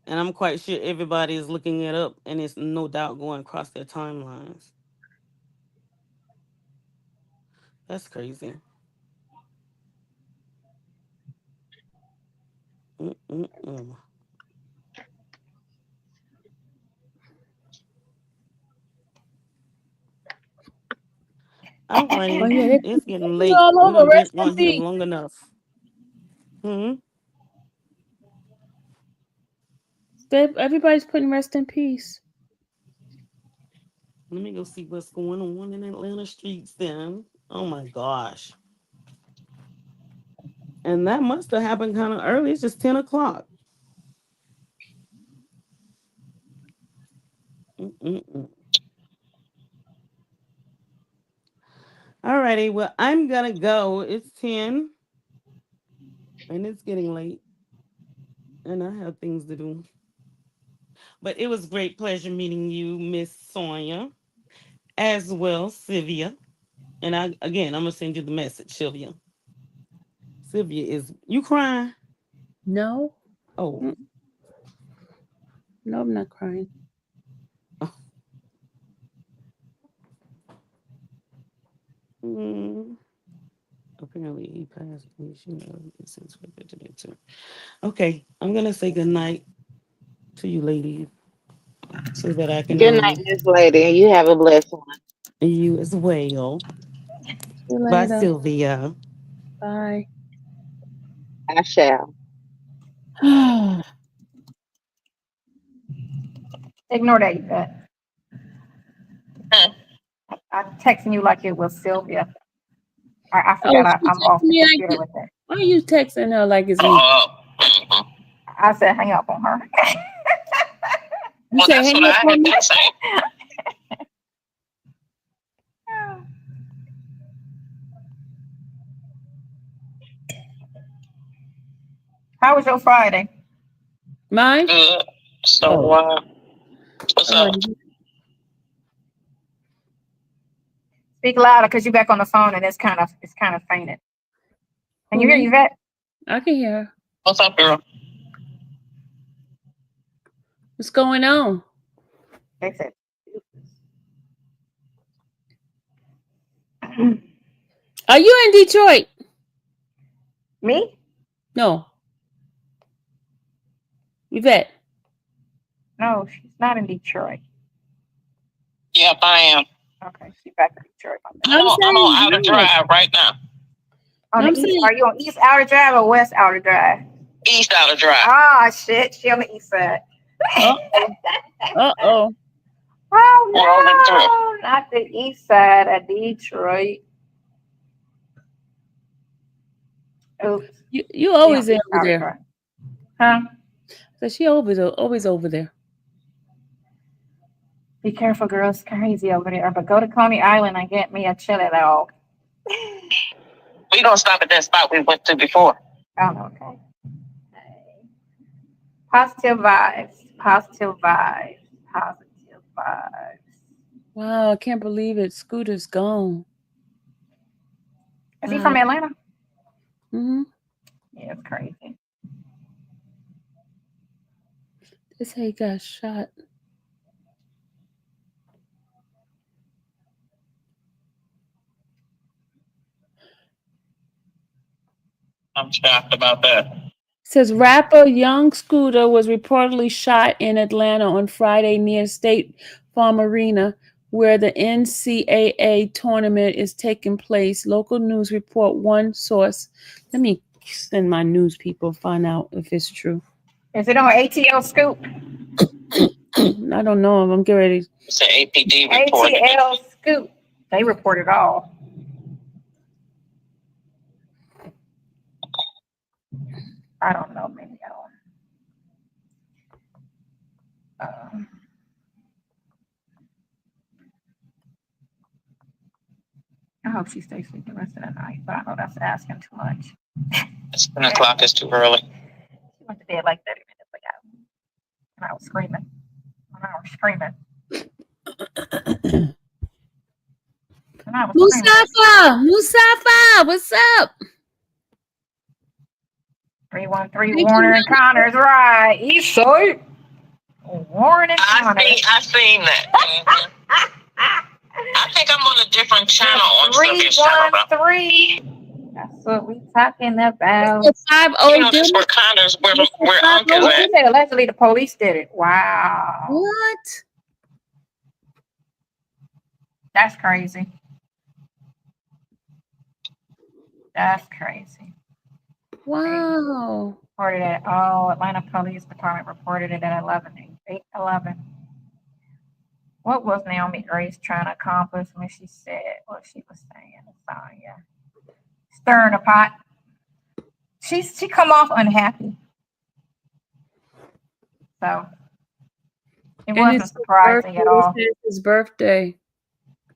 And I'm quite sure everybody is looking it up, and it's no doubt going across their timelines. That's crazy. Mm-mm-mm. All Oh righty. yeah, they It's getting it's late. all We over. done been Rest in on here peace. long enough. Hmm. Everybody's putting rest in peace. Let me go see what's going on in Atlanta streets then. Oh my gosh. And that must have happened kind of early. It's just 10 o'clock. Mm-mm-mm. All righty. Well, I'm going to go. It's 10 and it's getting late. And I have things to do. But it was great pleasure meeting you, Miss Sonia, as well, Sylvia. And I'm gonna send you the message, Sylvia. Sylvia is you crying? No, Oh, no, I'm not crying. mm, apparently he passed. Okay, I'm gonna say good night to you, ladies, so that I can Good night, Miss Lady. You have a blessed one. you as well. See you Bye, later. Sylvia. Bye. I shall. Ignore that, Yvette. I'm texting you like it was Sylvia. I Oh, forgot she I'm texted off the me like computer that. with that. Why are you texting her like it's me? I said hang up on her. You say hang up on me? How was your Friday? Mine? Good. So, Oh, what's all up? right. Speak louder because you're back on the phone and it's kind of fainted. Can Who, you hear me? Yvette? I can hear her. What's up, girl? What's going on? They said. Are you in Detroit? Me? No. Yvette. No, she's not in Detroit. Yep, I am. Okay, she's back in Detroit. No, I'm I'm on saying Outer yes. Drive right now. On No, the I'm east, saying are you on East Outer Drive or West Outer Drive? East Outer Drive. Ah, shit, she on the east side. uh-oh. Oh no, not the east side of Detroit. Oops, You she on always East over Outer there. Drive. Huh? So she always over there. Be careful, girl. It's crazy over there. But go to Coney Island and get me a chili dog. We gonna stop at that spot we went to before. Oh, okay. Positive vibes. Positive vibes. Positive vibes. Wow, I can't believe it. Scooter's gone. Is he from Atlanta? Mm-hmm. Yeah, it's crazy. This how he got shot. I'm shocked about that. Says rapper Young Scooter was reportedly shot in Atlanta on Friday near State Farm Arena, where the NCAA tournament is taking place. Local news report one source. Let me send my news people, find out if it's true. Is it on ATL Scoop? I don't know if I'm getting ready. It's an APD report. ATL Scoop. They report it all. I don't know, maybe I don't. I hope she stays asleep the rest of the night, but I know that's asking too much. It's 10 o'clock. It's too early. She went to bed like 30 minutes ago. And I was screaming. Mustafa, what's up? 313 Warner and Connors, right? East Side. Warren and Connors. I seen that. I think I'm on a different channel on Sylvia's channel. 313. That's what we talking about. It's 5-0. You know, that's where Connors, where Unc is He at. said allegedly the police did it. Wow. What? That's crazy. That's crazy. Wow. Reported it. Oh, Atlanta Police Department reported it at 8:11. What was Naomi Grace trying to accomplish when she said what she was saying? Sonya, stirring a pot. She come off unhappy. So it wasn't surprising at all. It's his birthday.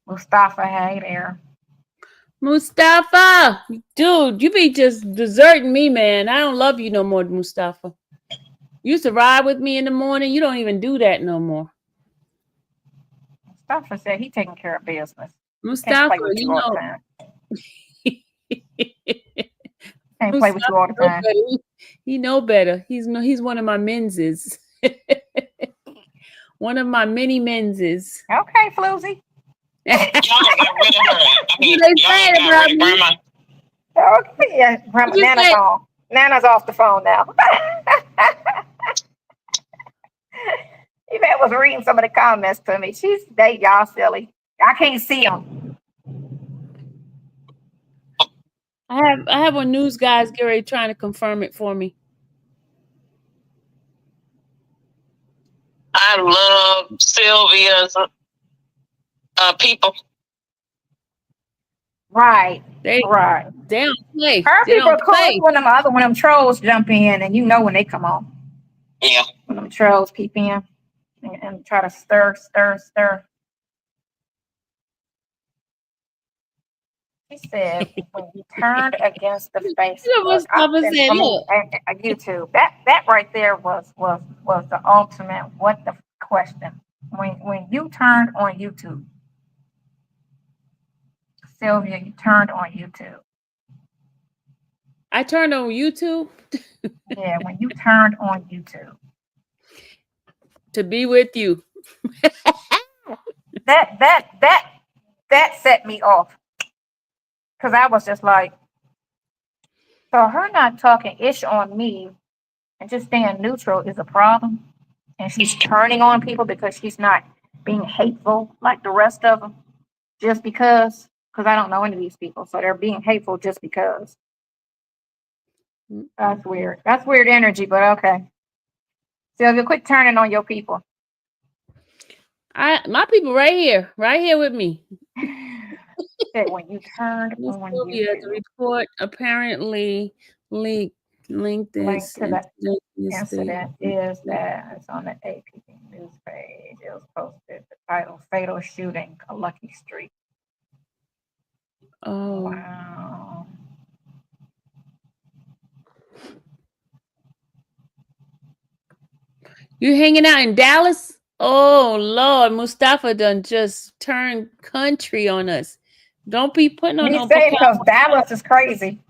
Mustafa, hey there. Mustafa, dude, you be just deserting me, man. I don't love you no more, Mustafa. You used to ride with me in the morning. You don't even do that no more. Mustafa said he taking care of business. Mustafa, you know. Can't play with you all the time. He know better. He's one of my menses. One of my many menses. Okay, Floozy. Y'all got rid of her. I mean, They y'all said got about rid of me. Grandma. Okay, yeah. Grandma, Nana's on. Nana's off the phone now. Yvette was reading some of the comments to me. Y'all silly. I can't see them. I have a news guys get ready trying to confirm it for me. I love Sylvia's people. Right. They don't play. Her They people don't are cool. play. When them trolls jump in, and you know when they come on. Yeah. When them trolls peep in and try to stir. She said when you turned against the You know what Facebook, Mustafa said? Look, YouTube. That right there was the ultimate what the question. When you turned on YouTube, Sylvia, you turned on YouTube. I turned on YouTube Yeah, when you turned on YouTube. to be with you. That set me off. Because I was just like, so her not talking ish on me and just staying neutral is a problem. And she's turning on people because she's not being hateful like the rest of them just because I don't know any of these people. So they're being hateful just because. That's weird. That's weird energy, but okay. Sylvia, quit turning on your people. My people right here with me. That when you turned Miss on Sylvia, the YouTube, report apparently linked link this to the incident. incident is that it's on the APP news page. It was posted. The title: "Fatal Shooting, a Lucky Street." Oh, Wow. you hanging out in Dallas? Oh Lord, Mustafa done just turned country on us. Don't be putting on Me no saying papa. because Dallas is crazy.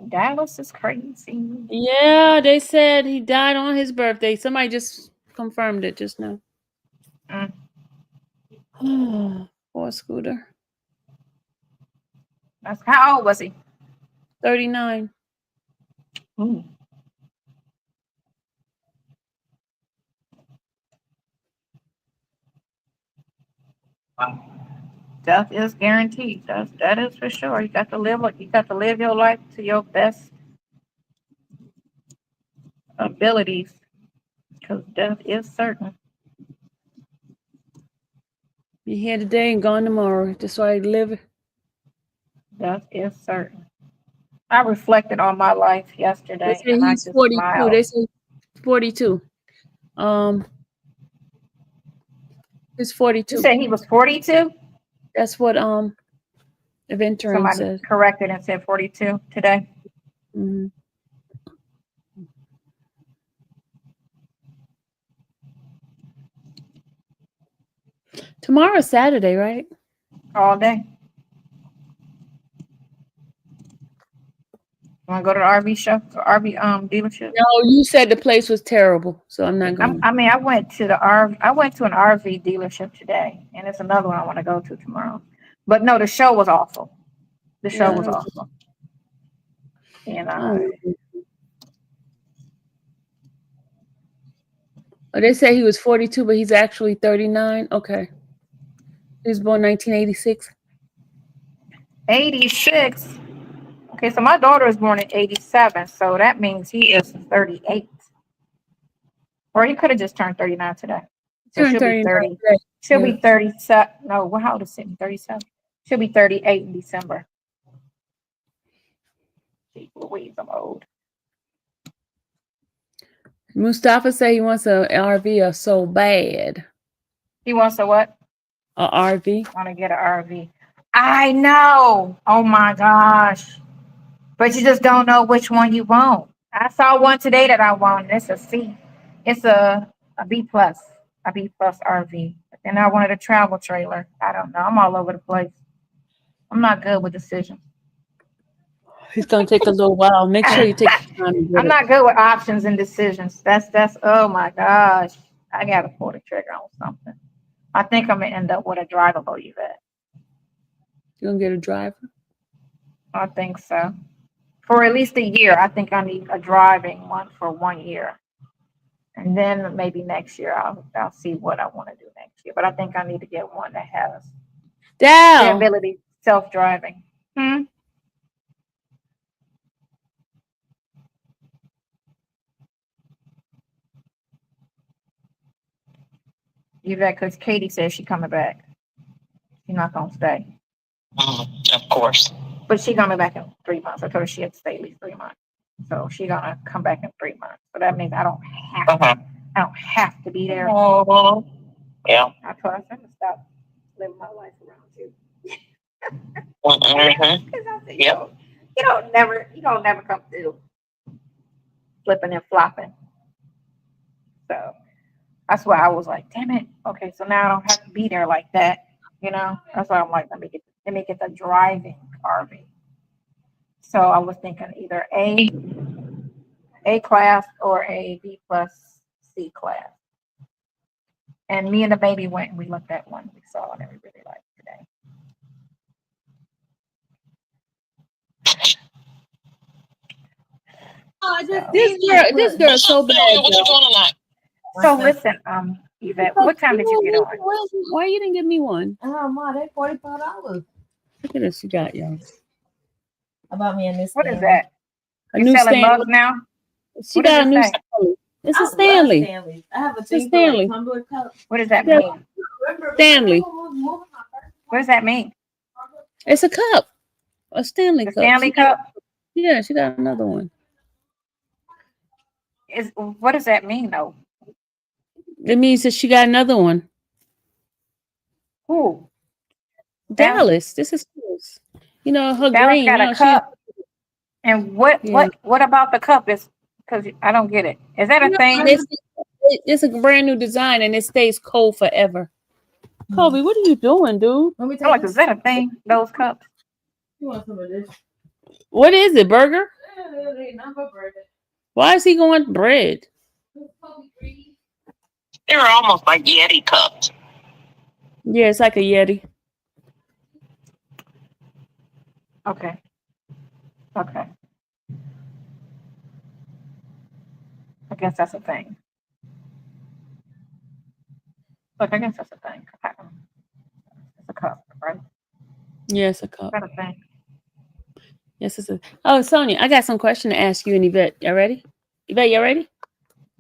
Dallas is crazy. Yeah, they said he died on his birthday. Somebody just confirmed it just now. Poor Scooter. That's how old was he? 39. Ooh. Death is guaranteed. That is for sure. You got to live your life to your best abilities, because death is certain. Be here today and gone tomorrow. That's why I live. Death is certain. I reflected on my life They yesterday say and I he's just 42. smiled. They say 42. He's You 42. said he was 42? That's what Aventuring Somebody says. corrected and said 42 today. Mm-hmm. Tomorrow's Saturday, right? All day. Want to go to the RV show? RV dealership? No, you said the place was terrible, so I'm not going. I went to an RV dealership today, and it's another one I want to go to tomorrow. But no, the show was awful. The show was awful. And they say he was 42, but he's actually 39. Okay. He was born 1986. 86. Okay, so my daughter was born in 87, so that means he is 38. Or he could have just turned 39 today. So Turned she'll be 39 30. today. She'll Yeah. be 37. No, well, how old is Sydney? 37. She'll be 38 in December. Gee Louise, I'm old. Mustafa said he wants an RV so bad. He wants a what? A RV. Want to get an RV. I know. Oh my gosh. But you just don't know which one you want. I saw one today that I wanted. It's a C. It's a B plus. A B plus RV. But then I wanted a travel trailer. I don't know. I'm all over the place. I'm not good with decisions. It's gonna take a little while. Make sure you take your time to get I'm it. not good with options and decisions. That's oh my gosh. I gotta pull the trigger on something. I think I'm gonna end up with a drivable Yvette. You're gonna get a driver? I think so. For at least a year. I think I need a driving one for 1 year. And then maybe next year I'll see what I want to do next year. But I think I need to get one that has the ability self-driving. Yvette, because Katie says she's coming back. She's not gonna stay. Of course. But she's coming back in 3 months. I told her she had to stay at least 3 months. So she's gonna come back in 3 months. So that means I don't have to be there. Yeah. I told her I'm gonna stop living my life around you. Because I said, you don't never come through flipping and flopping. So that's why I was like, damn it. Okay, so now I don't have to be there like that. That's why I'm like, let me get the driving carving. So I was thinking either A class or a B plus C class. And me and the baby went and we looked at one we saw and we really liked today. This girl is so bad. What you doing tonight? So listen, Yvette, what time did you get on? Why you didn't give me one? Oh my, they $45. Look at this you got, y'all. About me and this. What is that? A You new selling Stanley. mugs now? She What does got a it new say? Stanley. It's I a love Stanley. Stanley. I have a It's a thing for like Stanley. tumbler cup. What does that Yeah. mean? Stanley. What does that mean? It's a cup. A Stanley The cup. Stanley Cup? Yeah, she got another one. What does that mean though? It means that she got another one. Who? Dallas. This is Dallas. Her Dallas green. got a cup. And what about the cup is because I don't get it. Is that a thing? It's a brand new design and it stays cold forever. Kobe, what are you doing, dude? Let me I'm like, is that a thing? Those cups? You want some of this? What is it, burger? It ain't nothing but bread. Why is he going bread? They're almost like Yeti cups. Yeah, it's like a Yeti. Okay. I guess that's a thing. Look, I guess that's a thing. It's a cup, right? Yeah, it's a cup. Is that a thing? Yes, it's a. Oh, Sonia, I got some question to ask you and Yvette. You ready? Yvette, you ready?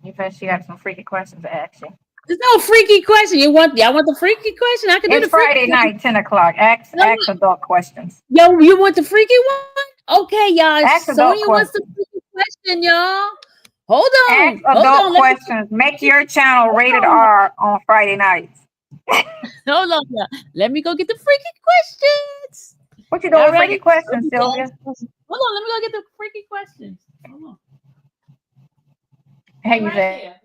Yvette, she got some freaky questions to ask you. There's no freaky question. Y'all want the freaky question? I can do It's the freaky Friday night, 10 o'clock. Ask adult questions. Yo, you want the freaky one? Okay, y'all. Ask adult Sonia wants the freaky question, y'all. Hold on. Ask adult questions. Make your channel rated R on Friday nights. Hold on, y'all. Let me go get the freaky questions. What you doing with freaky questions, Sylvia? Hold on, let me go get the freaky questions. Hold on. Hey, Yvette.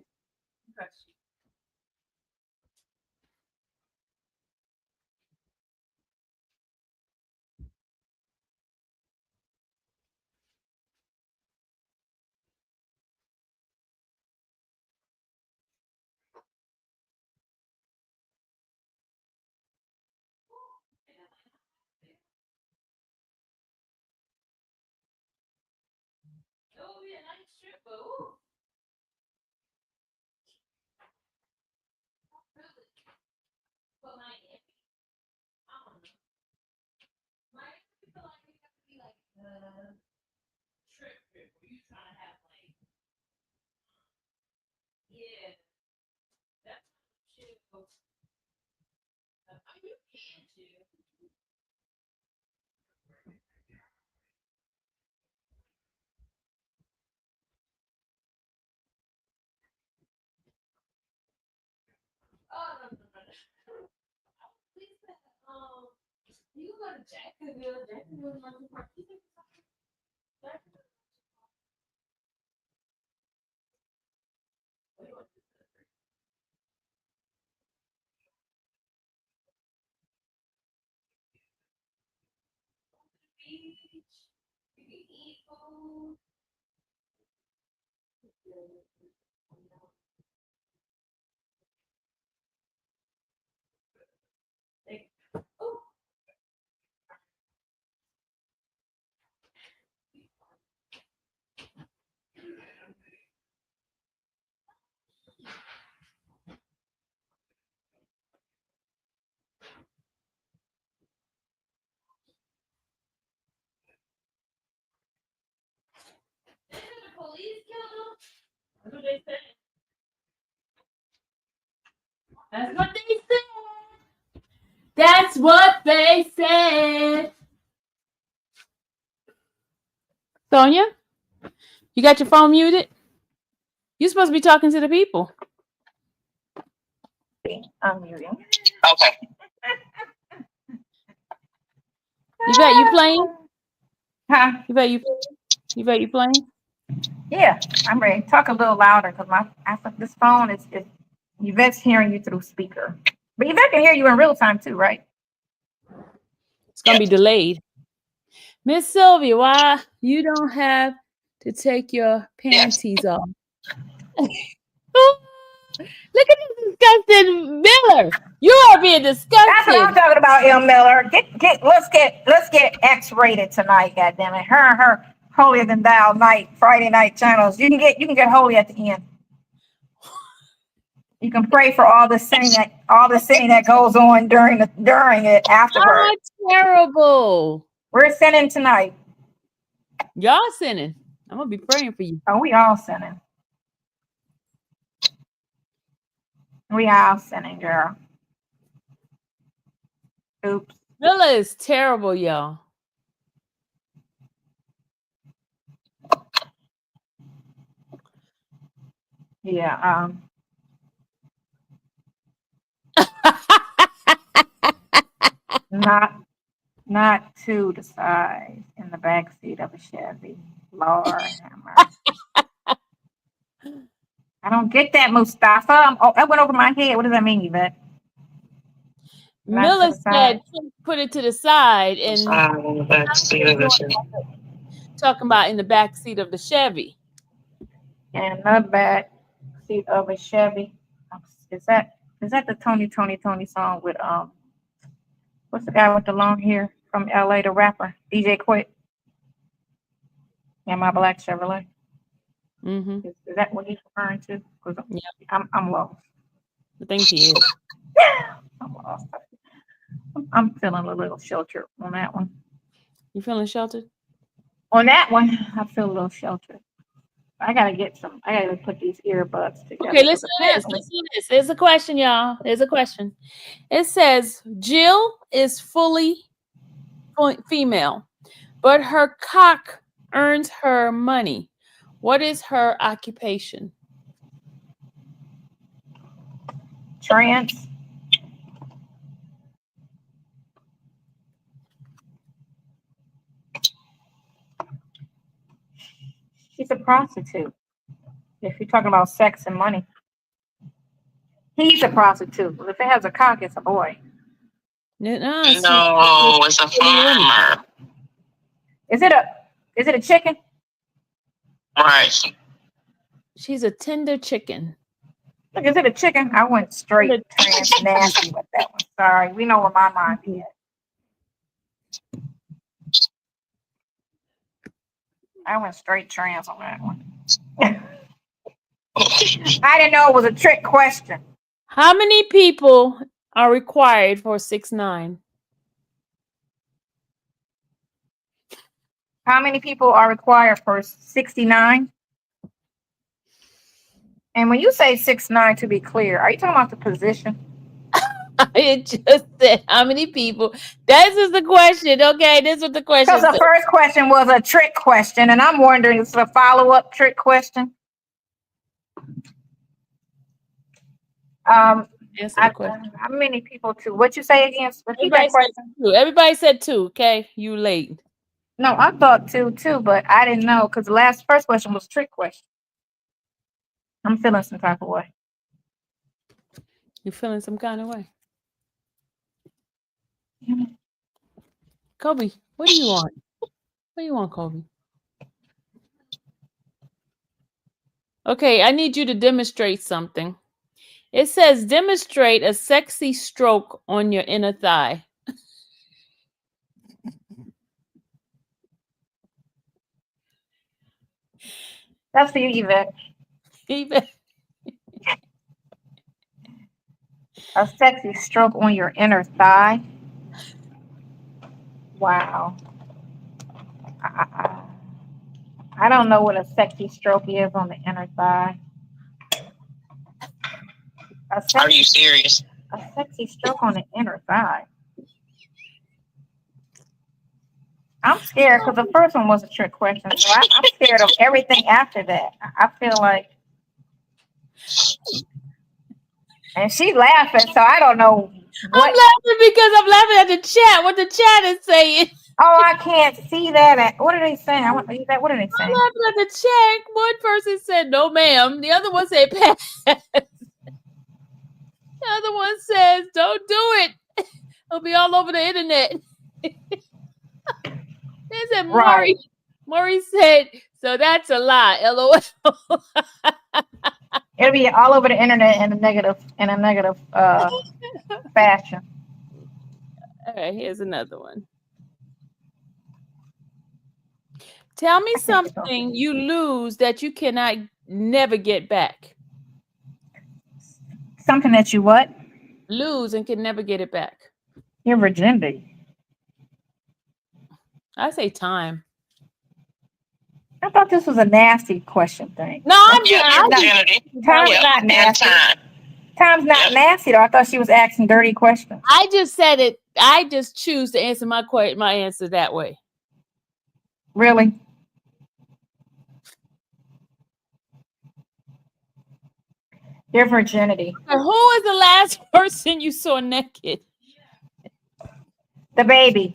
That's what they said. That's what they said. Sonia, you got your phone muted? You're supposed to be talking to the people. I'm muting. Okay. Yvette, you playing? Huh? Yvette, you playing? Yeah, I'm ready. Talk a little louder because this phone is Yvette's hearing you through speaker. But Yvette can hear you in real time too, right? It's gonna be delayed. Miss Sylvia, why you don't have to take your panties off? Look at this disgusting Miller. You are being That's what I'm disgusted. talking about, M. Miller. Let's get X-rated tonight, goddammit. Her holier than thou night, Friday night channels. You can get holy at the end. You can pray for all the sinning that goes on during it afterward. Oh, terrible. We're sinning tonight. Y'all sinning. I'm gonna be praying for you. Oh, we all sinning. We all sinning, girl. Oops. Miller is terrible, y'all. Yeah. Not to the side in the back seat of a Chevy. Lord have mercy. I don't get that, Mustafa. That went over my head. What does that mean, Yvette? Miller said put it to the side and talking about in the back seat of the Chevy. And the back seat of a Chevy. Is that the Tony song with what's the guy with the long hair from LA, the rapper? DJ Quit. Yeah, my black Chevrolet. Mm-hmm. Is that what he's referring to? Yeah. I'm lost. I think he is. I'm lost. I'm feeling a little sheltered on that one. You feeling sheltered? On that one, I feel a little sheltered. I gotta put these earbuds together. Okay, listen to this. Listen to this. There's a question, y'all. There's a question. It says Jill is fully female, but her cock earns her money. What is her occupation? Trans. She's a prostitute. If you're talking about sex and money. He's a prostitute. Well, if it has a cock, it's a boy. No, it's a farmer. Is it a chicken? Right. She's a tender chicken. Look, is it a chicken? I went straight trans nasty with that one. Sorry, we know where my mind is. I went straight trans on that one. I didn't know it was a trick question. How many people are required for 6'9"? How many people are required for 69? And when you say 6'9", to be clear, are you talking about the position? I just said how many people. This is the question, okay? This is the question. Because the first question was a trick question, and I'm wondering, is it a follow-up trick question? Answer the question. How many people too? What you say again? Repeat that question. Everybody said 2, okay? You late. No, I thought 2 too, but I didn't know because the first question was a trick question. I'm feeling some type of way. You feeling some kind of way? Yeah. Kobe, what do you want? What do you want, Kobe? Okay, I need you to demonstrate something. It says demonstrate a sexy stroke on your inner thigh. That's for you, Yvette. Yvette. A sexy stroke on your inner thigh. Wow. I don't know what a sexy stroke is on the inner thigh. Are you serious? A sexy stroke on the inner thigh. I'm scared because the first one was a trick question. So I'm scared of everything after that. I feel like. And she's laughing, so I don't know. I'm laughing because I'm laughing at the chat. What the chat is saying. Oh, I can't see that. What are they saying? I want to use that. What are they I'm saying? laughing at the check. One person said no, ma'am. The other one said pass. The other one says don't do it. It'll be all over the internet. They said Right. Maury said, so that's a lie. LOL. It'll be all over the internet in a negative fashion. All right, here's another one. Tell me something you lose that you cannot never get back. Something that you what? Lose and can never get it back. Your virginity. I say time. I thought this was a nasty question thing. No, Time's not nasty. Time's not nasty though. I thought she was asking dirty questions. I just said it. I just choose to answer my answer that way. Really? Your virginity. Who was the last person you saw naked? The baby.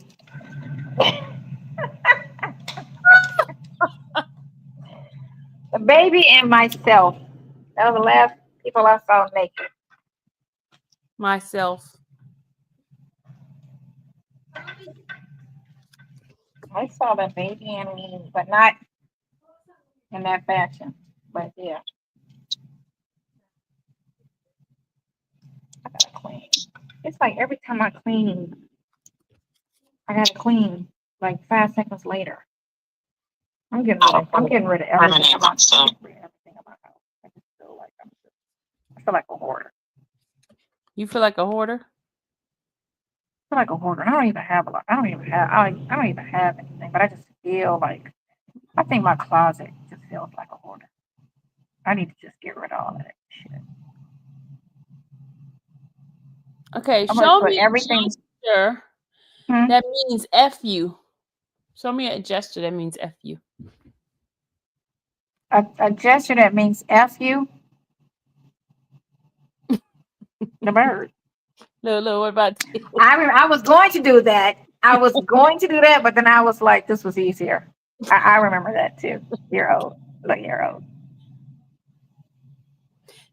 The baby and myself. That was the last people I saw naked. Myself. I saw the baby and me, but not in that fashion. But yeah. I gotta clean. It's like every time I clean, I gotta clean like 5 seconds later. I'm getting rid of everything about stuff. Everything about house. I just feel like I feel like a hoarder. You feel like a hoarder? I feel like a hoarder. I don't even have a lot. I don't even have anything, but I just feel like I think my closet just feels like a hoarder. I need to just get rid of all of that shit. Okay, I'm show put me everything. a gesture that means F you. Show me a gesture that means F you. A gesture that means F you? The bird. No, what about you? I was going to do that. But then I was like, this was easier. I remember that too. You're old. Look, you're old.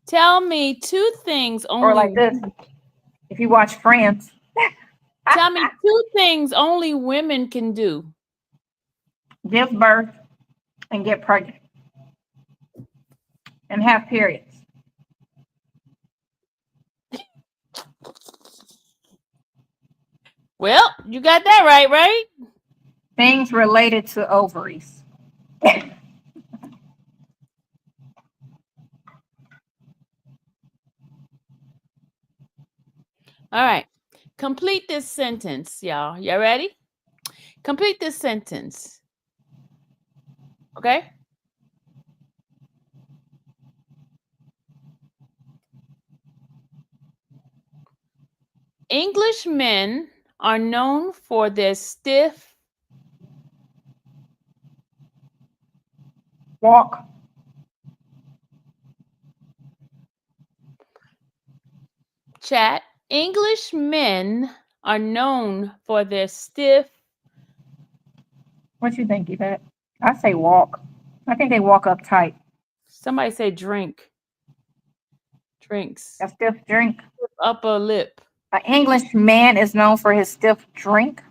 Tell me two things only. Or like this. If you watch Friends. Tell me two things only women can do. Give birth and get pregnant. And have periods. Well, you got that right? Things related to ovaries. All right. Complete this sentence, y'all. You ready? Complete this sentence. Okay? English men are known for their stiff walk. Chat. English men are known for their stiff. What you think, Yvette? I say walk. I think they walk up tight. Somebody say drink. Drinks. A stiff drink. Upper lip. An English man is known for his stiff drink.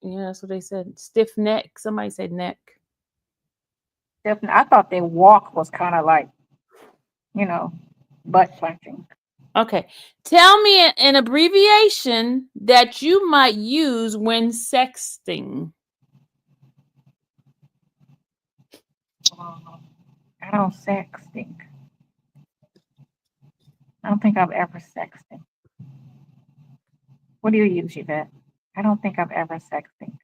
Yeah, that's what they said. Stiff neck. Somebody said neck. Stiff. I thought they walk was kind of like, butt clenching. Okay. Tell me an abbreviation that you might use when sexting. I don't sexting. I don't think I've ever sexting. What do you use, Yvette? I don't think I've ever sexting.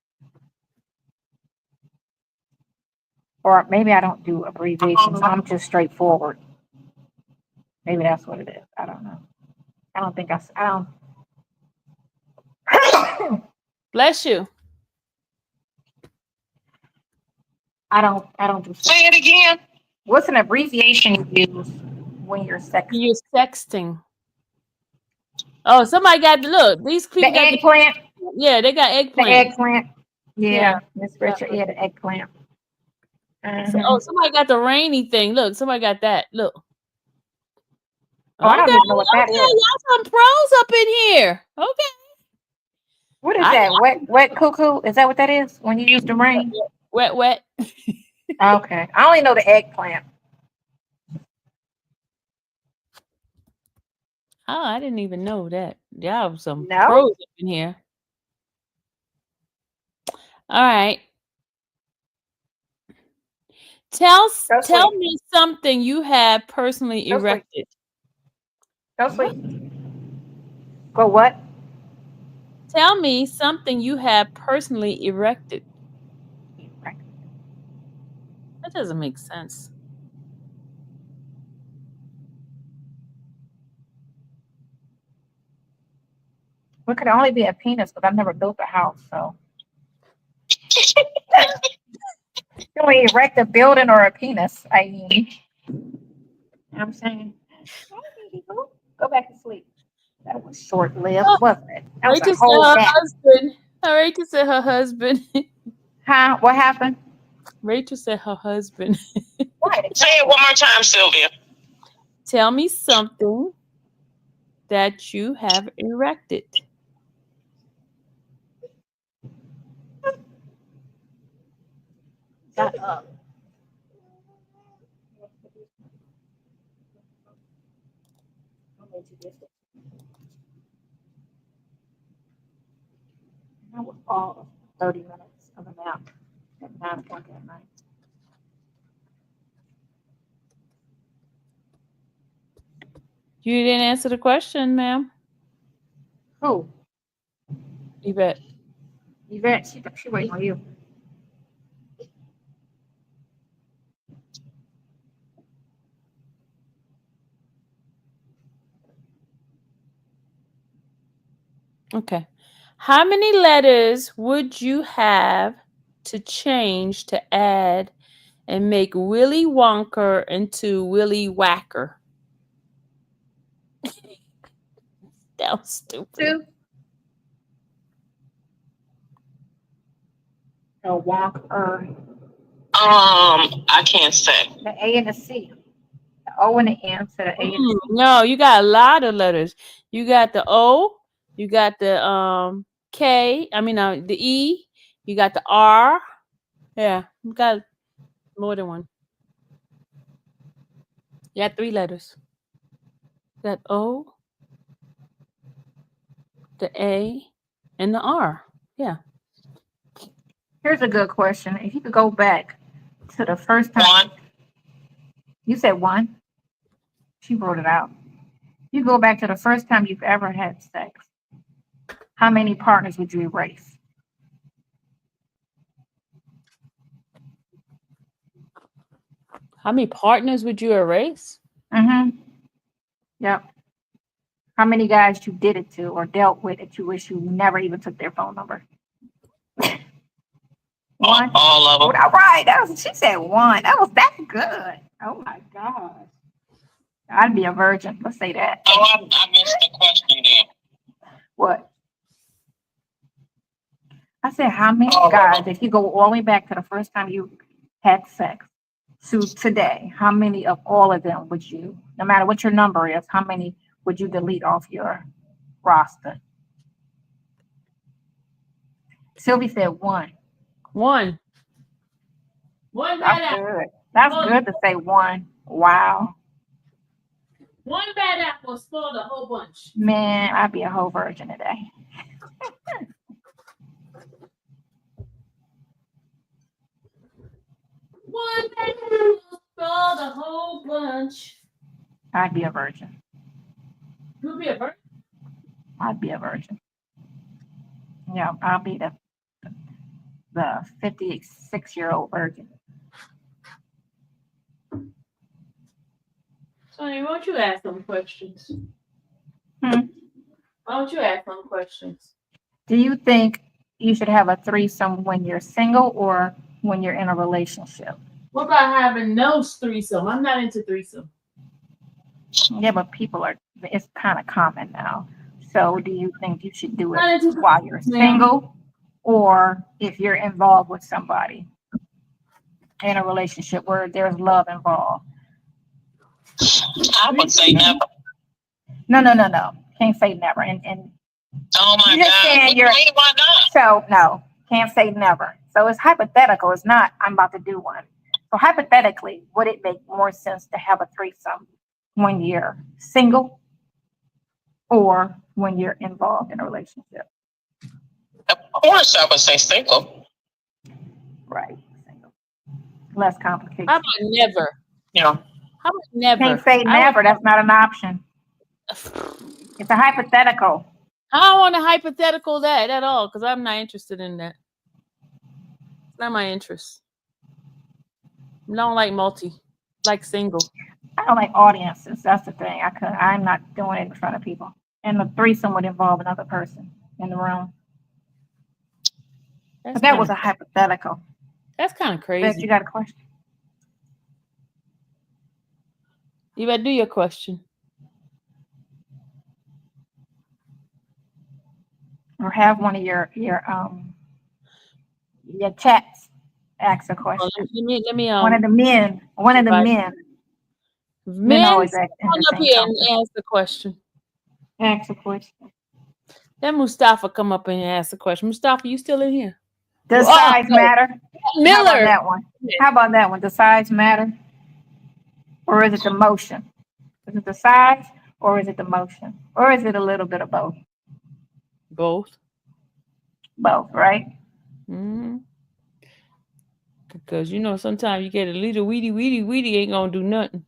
Or maybe I don't do abbreviations. I'm just straightforward. Maybe that's what it is. I don't know. I don't think I don't. Bless you. I don't do. Say it again. What's an abbreviation you use when you're sexting? You're sexting. Oh, somebody got look. These people the eggplant. Yeah, they got eggplant. The eggplant. Yeah, Miss Richard. Yeah, the eggplant. So, oh, somebody got the rainy thing. Look, somebody got that. Look. Oh, I don't even know what that is. Y'all some pros up in here. Okay. What is that? Wet cuckoo? Is that what that is? When you use the rain? Wet. Okay. I only know the eggplant. Oh, I didn't even know that. Y'all some No? pros up in here. All right. Tell me something you have personally erected. Go sleep. Go what? Tell me something you have personally erected. That doesn't make sense. It could only be a penis, but I've never built a house, so. You only erect a building or a penis. I mean, you know what I'm saying? Go back to sleep. That was short lived, wasn't it? That was a Rachel said whole her nap. husband. Rachel said her husband. Huh? What happened? Rachel said her husband. What? Say it one more time, Sylvia. Tell me something that you have erected. Shut up. That was all of 30 minutes of a nap at 9 o'clock at night. You didn't answer the question, ma'am. Who? Yvette. Yvette, she waiting on you. Okay. How many letters would you have to change to add and make Willy Wonka into Willy Whacker? That was stupid. 2. The Wonker. I can't say. The A and the C. The O and the M to the A and the C. No, you got a lot of letters. You got the O, you got the K, the E, you got the R. Yeah, you got more than one. You got 3 letters. You got O, the A, and the R. Yeah. Here's a good question. If you could go back to the first time. 1. You said 1? She wrote it out. You go back to the first time you've ever had sex. How many partners would you erase? How many partners would you erase? Mm-hmm. Yep. How many guys you did it to or dealt with that you wish you never even took their phone number? 1? All of them. All right. She said 1. That's good. Oh my gosh. I'd be a virgin. Let's say that. Oh, I missed the question then. What? I said, how many guys, if you go all the way back to the first time you had sex to today, how many of all of them would you, no matter what your number is, how many would you delete off your roster? Sylvie said 1. 1. 1 bad apple. Good. That's good to say 1. Wow. 1 bad apple spoiled a whole bunch. Man, I'd be a whole virgin today. 1 bad apple spoiled a whole bunch. I'd be a virgin. You'd be a virgin? I'd be a virgin. Yeah, I'll be the 56-year-old virgin. Sonia, why don't you ask some questions? Why don't you ask some questions? Do you think you should have a threesome when you're single or when you're in a relationship? What about having no threesome? I'm not into threesome. Yeah, but it's kind of common now. So do you think you should do it while you're single or if you're involved with somebody in a relationship where there's love involved. I would say never. No. Can't say never. And Oh my you're just God. saying What do you mean, why not? so no, can't say never. So it's hypothetical. It's not I'm about to do one. So hypothetically, would it make more sense to have a threesome when you're single or when you're involved in a relationship? Of course, I would say single. Right. Single. Less complicated. How about never? Yeah. How about never? Can't say never. That's not an option. It's a hypothetical. I don't want a hypothetical that at all because I'm not interested in that. It's not my interest. I don't like multi, like single. I don't like audiences. That's the thing. I'm not doing it in front of people. And the threesome would involve another person in the room. But that was a hypothetical. That's kind of Bet crazy. you got a question? You better do your question. Or have one of your chats ask a question. Let me One of the men. Men always come ask up here and ask the question. Ask a question. Let Mustafa come up and ask the question. Mustafa, you still in here? Does size matter? Miller. How about that one? How about that one? Does size matter? Or is it the motion? Is it the size or is it the motion? Or is it a little bit of both? Both. Both, right? Mm-hmm. Because sometimes you get a little weedy ain't gonna do nothing.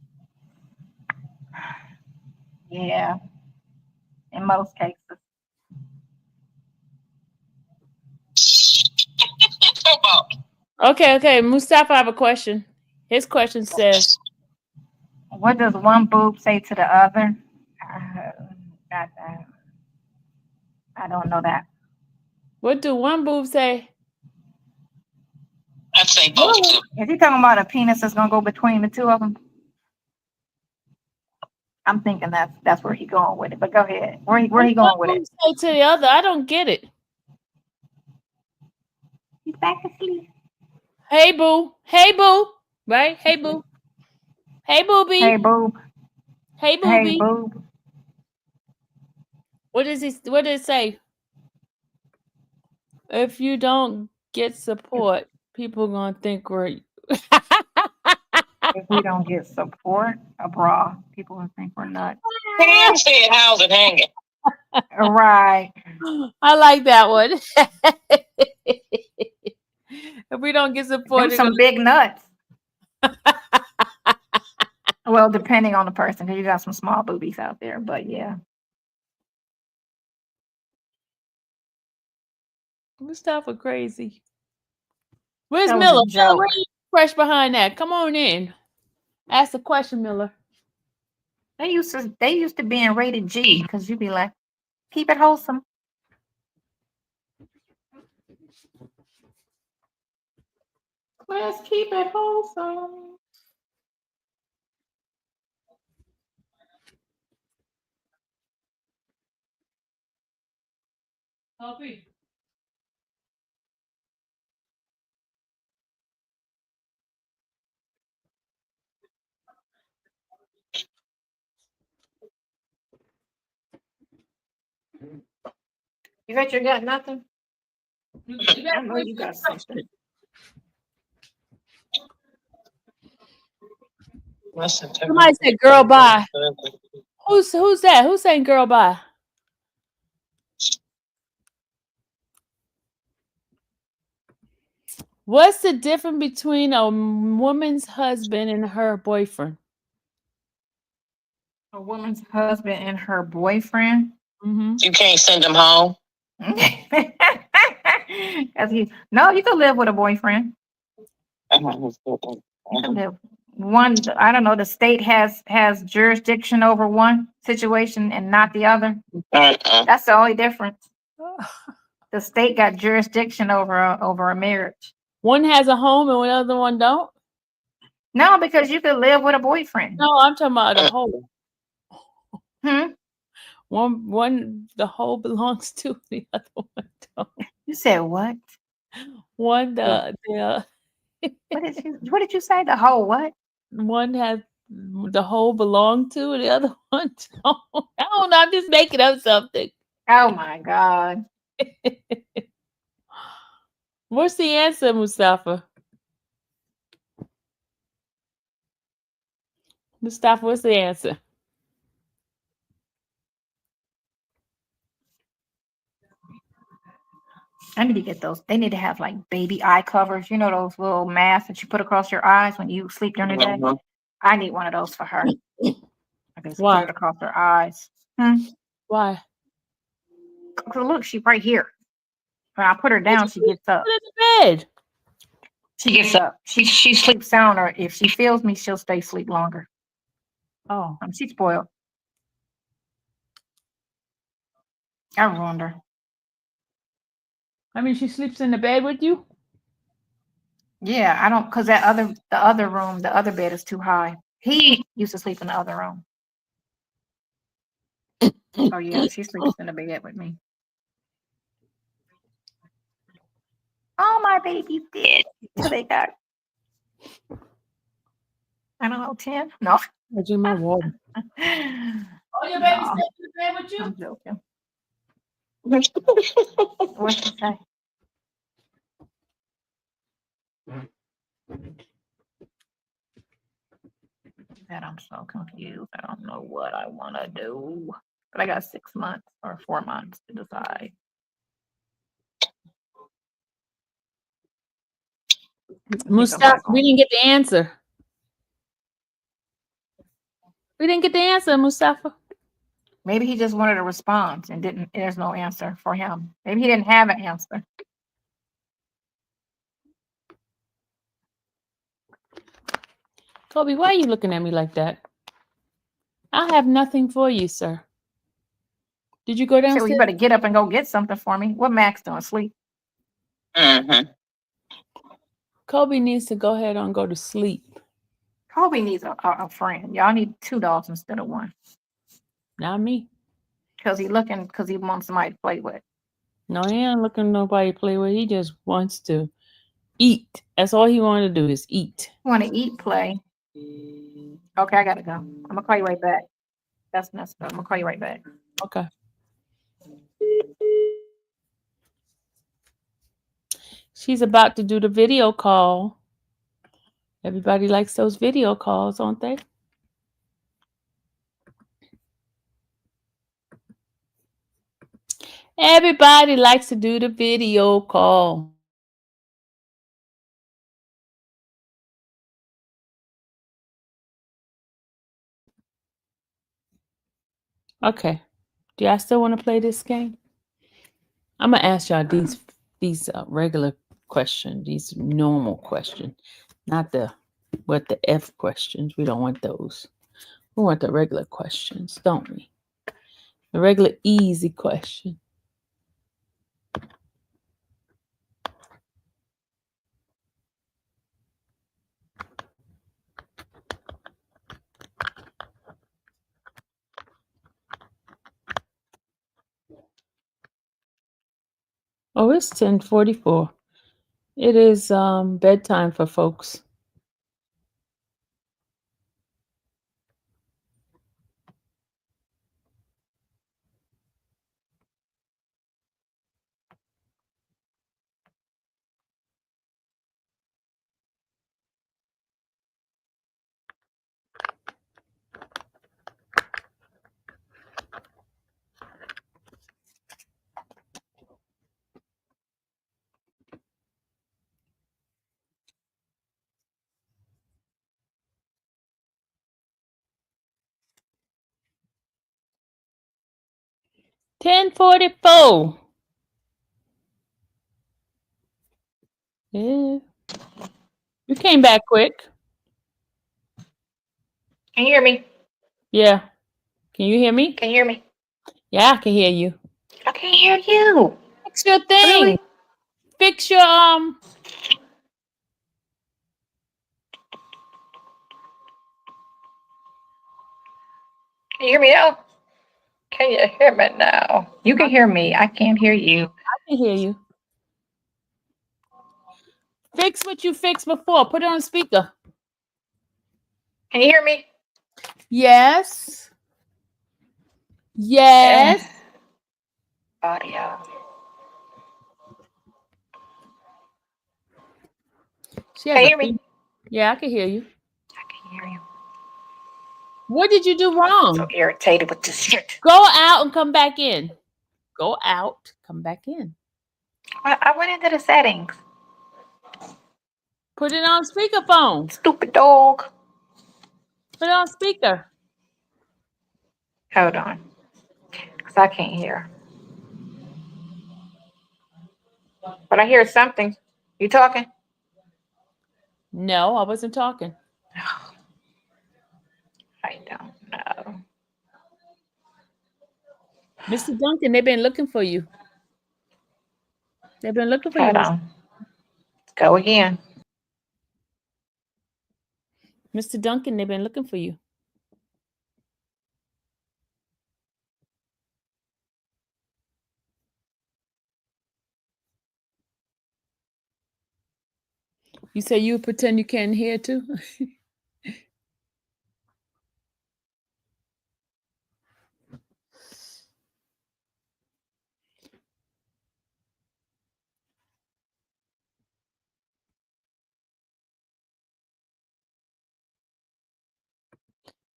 Yeah. In most cases. Okay. Mustafa, I have a question. His question says, what does one boob say to the other? I don't know that. what do one boob say? I'd say both too. Is he talking about a penis that's gonna go between the two of them? I'm thinking that's where he going with it. But go ahead. Where he going with it? Say to the other. I don't get it. He's back asleep. Hey boo. Right? Hey boo. Hey boobie. Hey boob. Hey boobie. Hey boob. What did it say? If you don't get support, people gonna think we're If we don't get support abroad, people will think we're nuts. Pam said, how's it hanging? Right. I like that one. If we don't get support, Them some big nuts. Well, depending on the person, because you got some small boobies out there, but yeah. Mustafa crazy. Where's That was a Miller? joke. Where you fresh behind that? Come on in. Ask the question, Miller. They used to be in rated G because you'd be like, keep it wholesome. Let's keep it wholesome. Copy. You bet you got nothing? I know you got something. Somebody said girl bye. Who's that? Who's saying girl bye? What's the difference between a woman's husband and her boyfriend? A woman's husband and her boyfriend? Mm-hmm. You can't send them home. You can live with a boyfriend. You can live. One, I don't know, the state has jurisdiction over one situation and not the other. That's the only difference. The state got jurisdiction over a marriage. One has a home and the other one don't? No, because you could live with a boyfriend. No, I'm talking about the whole. Hmm? One the whole belongs to the other one don't. You said what? One What did you say? The whole what? one has the whole belong to, and the other one don't. I don't know. I'm just making up something. Oh my God. What's the answer, Mustafa? Mustafa, what's the answer? I need to get those. They need to have like baby eye covers. You know those little masks that you put across your eyes when you sleep during the day? I need one of those for her. I can just Why? put it across her eyes. Why? Look, she's right here. When I put her down, she gets up. Put it in the bed. She gets up. She sleeps sounder. If she feels me, she'll stay asleep longer. Oh, She's spoiled. I ruined her. I mean, she sleeps in the bed with you. Yeah, I don't, because the other room, the other bed is too high. He used to sleep in the other room. Oh yeah, she sleeps in the bed with me. All my babies did till they got, I don't know, 10? No. I drink my water. Oh, your baby No, slept in the bed with you? I'm joking. What'd you say? That I'm so confused. I don't know what I want to do. But I got 6 months or 4 months to decide. Mustafa, we didn't get the answer. We didn't get the answer, Mustafa. Maybe he just wanted a response and didn't. There's no answer for him. Maybe he didn't have an answer. Kobe, why are you looking at me like that? I have nothing for you, sir. Did you go So downstairs? you better get up and go get something for me. What Max doing? Sleep? Kobe needs to go ahead and go to sleep. Kobe needs a friend. Y'all need 2 dogs instead of 1. Not me. Because he wants somebody to play with. No, he ain't looking at nobody to play with. He just wants to eat. That's all he wanted to do is eat. Want to eat, play. Okay, I gotta go. I'm gonna call you right back. That's messed up. I'm gonna call you right back. Okay. She's about to do the video call. Everybody likes those video calls, don't they? Everybody likes to do the video call. Okay. Do y'all still want to play this game? I'm gonna ask y'all these regular questions, these normal questions, not the F questions. We don't want those. We want the regular questions, don't we? The regular easy question. Oh, it's 10:44. It is bedtime for folks. $10.44. Yeah. You came back quick. Can you hear me? Yeah. Can you hear me? Can you hear me? Yeah, I can hear you. I can't hear you. Fix your thing. Really? Fix your Can you hear me now? Can you hear me now? You can hear me. I can't hear you. I can hear you. Fix what you fixed before. Put it on speaker. Can you hear me? Yes. Yes. Audio. She has Can you a hear me? thing. Yeah, I can hear you. I can hear you. What did you do I'm wrong? so irritated with this shit. Go out and come back in. Go out, come back in. I went into the settings. Put it on speakerphone. Stupid dog. Put it on speaker. Hold on. Because I can't hear. But I hear something. You talking? No, I wasn't talking. I don't know. Mr. Duncan, they've been looking for you. They've been looking for you, Hold on. Go again. Mr. Duncan. They've been looking for you. You say you pretend you can't hear too?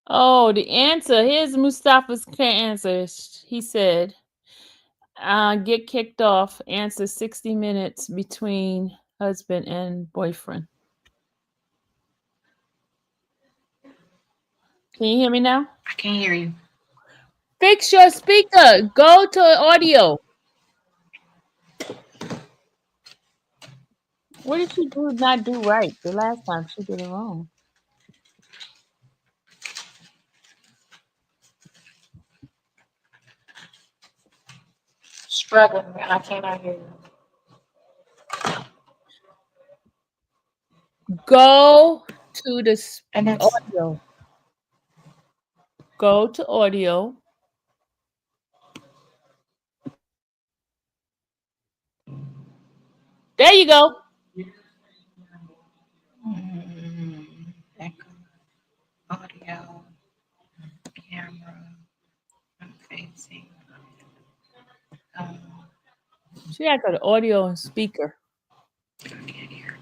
Oh, the answer. Here's Mustafa's answer. He said, get kicked off. Answer 60 minutes between husband and boyfriend. Can you hear me now? I can't hear you. Fix your speaker. Go to audio. What did she not do right the last time? She did it wrong. Struggling. I cannot hear you. Go to the And it's audio. Go to audio. There you go. echo, audio, camera, facing. She had got audio and speaker. I can't hear.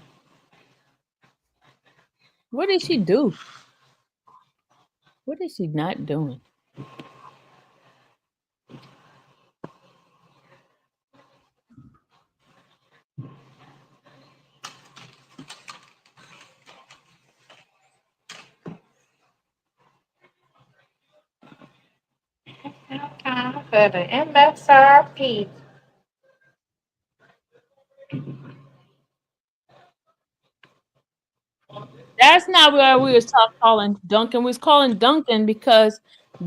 What did she do? What is she not doing? Time for the MSRP. That's not where we was calling Duncan. We was calling Duncan because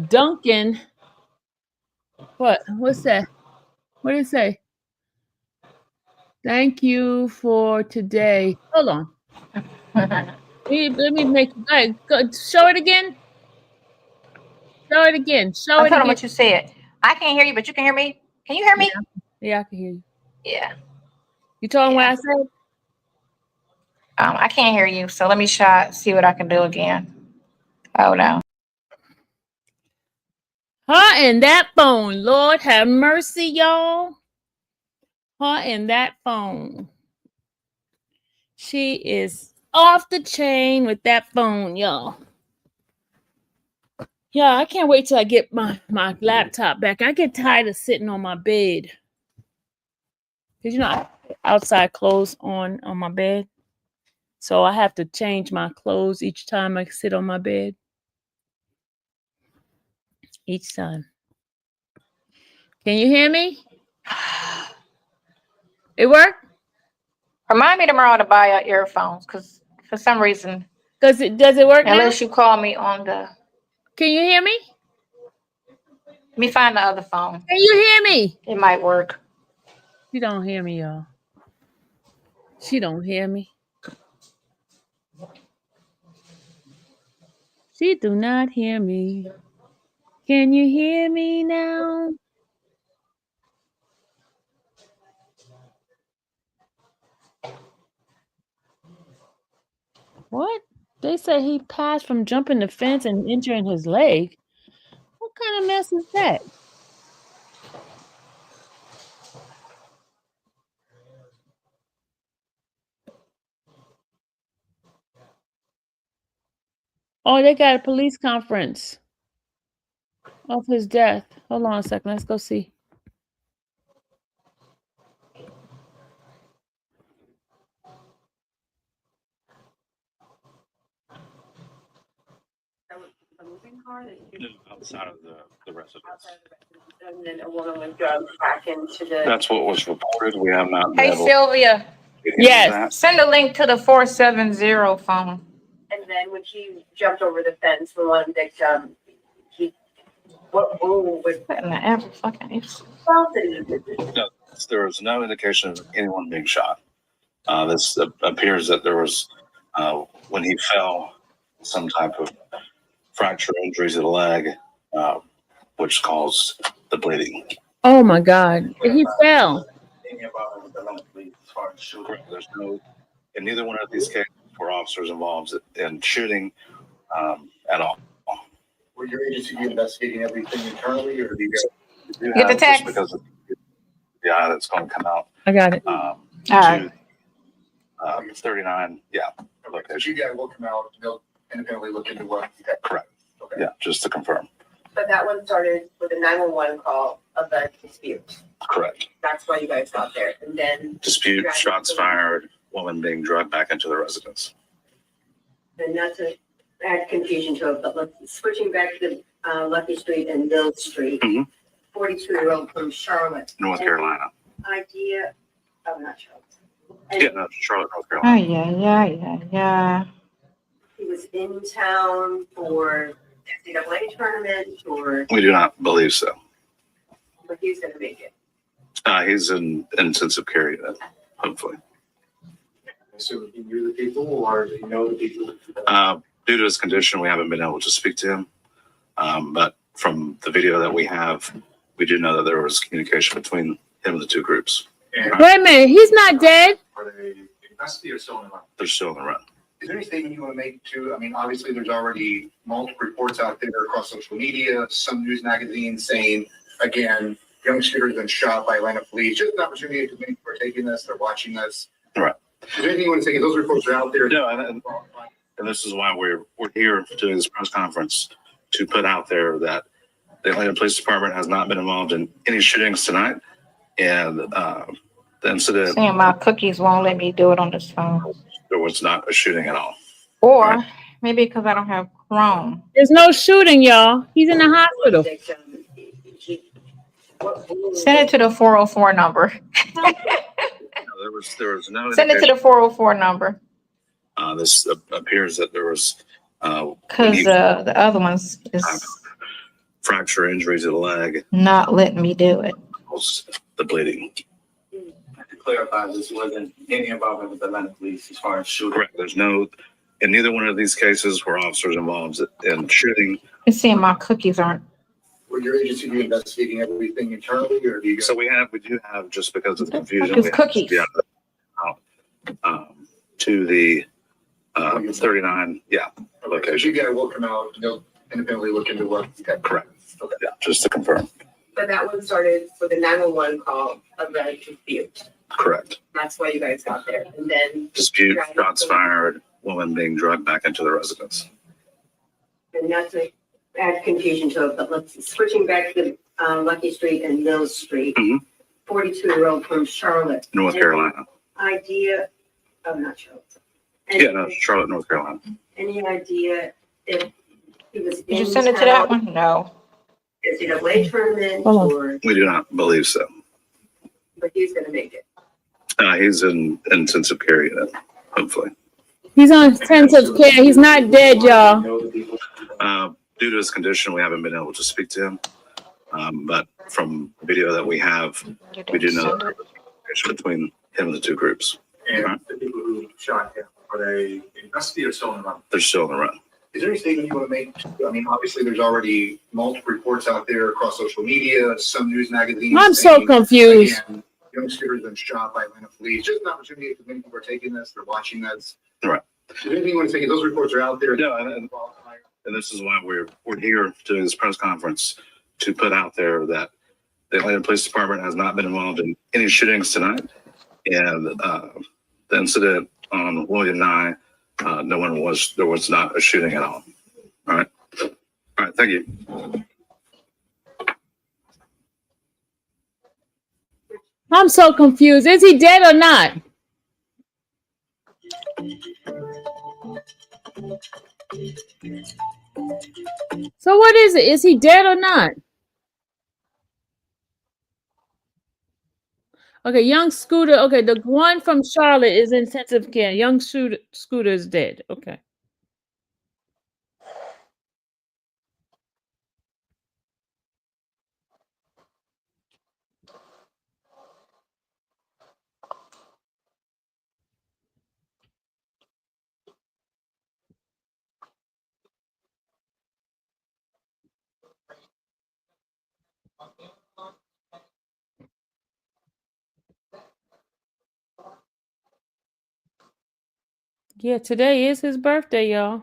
Duncan. What? What's that? What did it say? Thank you for today. Hold on. Let me make go, show it again. Show it again. Show I it told him again. what you said. I can't hear you, but you can hear me. Can you hear me? Yeah, I can hear you. Yeah. You told him what Yeah. I said? I can't hear you, so let me see what I can do again. Oh no. Her and that phone. Lord have mercy, y'all. Her and that phone. She is off the chain with that phone, y'all. Yeah, I can't wait till I get my laptop back. I get tired of sitting on my bed. Because, you know, I have outside clothes on my bed. So I have to change my clothes each time I sit on my bed. Each time. Can you hear me? It worked? Remind me tomorrow to buy your earphones, because for some reason, Does it work now? unless you call me on the. Can you hear me? Let me find the other phone. Can you hear me? It might work. She don't hear me, y'all. She don't hear me. She do not hear me. Can you hear me now? What? They say he passed from jumping the fence and injuring his leg. What kind of mess is that? Oh, they got a police conference of his death. Hold on a second. Let's go see. Outside of the residence. And then a woman was drugged back into the. That's what was reported. We have not been Hey, able Sylvia, to get into Yes. that. send a link to the 470 phone. And then when she jumped over the fence, the one victim, what wound was What in the ever fucking No, there was no indication of anyone being shot. This appears that there was, when he fell, some type of fracture injuries to the leg, which caused the bleeding. Oh my God. He fell. Correct. There's no, in neither one of these cases were officers involved in shooting at all. Were your agency investigating everything internally, or do you guys? Get the text. Just because of the eye that's going to come out. I got it. All right. 39, yeah. So you guys will come out, they'll independently look into what. Correct. Okay. Yeah, just to confirm. but that one started with a 911 call of a dispute. Correct. That's why you guys got there. And then, Dispute, shots fired, woman being drugged back into the residence. and not to add confusion to it, but switching back to Lucky Street and Bill Street. Mhm. 42-year-old from Charlotte. North Carolina. Idea, oh, not Charlotte. Yeah, no, Charlotte, North Carolina. Yeah. He was in town for NCAA tournament or, We do not believe so. but he's gonna make it. He's in intensive care unit, hopefully. So you knew the people, or do you know the people? Due to his condition, we haven't been able to speak to him. But from the video that we have, we do know that there was communication between him and the two groups. And Wait a minute. He's not dead. are they in custody or still in the run? They're still on the run. Is there any statement you want to make too? I mean, obviously, there's already multiple reports out there across social media, some news magazines saying, again, young shooter has been shot by Atlanta police. Just an opportunity to many are taking this, they're watching this. Right. Is there anything you want to say? Those reports are out there. No, and this is why we're here doing this press conference, to put out there that the Atlanta Police Department has not been involved in any shootings tonight. And the incident, Saying my cookies won't let me do it on this phone. there was not a shooting at all. Or maybe because I don't have Chrome. There's no shooting, y'all. He's in the hospital. Victim, what wound Send it to the 404 number. No, there was no Send it to indication. the 404 number. This appears that there was Because the other ones is fracture injuries to the leg, not letting me do it. caused the bleeding. To clarify, this wasn't any involvement with Atlanta police as far as shooting. Correct. There's no, in neither one of these cases were officers involved in shooting. It's saying my cookies aren't. Were your agency investigating everything internally, or do you? So we do have, just because of the What the confusion, fuck is we have cookies? to the 39, yeah, So location. you guys will come out, they'll independently look into what. Correct. Yeah, just to confirm. But that one started with a 911 call of a dispute. Correct. That's why you guys got there. And then, Dispute, shots fired, woman being drugged back into the residence. and not to add confusion to it, but switching back to Lucky Street and Mills Street. Mhm. 42-year-old from Charlotte. North Carolina. Idea, oh, not Charlotte. Yeah, no, Charlotte, North Carolina. Any idea if he was Did you in send it to that town, one? No. NCAA tournament Hold or, We do not believe so. but he's gonna make it. He's in intensive care unit, hopefully. He's on intensive care. He's not dead, y'all. Know the people. Due to his condition, we haven't been able to speak to him. But from the video that we have, we do know that there was communication between him and the two groups. And the people who shot him, are they in custody or still in the run? They're still on the run. Is there any statement you want to make? I mean, obviously, there's already multiple reports out there across social media, some news magazines. I'm so saying, confused. again, young shooter has been shot by Atlanta police. Just an opportunity for many people are taking this, they're watching this. Right. Anything you want to say? Those reports are out there. Yeah, and this is why we're here doing this press conference to put out there that the Atlanta Police Department has not been involved in any shootings tonight, and the incident on William Nye, there was not a shooting at all. All right, thank you. I'm so confused. Is he dead or not? So what is it? Is he dead or not? Okay, young Scooter. Okay, the one from Charlotte is in intensive care. Young Scooter is dead. Okay. Yeah, today is his birthday, y'all.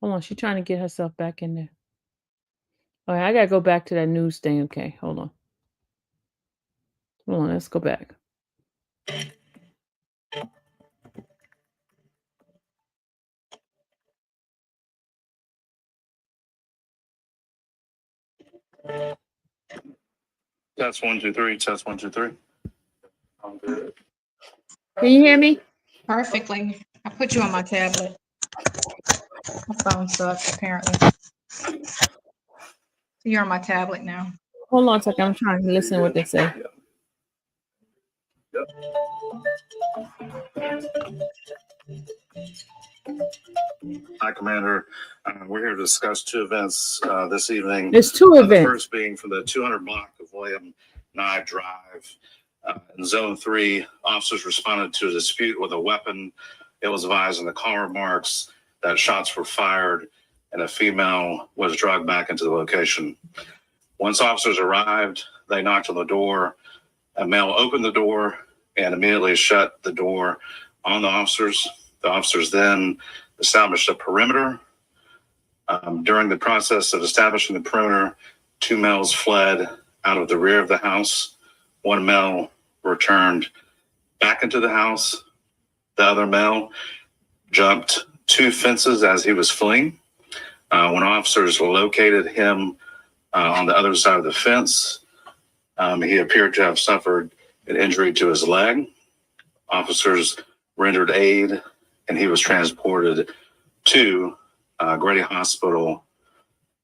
Hold on, she's trying to get herself back in there. All right, I gotta go back to that news thing. Okay, hold on. Hold on, let's go back. Test 1 2 3. Test 1 2 3. I'm good. Can you hear me? Perfectly. I put you on my tablet. My phone sucks, apparently. So you're on my tablet now. Hold on a second. I'm trying to listen to what they say. Hi, Commander. We're here to discuss two events this evening. There's two The events. first being from the 200 block of William Nye Drive. In Zone 3, officers responded to a dispute with a weapon. It was advised in the call remarks that shots were fired and a female was dragged back into the location. Once officers arrived, they knocked on the door. A male opened the door and immediately shut the door on the officers. The officers then established a perimeter. During the process of establishing the perimeter, two males fled out of the rear of the house. One male returned back into the house. The other male jumped two fences as he was fleeing. When officers located him on the other side of the fence, he appeared to have suffered an injury to his leg. Officers rendered aid, and he was transported to Grady Hospital,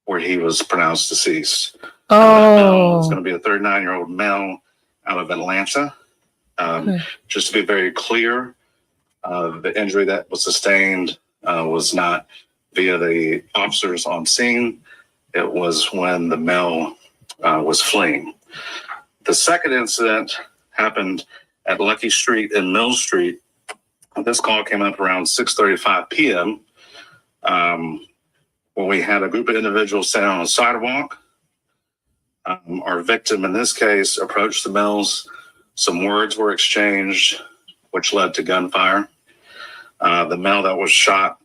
where he was pronounced deceased. It's going to be a 39-year-old male out of Atlanta. Just to be very clear, the injury that was sustained was not via the officers on scene. It was when the male was fleeing. The second incident happened at Lucky Street and Mill Street. This call came up around 6:35 p.m. Where we had a group of individuals standing on a sidewalk. Our victim in this case approached the mills. Some words were exchanged, which led to gunfire. The male that was shot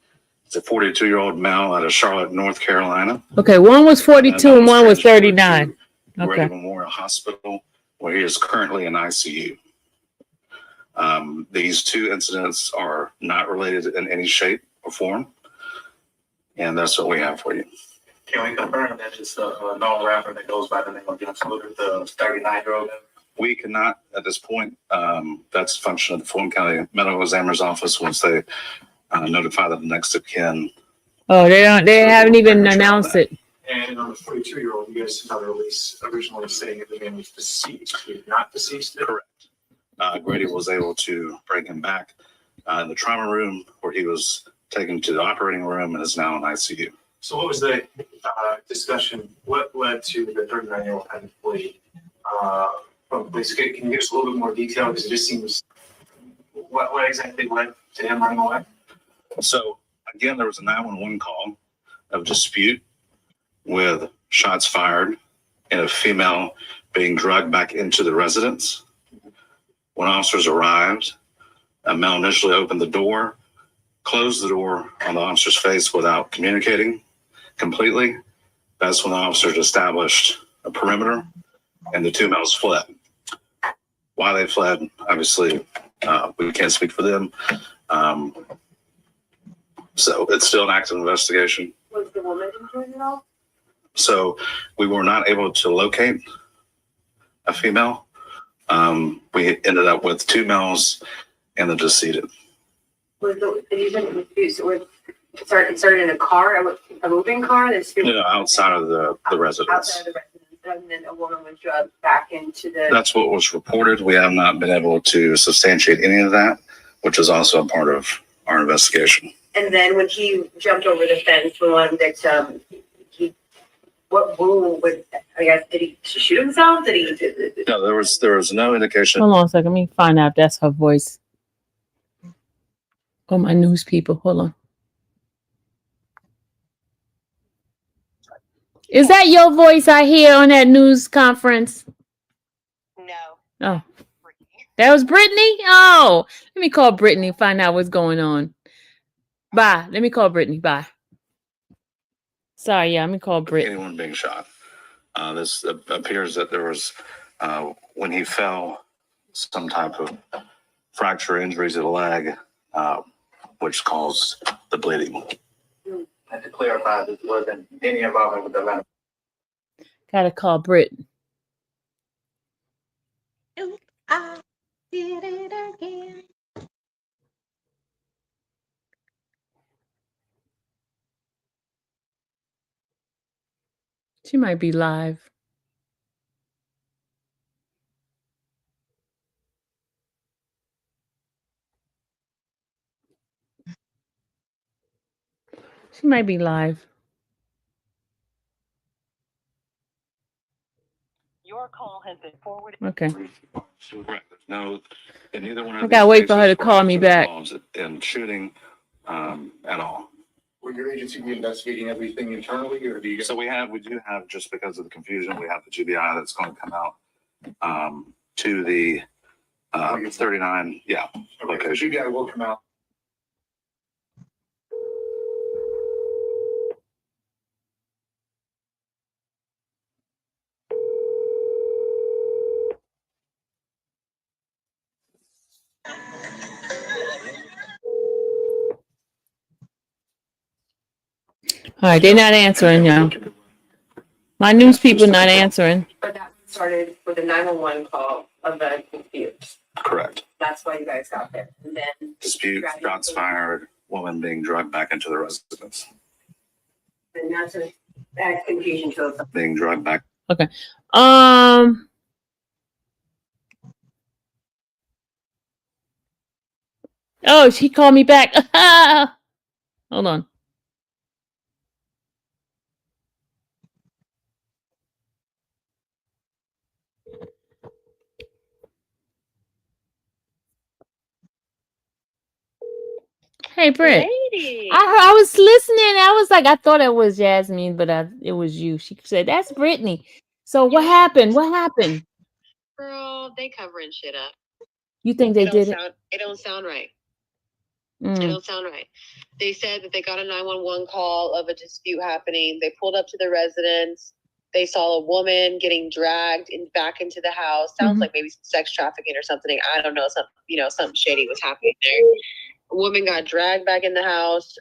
is a 42-year-old male out of Charlotte, North Carolina. Okay, one was 42 and one was 39. Grady Okay. Memorial Hospital, where he is currently in ICU. These two incidents are not related in any shape or form. And that's what we have for you. Can we confirm that it's a known rapper that goes by the name of Young Scooter, the 39-year-old? We cannot at this point. That's a function of the Fulton County Medical Examiner's Office once they notify the next of kin. Oh, they don't. They haven't even announced it. And on the 42-year-old, you guys saw the release originally saying that the man was deceased. He was not deceased. Correct. Grady was able to bring him back in the trauma room, where he was taken to the operating room and is now in ICU. So what was the discussion? What led to the 39-year-old having to flee from the police? Can you give us a little bit more detail? Because it just seems, what exactly led to him running away? So again, there was a 911 call of dispute with shots fired and a female being dragged back into the residence. When officers arrived, a male initially opened the door, closed the door on the officer's face without communicating completely. That's when the officers established a perimeter and the two males fled. Why they fled, obviously, we can't speak for them. So it's still an active investigation. Was the woman injured at all? So we were not able to locate a female. We ended up with two males and the decedent. Was it started in a car, a moving car? Outside of the residence. Outside of the residence, and then a woman was drugged back into the. That's what was reported. We have not been able to substantiate any of that, which is also a part of our investigation. And then when he jumped over the fence, the one victim, what wound would, I guess, did he shoot himself? No, there was no indication. Hold on a second. Let me find out if that's her voice. Oh, my news people. Hold on. Is that your voice I hear on that news conference? No. Oh, that was Brittany? Oh, let me call Brittany and find out what's going on. Bye. Let me call Brittany. Bye. Sorry, yeah, let me call Brittany. Anyone being shot. This appears that there was, when he fell, some type of fracture injuries to the leg, which caused the bleeding. And to clarify, this wasn't any involvement with the Atlanta. Gotta call Brittany. I did it again. She might be live. She might be live. Your call has been forwarded. Okay. Correct. No, and neither one of I gotta wait for her to call me back. In shooting at all. Will your agency be investigating everything internally, or do you? So we do have, just because of the confusion, we have the GBI that's going to come out to the 39, Okay, location. the GBI will come out. All right, they're not answering, y'all. My news people not answering. But that started with a 911 call of the dispute. Correct. That's why you guys got there. And then Dispute, shots fired, woman being dragged back into the residence. and that's a add confusion to it. Being dragged back. Okay. Oh, she called me back. Hold on. Hey, Britt. Lady. I was listening. I was like, I thought it was Jasmine, but it was you. She said, that's Brittany. So what happened? What happened? Girl, they covering shit up. You think they did it? It don't sound right. It Mm. don't sound right. They said that they got a 911 call of a dispute happening. They pulled up to the residence. They saw a woman getting dragged back into the house. Sounds like maybe some sex trafficking or something. I don't know. Something shady was happening there. A woman got dragged back in the house.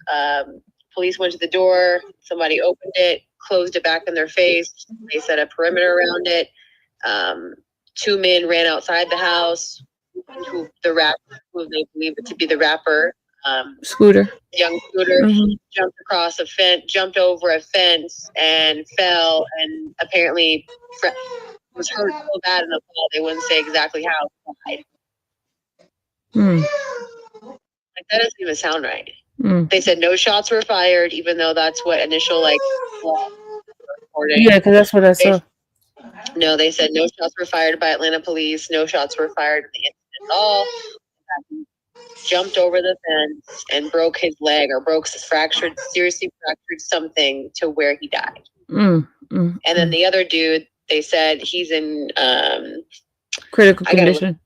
Police went to the door. Somebody opened it, closed it back in their face. They set a perimeter around it. Two men ran outside the house. Who they believe to be the rapper. Scooter. Young Scooter jumped across a fence, jumped over a fence and fell, and apparently was hurt so bad in the fall they wouldn't say exactly how. Died. Hmm. Like, that doesn't even sound right. They said no shots were fired, even though that's what initial reporting. Yeah, because that's what I saw. No, they said no shots were fired by Atlanta police. No shots were fired in the incident at all. He jumped over the fence and broke his leg or seriously fractured something to where he died. And then the other dude, they said he's in critical condition.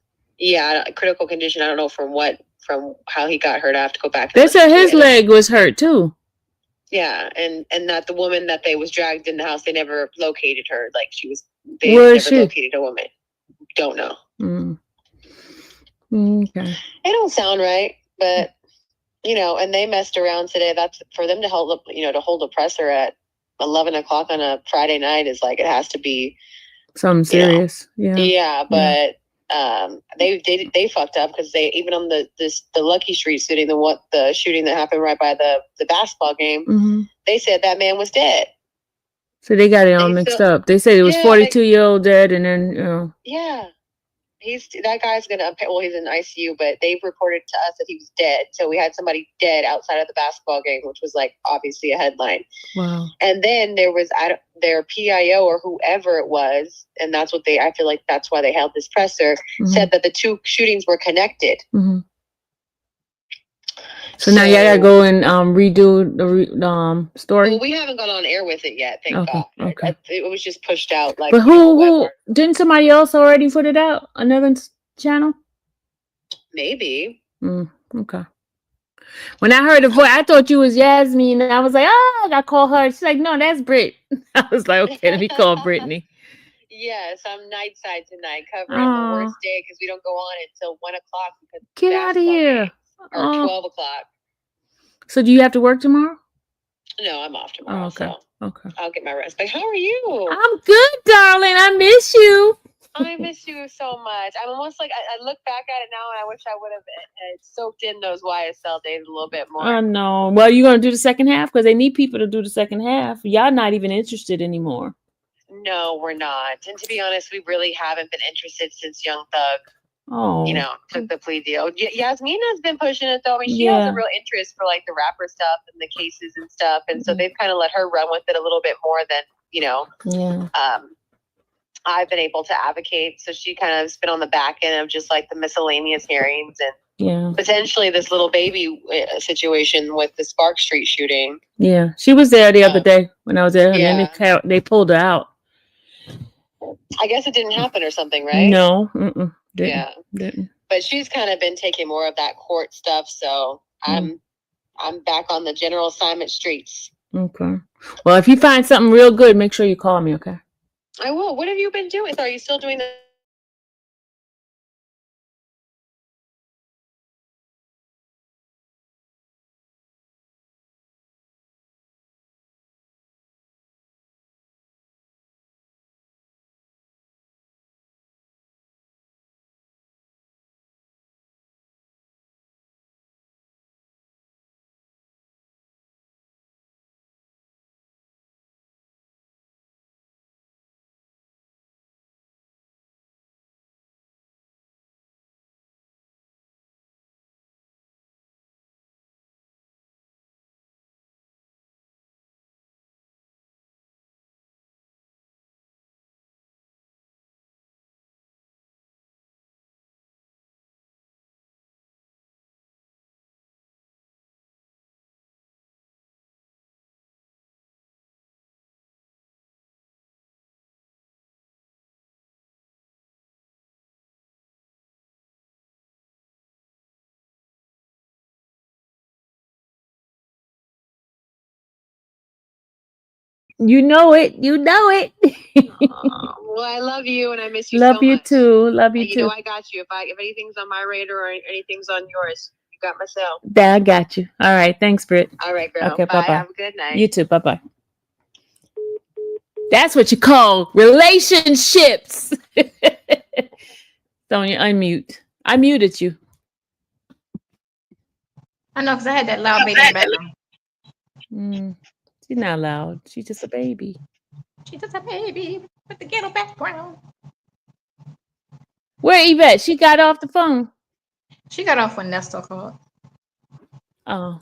Critical condition. I don't know from how he got hurt. I have to go back. They said his leg was hurt too. Yeah, and that the woman that they was dragged in the house, they never located her. Like they Where never is she? located a woman. Don't know. Okay. It don't sound right, but and they messed around today. That's for them to hold up, to hold a presser at 11 o'clock on a Friday night is like it has to be something serious. Yeah, but they fucked up because they even on the Lucky Street shooting, the shooting that happened right by the basketball game, they said that man was dead. So they got it all mixed up. They said it was 42-year-old dead, and then that guy's gonna. Well, he's in ICU, but they reported to us that he was dead. So we had somebody dead outside of the basketball game, which was like obviously a headline. Wow. And then there was their PIO or whoever it was, and that's what I feel like that's why they held this presser. Said that the two shootings were connected. So now you gotta go and redo the story. Well, we haven't gone on air with it yet, thank God. Okay. It was just pushed out. Like, but who didn't somebody else already put it out? Another channel? Maybe. Okay. When I heard the voice, I thought you was Yasmin, and I was like, I call her. She's like, no, that's Brit. I was like, okay, let me call Brittany. Yes, I'm night side tonight, covering the worst day because we don't go on until 1 o'clock. Get out of here. Or 12 o'clock. So do you have to work tomorrow? No, I'm off tomorrow. Okay. So I'll get my rest. But how are you? I'm good, darling. I miss you. I miss you so much. I'm almost like I look back at it now and I wish I would have soaked in those YSL days a little bit more. I know. Well, you gonna do the second half because they need people to do the second half. Y'all not even interested anymore. No, we're not. And to be honest, we really haven't been interested since Young Thug. Took the plea deal. Yasmin has been pushing it though. I mean, she has a real interest for like the rapper stuff and the cases and stuff, and so they've kind of let her run with it a little bit more than I've been able to advocate. So she kind of has been on the back end of just like the miscellaneous hearings and potentially this little baby situation with the Spark Street shooting. Yeah, she was there the other day when I was there, and then they pulled her out. I guess it didn't happen or something, right? No. Didn't. But she's kind of been taking more of that court stuff, so I'm back on the general assignment streets. Okay. Well, if you find something real good, make sure you call me, okay? I will. What have you been doing? Are you still doing the You know it. Well, I love you and I miss you Love so you much. too. Love you You too. know I got you. If anything's on my radar or anything's on yours, you got myself. I got you. All right. Thanks, Britt. All right, girl. Okay, bye. bye-bye. Have a good night. You too. Bye-bye. That's what you call relationships. Sonia, unmute. I muted you. I know because I had that loud baby in the background. She's not loud. She's just a baby. She's just a baby with the ghetto background. Where Yvette? She got off the phone. She got off when Nestor called. Oh,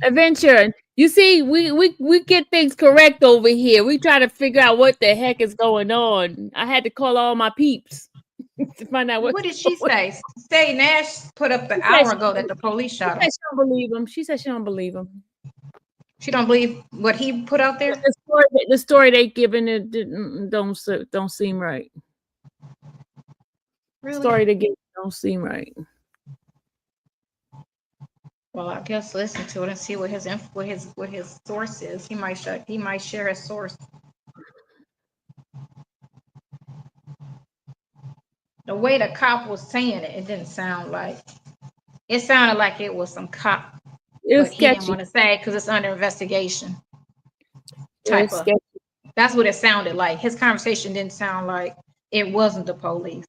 Adventure. You see, we get things correct over here. We try to figure out what the heck is going on. I had to call all my peeps to find out What what's did she going on. say? Say Nash put up an She said hour ago that the police she shot said him. she don't believe him. She said she don't believe him. She don't believe what he put out there? The story they given it don't seem right. Really? Story they give don't seem right. Well, I guess listen to it and see what his source is. He might share his source. The way the cop was saying it, it didn't sound like. It sounded like it was some cop, It was but he didn't sketchy. want to say because it's under investigation. It was Type of. sketchy. That's what it sounded like. His conversation didn't sound like it wasn't the police.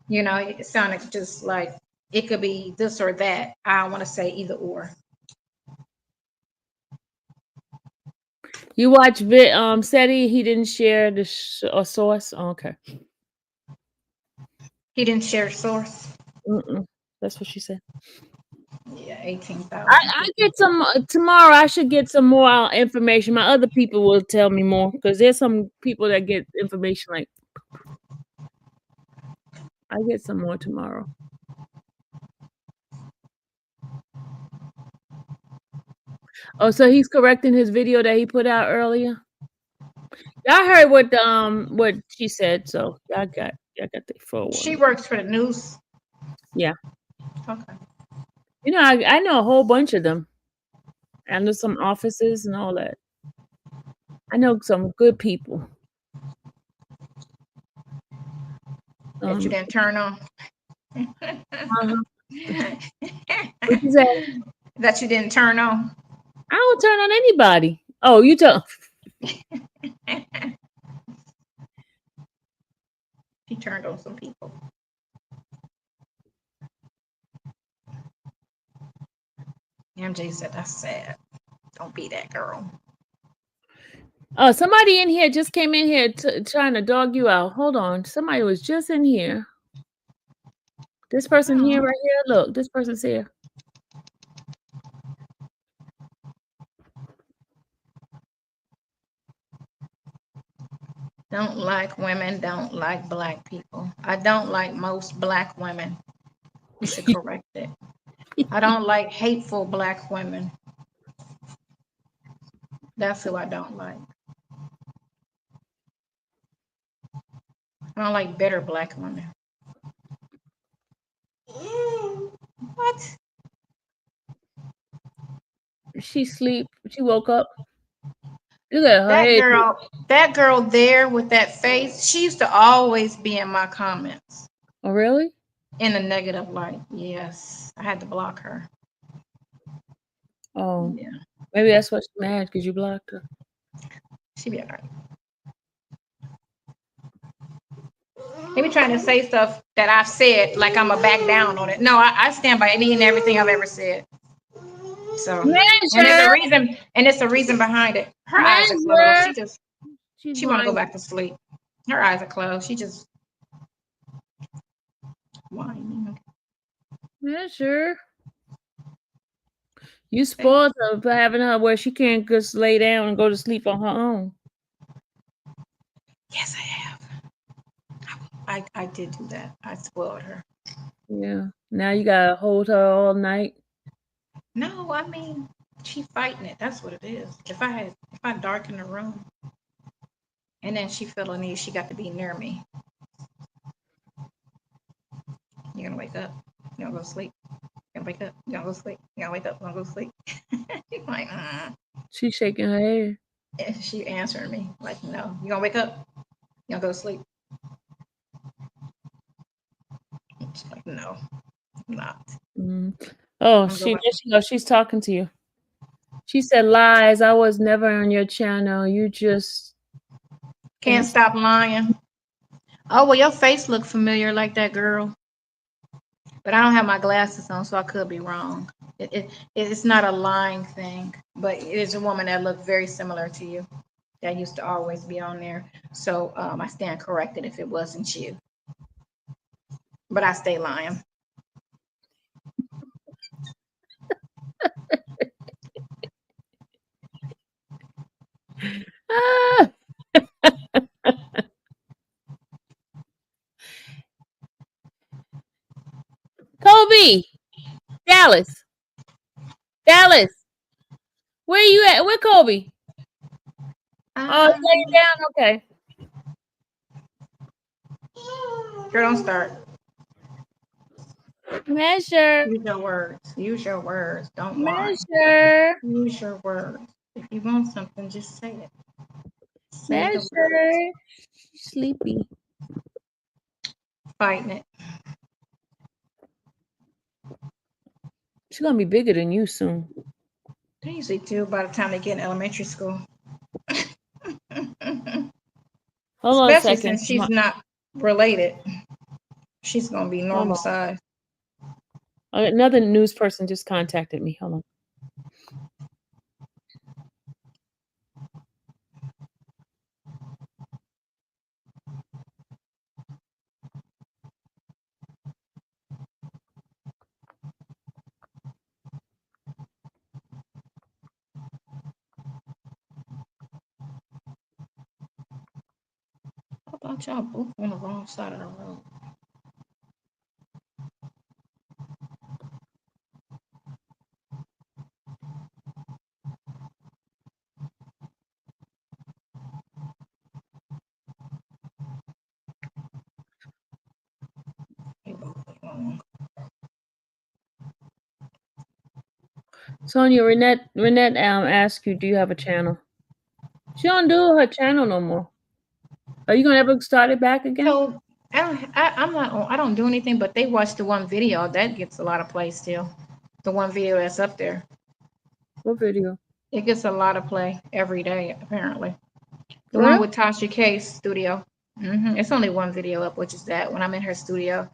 You know, it sounded just like it could be this or that. I don't want to say either or. You watch SETI, he didn't share the source. Oh, okay. He didn't share source. That's what she said. Yeah, 18,000. I get some tomorrow. I should get some more information. My other people will tell me more because there's some people that get information like. I get some more tomorrow. Oh, so he's correcting his video that he put out earlier. I heard what she said, so I got the full She one. works for the news. Yeah. Okay. You know, I know a whole bunch of them. I know some offices and all that. I know some good people. That you didn't turn on. What you say? That you didn't turn on. I don't turn on anybody. Oh, you tell. He turned on some people. MJ said, that's sad. Don't be that girl. Oh, somebody in here just came in here trying to dog you out. Hold on. Somebody was just in here. This person here, right here. Look, this person's here. Don't like women, don't like black people. I don't like most black women. You should correct it. I don't like hateful black women. That's who I don't like. I don't like bitter black women. What? She sleep. She woke up. Look at her That head. girl there with that face, she used to always be in my comments. Oh, really? In a negative light. Yes. I had to block her. Oh. Yeah. Maybe that's why she's mad because you blocked her. She be all right. They be trying to say stuff that I've said like I'm a back down on it. No, I stand by any and everything I've ever said. So and there's a reason behind it. Her eyes are closed. She want to go back to sleep. Her eyes are closed. She just whining. Yeah, sure. You spoiled her for having her where she can't just lay down and go to sleep on her own. Yes, I have. I did do that. I spoiled her. Yeah. Now you gotta hold her all night. No, I mean she fighting it. That's what it is. If I darken the room and then she feel a need, she got to be near me. You're gonna wake up. You're gonna go to sleep. You're gonna wake up. You're gonna go to sleep. You're gonna wake up. You're gonna go to sleep. Like, She's shaking her head. And she answering me like, no. You're gonna wake up. You're gonna go to sleep. She's like, no, I'm not. Oh, she's talking to you. She said, lies. I was never on your channel. You just can't stop lying. Oh, well, your face looked familiar like that girl. But I don't have my glasses on, so I could be wrong. It's not a lying thing, but it is a woman that looked very similar to you that used to always be on there. So I stand corrected if it wasn't you. But I stay lying. Kobe, Dallas, Dallas. Where you at? Where Kobe? Oh, he's laying down. Okay. Girl, don't start. Measure, Use your words. Use your words. Don't lie. measure, Use your words. If you want something, just say it. Say the words. measure. Sleepy. Fighting it. She's gonna be bigger than you soon. They usually do by the time they get in elementary school. Hold on a Especially second. since she's not related. She's gonna be Hold normal on. size. Another news person just contacted me. Hold on. How about y'all both on the wrong side of the road? They both wrong. Sonia, Renette asked you, do you have a channel? She don't do her channel no more. Are you gonna ever start it back again? So I'm not on, I don't do anything, but they watch the one video that gets a lot of play still. The one video that's up there. What video? It gets a lot of play every day, apparently. The Really? one with Tasha K's studio. It's only one video up, which is that when I'm in her studio.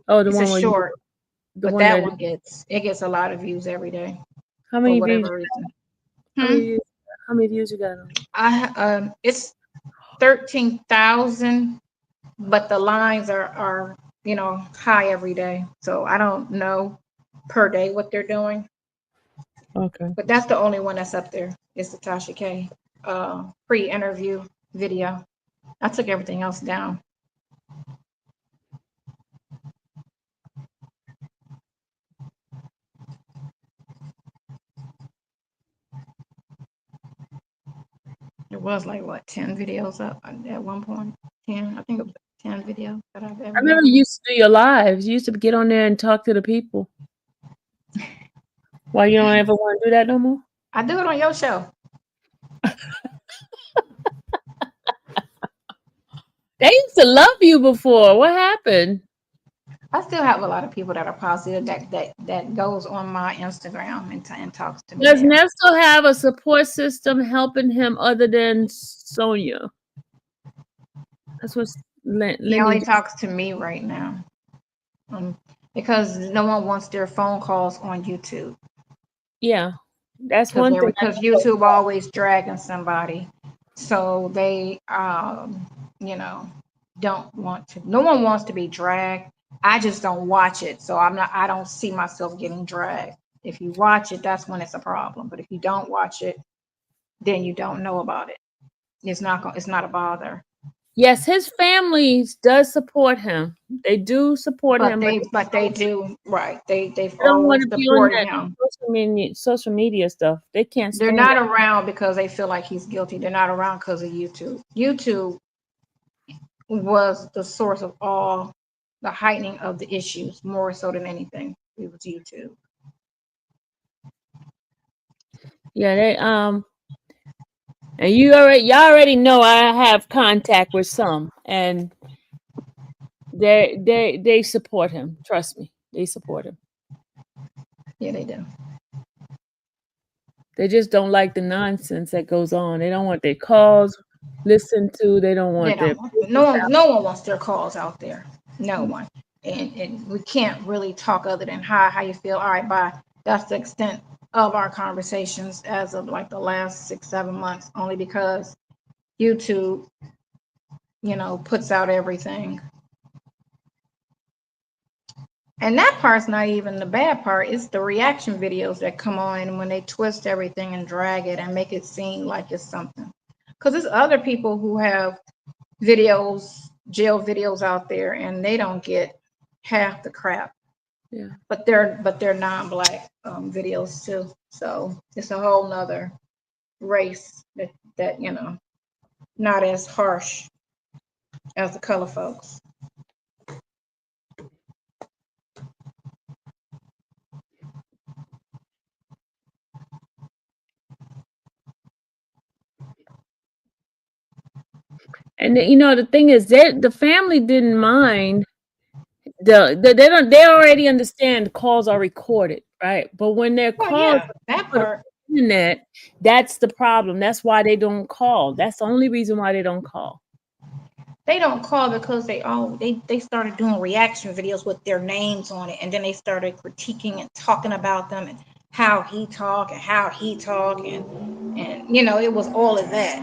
Oh, the It's one a where short, the but one that that one gets a lot of views every day how for many views? whatever reason. How many views you got on it? It's 13,000, but the lines are high every day. So I don't know per day what they're doing, Okay. but that's the only one that's up there. It's the Tasha K pre-interview video. I took everything else down. It was like what, 10 videos up at one point. 10, I think it was 10 videos that I've ever I remember done. you used to do your lives. You used to get on there and talk to the people. Why you don't ever want to do that no more? I do it on your show. They used to love you before. What happened? I still have a lot of people that are positive that goes on my Instagram and talks to me Does there. Nestor have a support system helping him other than Sonia? That's what He only Lenny. talks to me right now, because no one wants their phone calls on YouTube. Yeah, that's one thing. Because YouTube always dragging somebody, so they don't want to. No one wants to be dragged. I just don't watch it, so I don't see myself getting dragged. If you watch it, that's when it's a problem. But if you don't watch it, then you don't know about it. It's not a bother. Yes, his family does support him. They do support him, But they do right. They've they don't always want to be on supported that him. social media stuff. They can't They're stand not it. around because they feel like he's guilty. They're not around because of YouTube. YouTube was the source of all the heightening of the issues, more so than anything. It was YouTube. Yeah, they and y'all already know I have contact with some, and they support him. Trust me, they support him. Yeah, they do. They just don't like the nonsense that goes on. They don't want their calls listened to. They don't They want their don't want, no one wants their calls out there. No one. And we can't really talk other than how you feel. All right, bye. That's the extent of our conversations as of like the last 6-7 months, only because YouTube, puts out everything. And that part's not even the bad part. It's the reaction videos that come on and when they twist everything and drag it and make it seem like it's something. Because there's other people who have videos, jail videos out there, and they don't get half the crap Yeah. But they're non-black videos too. So it's a whole nother race that not as harsh as the color folks. And the thing is that the family didn't mind they already understand the calls are recorded, right? But when their Well, calls yeah, that put on part. the internet, that's the problem. That's why they don't call. That's the only reason why they don't call. They don't call because they started doing reaction videos with their names on it, and then they started critiquing and talking about them and how he talk and it was all of that,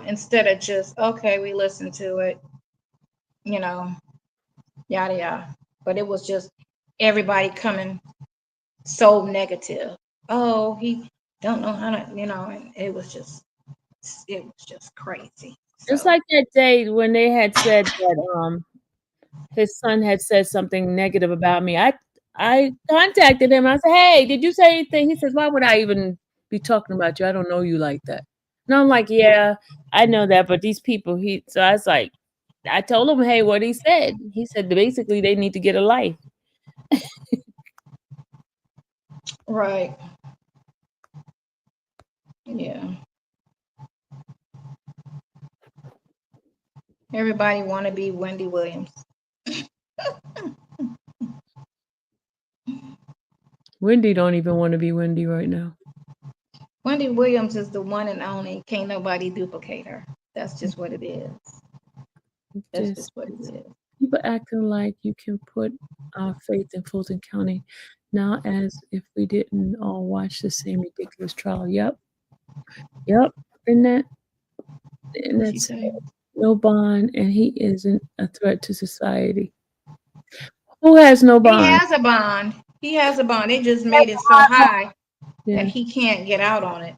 instead of just okay, we listened to it, yada yada. But it was just everybody coming so negative. Oh, he don't know how to, and it was just crazy. Just So like that day when they had said that his son had said something negative about me. I contacted him. I said, "Hey, did you say anything?" He says, "Why would I even be talking about you? I don't know you like that." And I'm like, "Yeah, I know that, but these people." So I was like, I told him, "Hey, what he said." He said basically they need to get a life. right, yeah. Everybody want to be Wendy Williams. Wendy don't even want to be Wendy right now. Wendy Williams is the one and only. Can't nobody duplicate her. That's just what it is. That's just what it is. People acting like you can put our faith in Fulton County now as if we didn't all watch the same ridiculous trial. Yep. And that's no bond, and he isn't a threat to society. Who has no bond? He has a bond. He has a bond. They just made it so high that he can't get out on it.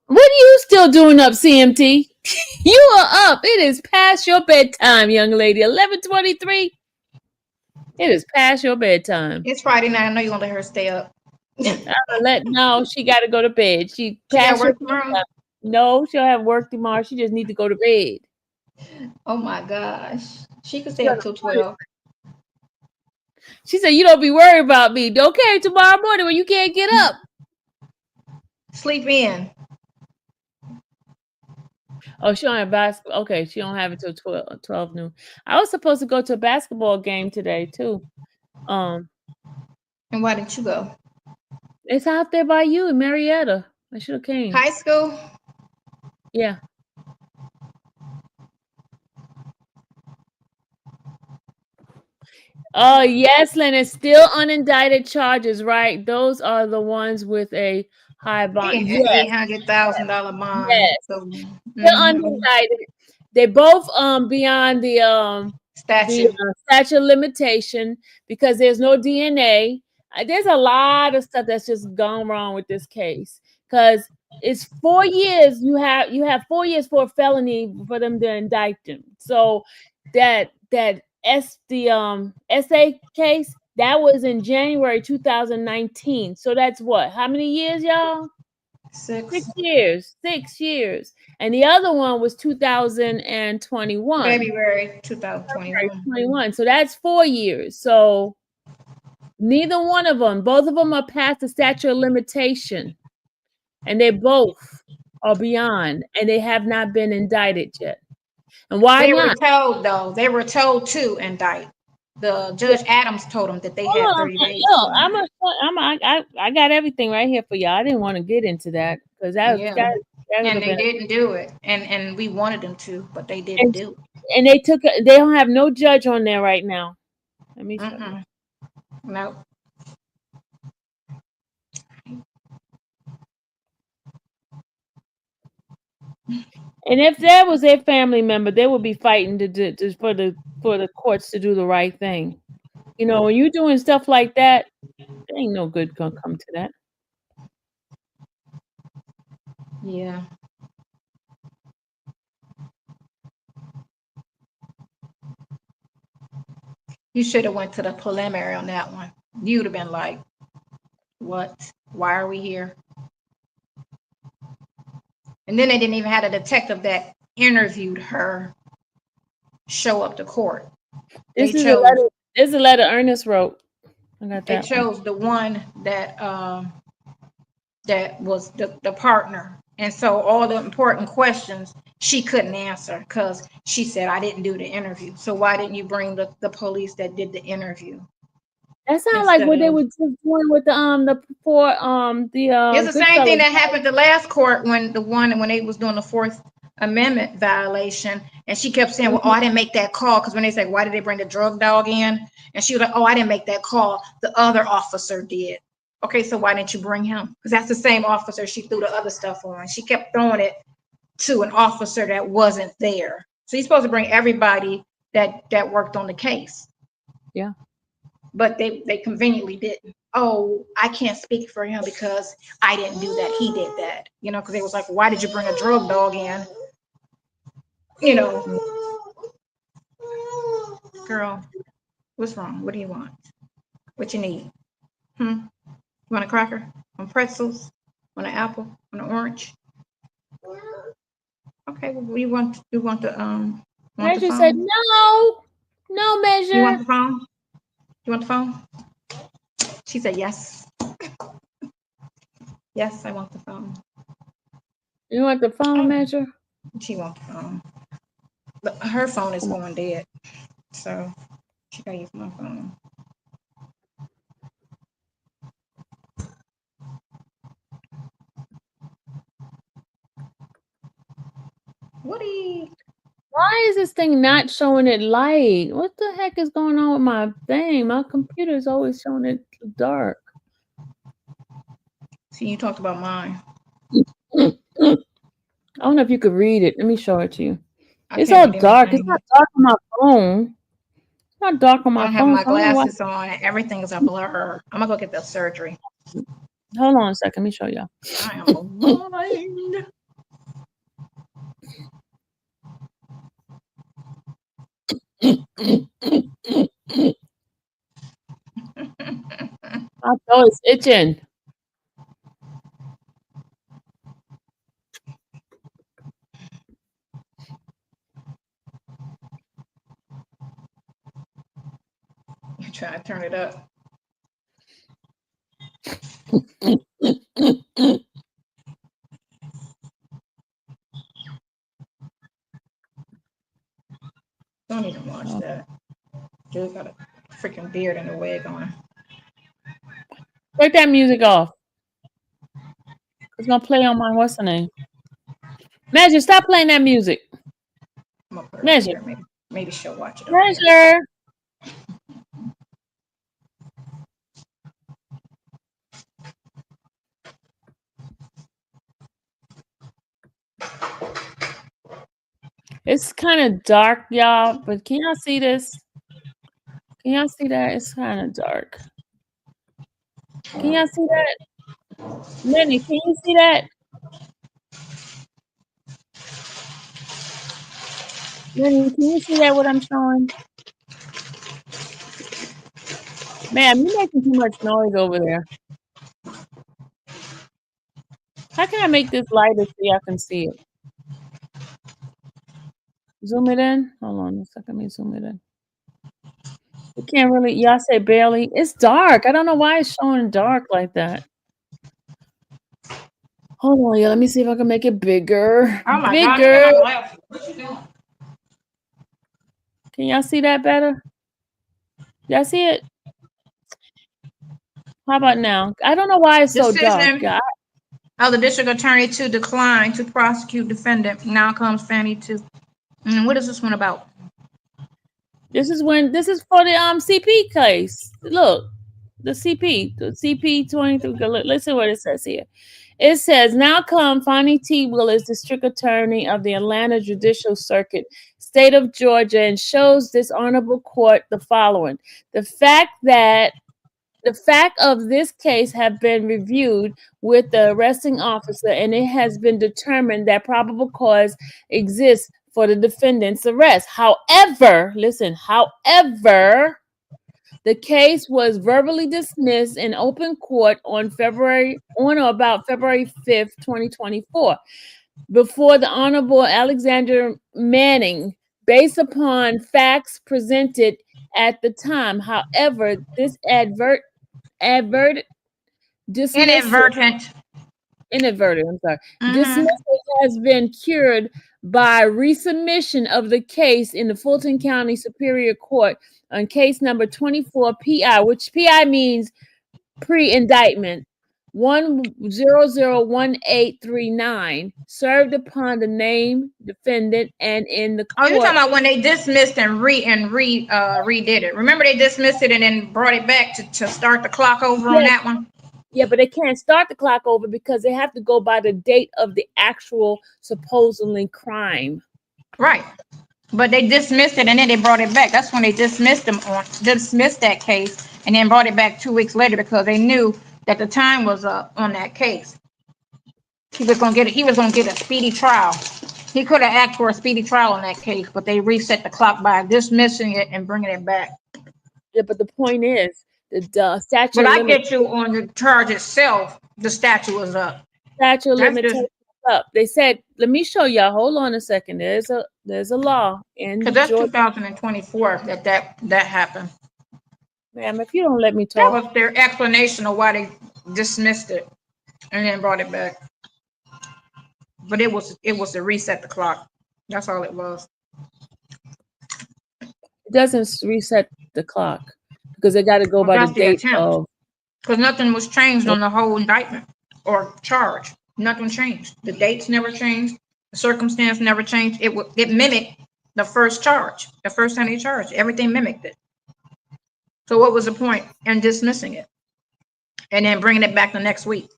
What are you still doing up, CMT? You are up. It is past your bedtime, young lady. 11:23. It is past your bedtime. It's Friday night. I know you're gonna let her stay up. No, she got to go to bed. She got passed her work tomorrow? bedtime. No, she'll have work tomorrow. She just need to go to bed. Oh my gosh. She could stay up till 12. She said, "You don't be worried about me. Don't care tomorrow morning when you can't get up." Sleep in. Oh, she don't have basketball. Okay, she don't have it till 12 noon. I was supposed to go to a basketball game today too. And why didn't you go? It's out there by you in Marietta. I should have came. High school? Yeah. Oh, yes, Lynn. It's still unindicted charges, right? Those are the ones with a high bond. Yes. $800,000 bond. Yes. So, Still unindicted. They both beyond the statute of limitation because there's no DNA. There's a lot of stuff that's just gone wrong with this case because it's 4 years. You have 4 years for a felony for them to indict them. So that SA case that was in January 2019. So that's what? How many years, y'all? 6 years. 6 years. And the other one was 2021. February 2021. So that's 4 years. So neither one of them, both of them are past the statute of limitation. And they both are beyond, and they have not been indicted yet. And why not? They were told to indict. The Judge Adams told them that they had 30 days. I got everything right here for y'all. I didn't want to get into that because that and they didn't do it. And we wanted them to, but they didn't do it. And they don't have no judge on there right now. Let me show you. Nope. And if that was their family member, they would be fighting for the courts to do the right thing. When you're doing stuff like that, there ain't no good gonna come to that. Yeah. You should have went to the preliminary on that one. You'd have been like, what? Why are we here? And then they didn't even have a detective that interviewed her show up to court. This They is chose, a letter. This is a letter Ernest wrote. I got they that. chose the one that that was the partner. And so all the important questions she couldn't answer because she said, I didn't do the interview. So why didn't you bring the police that did the interview? That sounds like Instead what they of- were just doing with the It's the same thing Goodfellas. that happened the last court when they was doing the Fourth Amendment violation, and she kept saying, "Well, oh, I didn't make that call," because when they say, "Why did they bring the drug dog in?" and she was like, "Oh, I didn't make that call. The other officer did." Okay, so why didn't you bring him? Because that's the same officer she threw the other stuff on. She kept throwing it to an officer that wasn't there. So you're supposed to bring everybody that worked on the case. Yeah. But they conveniently didn't. Oh, I can't speak for him because I didn't do that. He did that. You know, because it was like, why did you bring a drug dog in? You know. Girl, what's wrong? What do you want? What you need? You want a cracker? Want pretzels? Want an apple? Want an orange? Okay, well, we want the want Measure the said phone? no, Measure. You want the phone? You want the phone? She said yes. Yes, I want the phone. You want the phone, Measure? She wants the phone. But her phone is going dead. So she gotta use my phone. Woody. Why is this thing not showing it light? What the heck is going on with my thing? My computer is always showing it dark. See, you talked about mine. I don't know if you could read it. Let me show it to you. I It's can't all read dark. It's anything. not dark on my phone. It's not dark on I my don't have phone. my So I don't know why. glasses on. Everything is a blur. I'm gonna go get the surgery. Hold on a second. Let me show y'all. I am blind. My toe is itching. You trying to turn it up? Don't even watch that. Dude got a freaking beard and a wig on. Take that music off. It's gonna play on my what's the name? Measure, stop playing that music. I'm gonna put it Measure. here. Maybe she'll watch it. Over here. Measure. It's kind of dark, y'all, but can y'all see this? Can y'all see that? It's kind of dark. Can y'all see that? Lenny, can you see that? Lenny, can you see that what I'm showing? Man, you're making too much noise over there. How can I make this lighter so y'all can see it? Zoom it in. Hold on a second. Let me zoom it in. You can't really, y'all say barely. It's dark. I don't know why it's showing dark like that. Hold on, yeah. Let me see if I can make it bigger. Oh my Bigger. God! Look at my glasses. What you doing? Can y'all see that better? Y'all see it? How about now? I don't know why it's so dark. Decision Yeah. of the district attorney to decline to prosecute defendant. Now comes Fanny to. What is this one about? This is for the CP case. Look, the CP 23. Listen what it says here. It says, now come Fonnie T. Willis, District Attorney of the Atlanta Judicial Circuit, State of Georgia, and shows this honorable court the following. The fact of this case have been reviewed with the arresting officer, and it has been determined that probable cause exists for the defendant's arrest. However, listen, however, The case was verbally dismissed in open court on or about February 5th, 2024, before the Honorable Alexander Manning, based upon facts presented at the time. However, this dismissal, inadvertent, I'm sorry, dismissal has been cured by resubmission of the case in the Fulton County Superior Court on case number 24 PI, which PI means pre-indictment 1001839, served upon the named defendant and in the court. Oh, you're talking about when they dismissed and redid it. Remember they dismissed it and then brought it back to start the clock over on that one? Yeah, but they can't start the clock over because they have to go by the date of the actual supposedly crime. Right. But they dismissed it and then they brought it back. That's when they dismissed that case and then brought it back 2 weeks later because they knew that the time was up on that case. He was gonna get a speedy trial. He could have asked for a speedy trial on that case, but they reset the clock by dismissing it and bringing it back. Yeah, but the point is, the statute. But I get you on the charge itself. The statute was up. Statute of limitations up. They said, let me show y'all. Hold on a second. There's a law in because that's 2024 that happened. Ma'am, if you don't let me talk. That was their explanation of why they dismissed it and then brought it back. But it was to reset the clock. That's all it was. It doesn't reset the clock because they got to go by the date of. Because nothing was changed on the whole indictment or charge. Nothing changed. The dates never changed. The circumstance never changed. It mimicked the first charge. The first time they charged, everything mimicked it. So what was the point in dismissing it and then bringing it back the next week?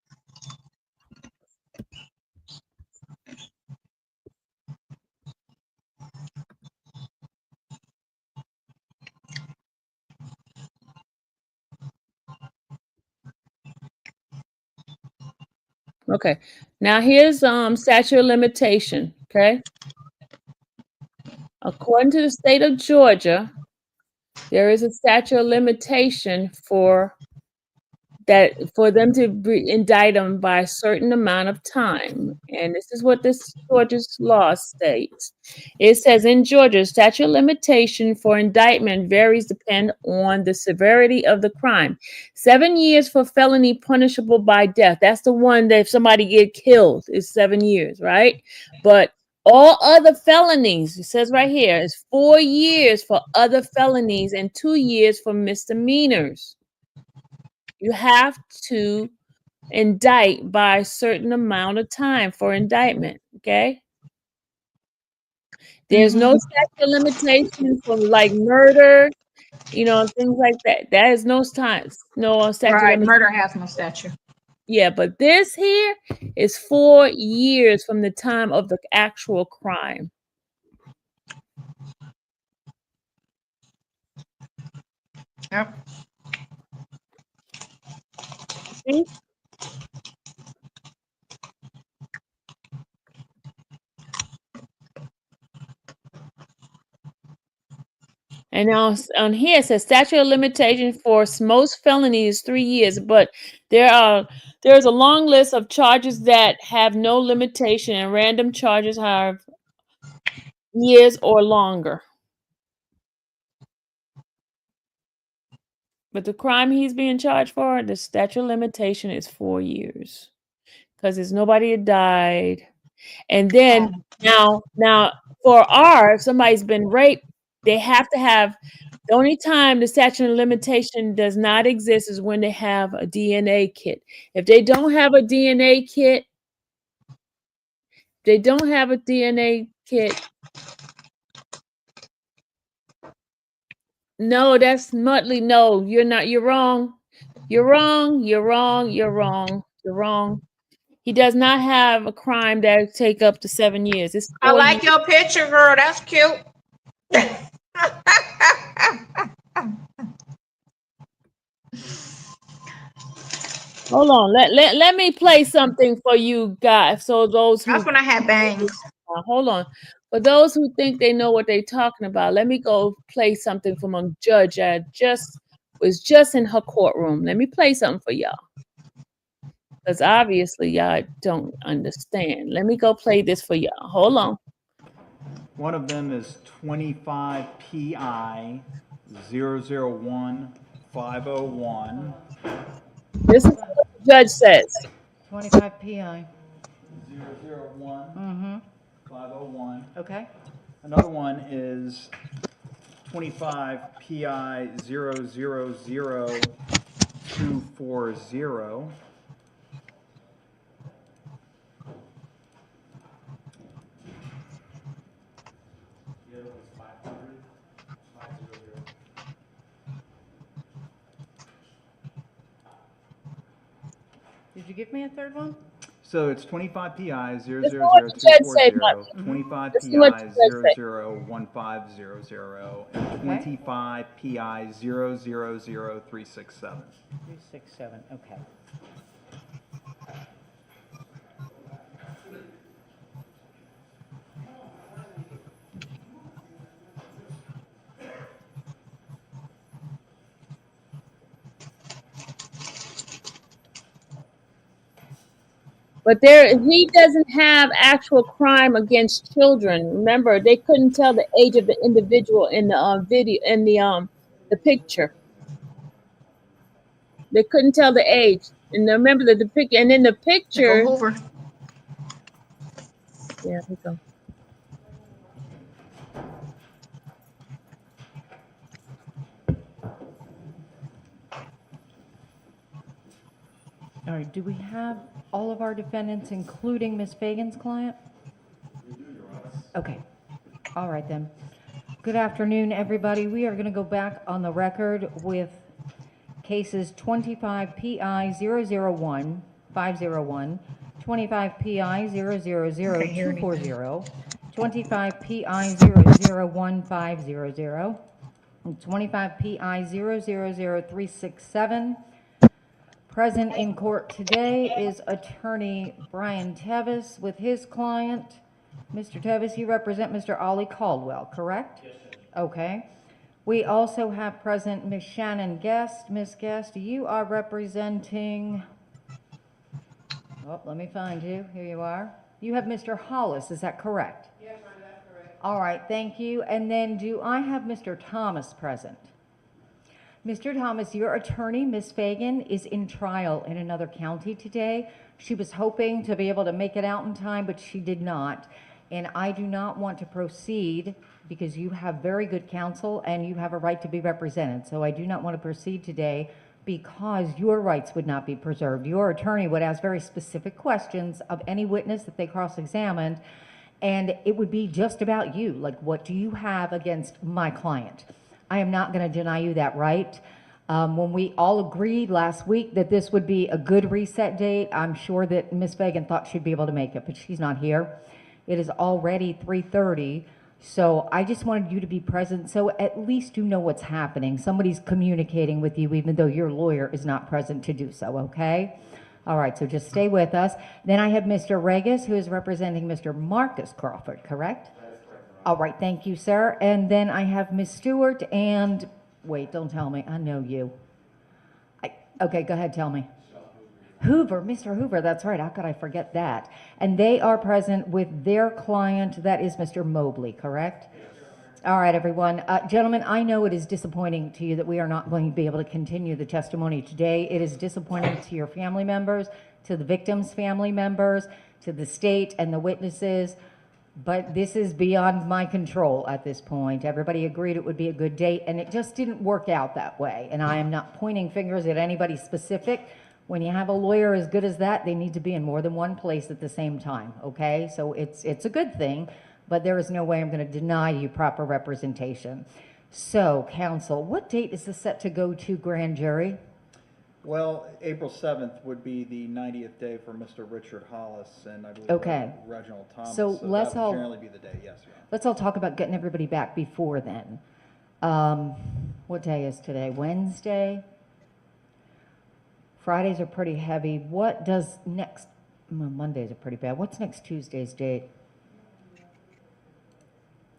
Okay, now here's statute of limitation. Okay, according to the state of Georgia, there is a statute of limitation for them to indict them by a certain amount of time. And this is what this Georgia's law states. It says in Georgia, statute of limitation for indictment varies depending on the severity of the crime. 7 years for felony punishable by death. That's the one that if somebody get killed, is 7 years, right? But all other felonies, it says right here, is 4 years for other felonies and 2 years for misdemeanors. You have to indict by a certain amount of time for indictment, okay? There's no statute of limitation for like murder, things like that. That is no statute. Right, murder has no statute. Yeah, but this here is 4 years from the time of the actual crime. Yep. See? And now on here it says statute of limitation for most felonies 3 years, but there's a long list of charges that have no limitation, and random charges have years or longer. But the crime he's being charged for, the statute of limitation is 4 years because there's nobody that died. And then now if somebody's been raped, they have to have, the only time the statute of limitation does not exist is when they have a DNA kit. If they don't have a DNA kit, no, that's Muttley. No, you're not. You're wrong. You're wrong. You're wrong. You're wrong. You're wrong. He does not have a crime that would take up to 7 years. I like your picture, girl. That's cute. Hold on. Let me play something for you guys. So those who, that's when I had bangs. Hold on. For those who think they know what they're talking about, let me go play something from a judge I just was just in her courtroom. Let me play something for y'all. Because obviously y'all don't understand. Let me go play this for y'all. Hold on. One of them is 25 PI 001501. This is what the judge says. 25 PI. 001 501. Okay. Another one is 25 PI 000240. The other one's 500 500. Did you give me a third one? So it's 25 PI This is what the judge said, 000240, 25 This is what PI the judge said. 001500, and 25 PI 000367. 367. Okay. But he doesn't have actual crime against children. Remember, they couldn't tell the age of the individual in the video, in the picture. They couldn't tell the age. And remember the picture, and in the picture. Go over. Yeah, we go. All right. Do we have all of our defendants, including Ms. Fagan's client? Okay. All right then. Good afternoon, everybody. We are going to go back on the record with cases 25 PI 001 501, 25 PI 000240, 25 PI 001500, and 25 PI 000367. Present in court today is attorney Brian Tevis with his client. Mr. Tevis, you represent Mr. Ollie Caldwell, correct? Yes, sir. Okay. We also have present Ms. Shannon Guest. Ms. Guest, you are representing, oh, let me find you. Here you are. You have Mr. Hollis, is that correct? Yes, ma'am, that's correct. All right, thank you. And then do I have Mr. Thomas present? Mr. Thomas, your attorney, Ms. Fagan, is in trial in another county today. She was hoping to be able to make it out in time, but she did not. And I do not want to proceed because you have very good counsel and you have a right to be represented. So I do not want to proceed today because your rights would not be preserved. Your attorney would ask very specific questions of any witness that they cross-examined, and it would be just about you. Like, what do you have against my client? I am not going to deny you that right. When we all agreed last week that this would be a good reset date, I'm sure that Ms. Fagan thought she'd be able to make it, but she's not here. It is already 3:30, so I just wanted you to be present so at least you know what's happening. Somebody's communicating with you even though your lawyer is not present to do so, okay? All right, so just stay with us. Then I have Mr. Regis, who is representing Mr. Marcus Crawford, correct? All right, thank you, sir. And then I have Ms. Stewart and, wait, don't tell me, I know you. Okay, go ahead, tell me. Hoover, Mr. Hoover, that's right, how could I forget that? And they are present with their client, that is Mr. Mobley, correct? All right, everyone. Gentlemen, I know it is disappointing to you that we are not going to be able to continue the testimony today. It is disappointing to your family members, to the victims' family members, to the state and the witnesses, but this is beyond my control at this point. Everybody agreed it would be a good date, and it just didn't work out that way. And I am not pointing fingers at anybody specific. When you have a lawyer as good as that, they need to be in more than one place at the same time, okay? So it's a good thing, but there is no way I'm going to deny you proper representation. So, counsel, what date is this set to go to grand jury? Well, April 7th would be the 90th day for Mr. Richard Hollis and I believe Reginald Thomas. So let's that would generally be the day, yes. Let's all talk about getting everybody back before then. What day is today? Wednesday? Fridays are pretty heavy. What does next, well, Mondays are pretty bad. What's next Tuesday's date?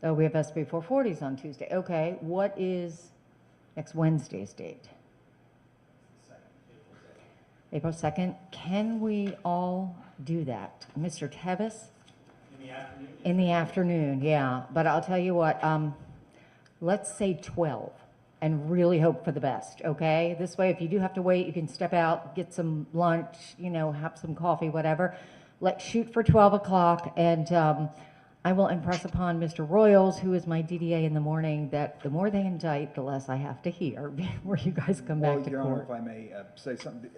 Oh, we have SB 440s on Tuesday. Okay, what is next Wednesday's date? April 2nd. Can we all do that? Mr. Tevis? In the afternoon? In the afternoon, yeah. But I'll tell you what, let's say 12 and really hope for the best, okay? This way, if you do have to wait, you can step out, get some lunch, you know, have some coffee, whatever. Let's shoot for 12 o'clock, and I will impress upon Mr. Royals, who is my DDA in the morning, that the more they indict, the less I have to hear before you guys come back to Your Honor, court. if I may say something,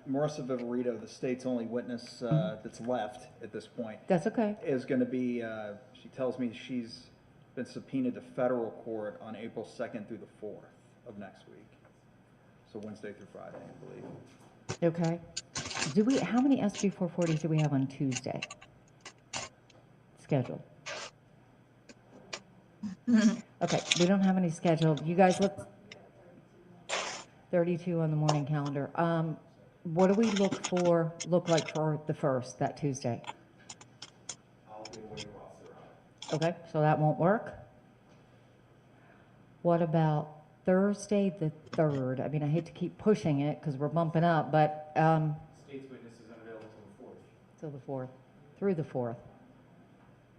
Marissa Viverito, the state's only witness that's left at this point, That's okay. is going to be, she tells me she's been subpoenaed to federal court on April 2nd through the 4th of next week. So Wednesday through Friday, I believe. Okay. How many SB 440s do we have on Tuesday scheduled? Okay, we don't have any scheduled. You guys, let's, 32 on the morning calendar. What do we look like for the 1st, that Tuesday? Okay, so that won't work. What about Thursday the 3rd? I mean, I hate to keep pushing it because we're bumping up, but State's witness is unavailable till the 4th, through the 4th.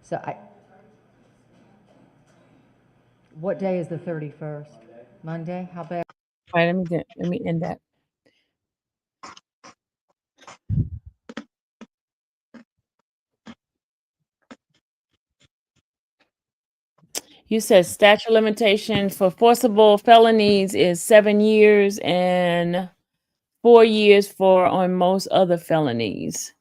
So what day is the 31st? Monday? How bad? All right, let me end that. You said statute of limitations for forcible felonies is 7 years and 4 years for on most other felonies.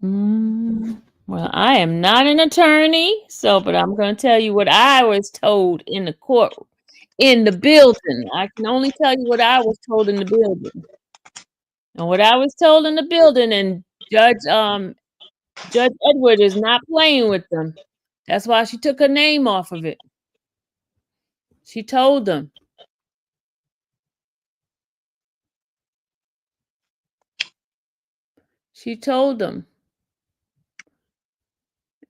Well, I am not an attorney, but I'm going to tell you what I was told in the court, in the building. I can only tell you what I was told in the building. And what I was told in the building, and Judge Edward is not playing with them. That's why she took her name off of it. She told them. She told them.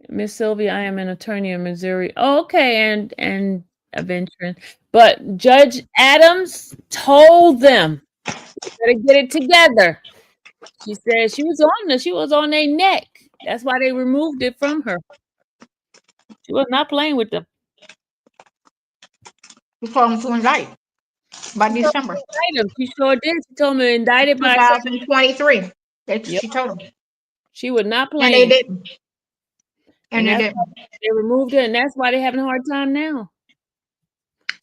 Miss Sylvia, I am an attorney in Missouri. Oh, okay, and a veteran. But Judge Adams told them, you better get it together. She said she was on their neck. That's why they removed it from her. She was not playing with them. We told them to indict by December. She sure did. She told me indicted by 2023. Yep. She told them. She would not play. And they didn't. And they didn't. They removed her, and that's why they're having a hard time now.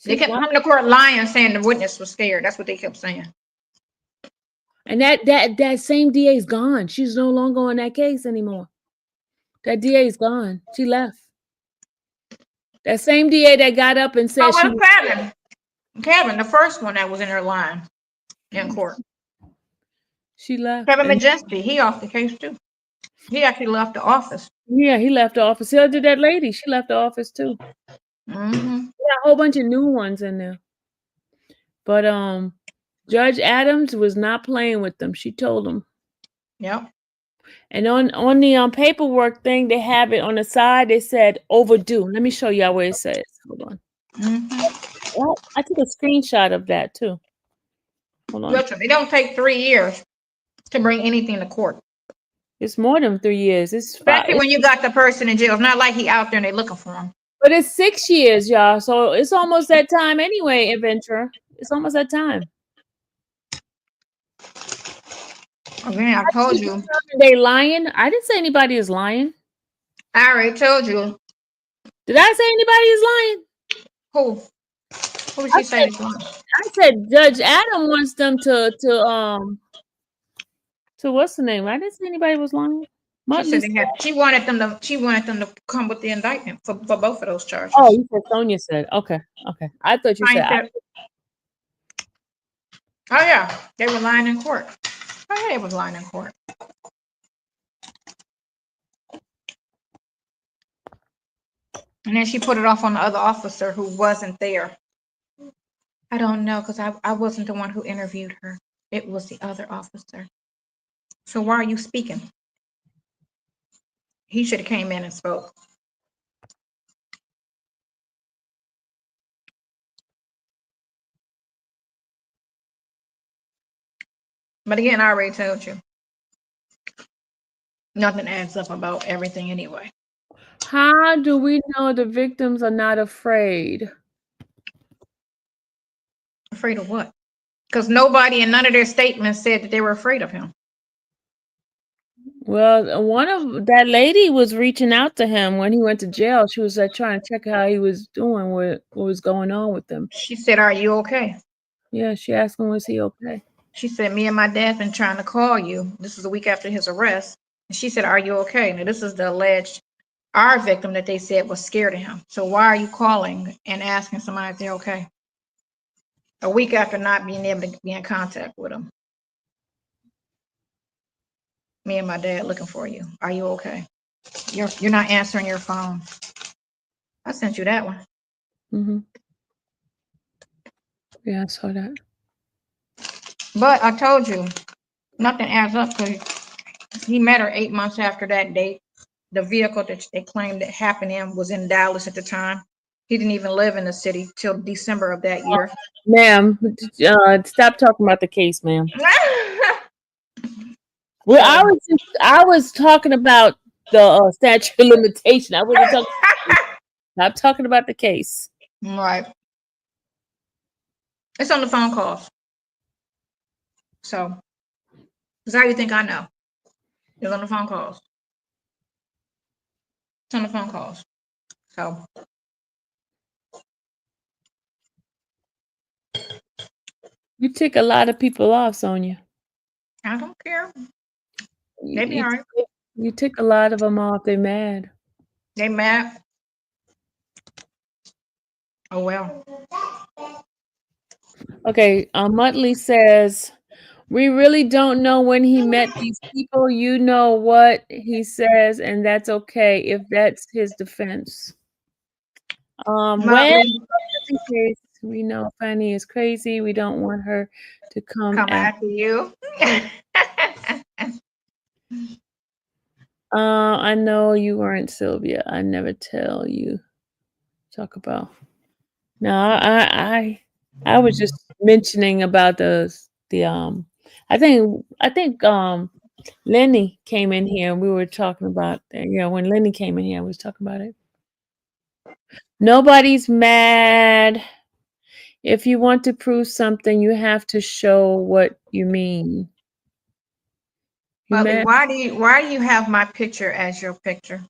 They kept coming to court lying, saying the witness was scared. That's what they kept saying. And that same DA is gone. She's no longer on that case anymore. That DA is gone. She left. That same DA that got up and said Kevin, the first one that was in her line in court. She left. Kevin Majesty, he off the case too. He actually left the office. Yeah, he left the office. So did that lady. She left the office too. Mm-hmm. Yeah, a whole bunch of new ones in there. But Judge Adams was not playing with them. She told them. Yep. And on the paperwork thing, they have it on the side. They said overdue. Let me show y'all where it says. Hold on. Mm-hmm. Well, I took a screenshot of that too. Hold on. Listen, it don't take 3 years to bring anything to court. It's more than 3 years. It's 5. Especially when you got the person in jail. It's not like he out there and they looking for him. But it's 6 years, y'all. So it's almost that time anyway, Adventure. It's almost that time. Again, I told you. They lying? I didn't say anybody is lying. I already told you. Did I say anybody is lying? Who? Who did she say is lying? I said Judge Adam wants them to what's the name? I didn't say anybody was lying. She wanted them to come with the indictment for both of those charges. Oh, you said Sonia said. Okay. I thought you said. Oh yeah, they were lying in court. Oh yeah, they was lying in court. And then she put it off on the other officer who wasn't there. I don't know, because I wasn't the one who interviewed her. It was the other officer. So why are you speaking? He should have came in and spoke. But again, I already told you. Nothing adds up about everything anyway. How do we know the victims are not afraid? Afraid of what? Because nobody in none of their statements said that they were afraid of him. Well, one of that lady was reaching out to him when he went to jail. She was trying to check how he was doing, what was going on with him. She said, "Are you okay?" Yeah, she asked him, was he okay? She said, "Me and my dad been trying to call you." This is a week after his arrest. And she said, "Are you okay?" Now, this is the alleged our victim that they said was scared of him. So why are you calling and asking somebody if they're okay? A week after not being able to be in contact with him. Me and my dad looking for you. Are you okay? You're not answering your phone. I sent you that one. Mm-hmm. Yeah, I saw that. But I told you, nothing adds up because he met her 8 months after that date. The vehicle that they claimed that happened in was in Dallas at the time. He didn't even live in the city till December of that year. Ma'am, stop talking about the case, ma'am. Well, I was talking about the statute of limitation. I wasn't talking. Stop talking about the case. Right. It's on the phone calls. So, because how do you think I know? It's on the phone calls. It's on the phone calls. So, You tick a lot of people off, Sonia. I don't care. They be all right. You tick a lot of them off. They're mad. They mad. Oh, well. Okay, Muttley says, we really don't know when he met these people. You know what he says, and that's okay if that's his defense. Well, just in case, we know Fanny is crazy. We don't want her to come after you. I know you weren't Sylvia. I never tell you. Talk about. No, I was just mentioning about the I think Lenny came in here and we were talking about when Lenny came in here, I was talking about it. Nobody's mad. If you want to prove something, you have to show what you mean. But why do you have my picture as your picture?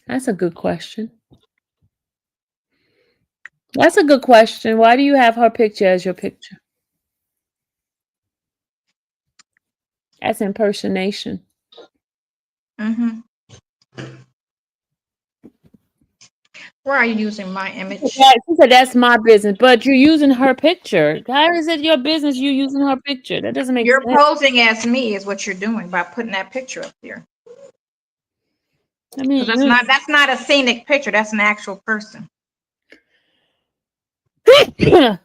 That's a good question. That's a good question. Why do you have her picture as your picture? That's impersonation. Mm-hmm. Why are you using my image? She said that's my business, but you're using her picture. How is it your business? You using her picture? That doesn't make sense. You're posing as me is what you're doing by putting that picture up there. I mean, that's not a scenic picture. That's an actual person. So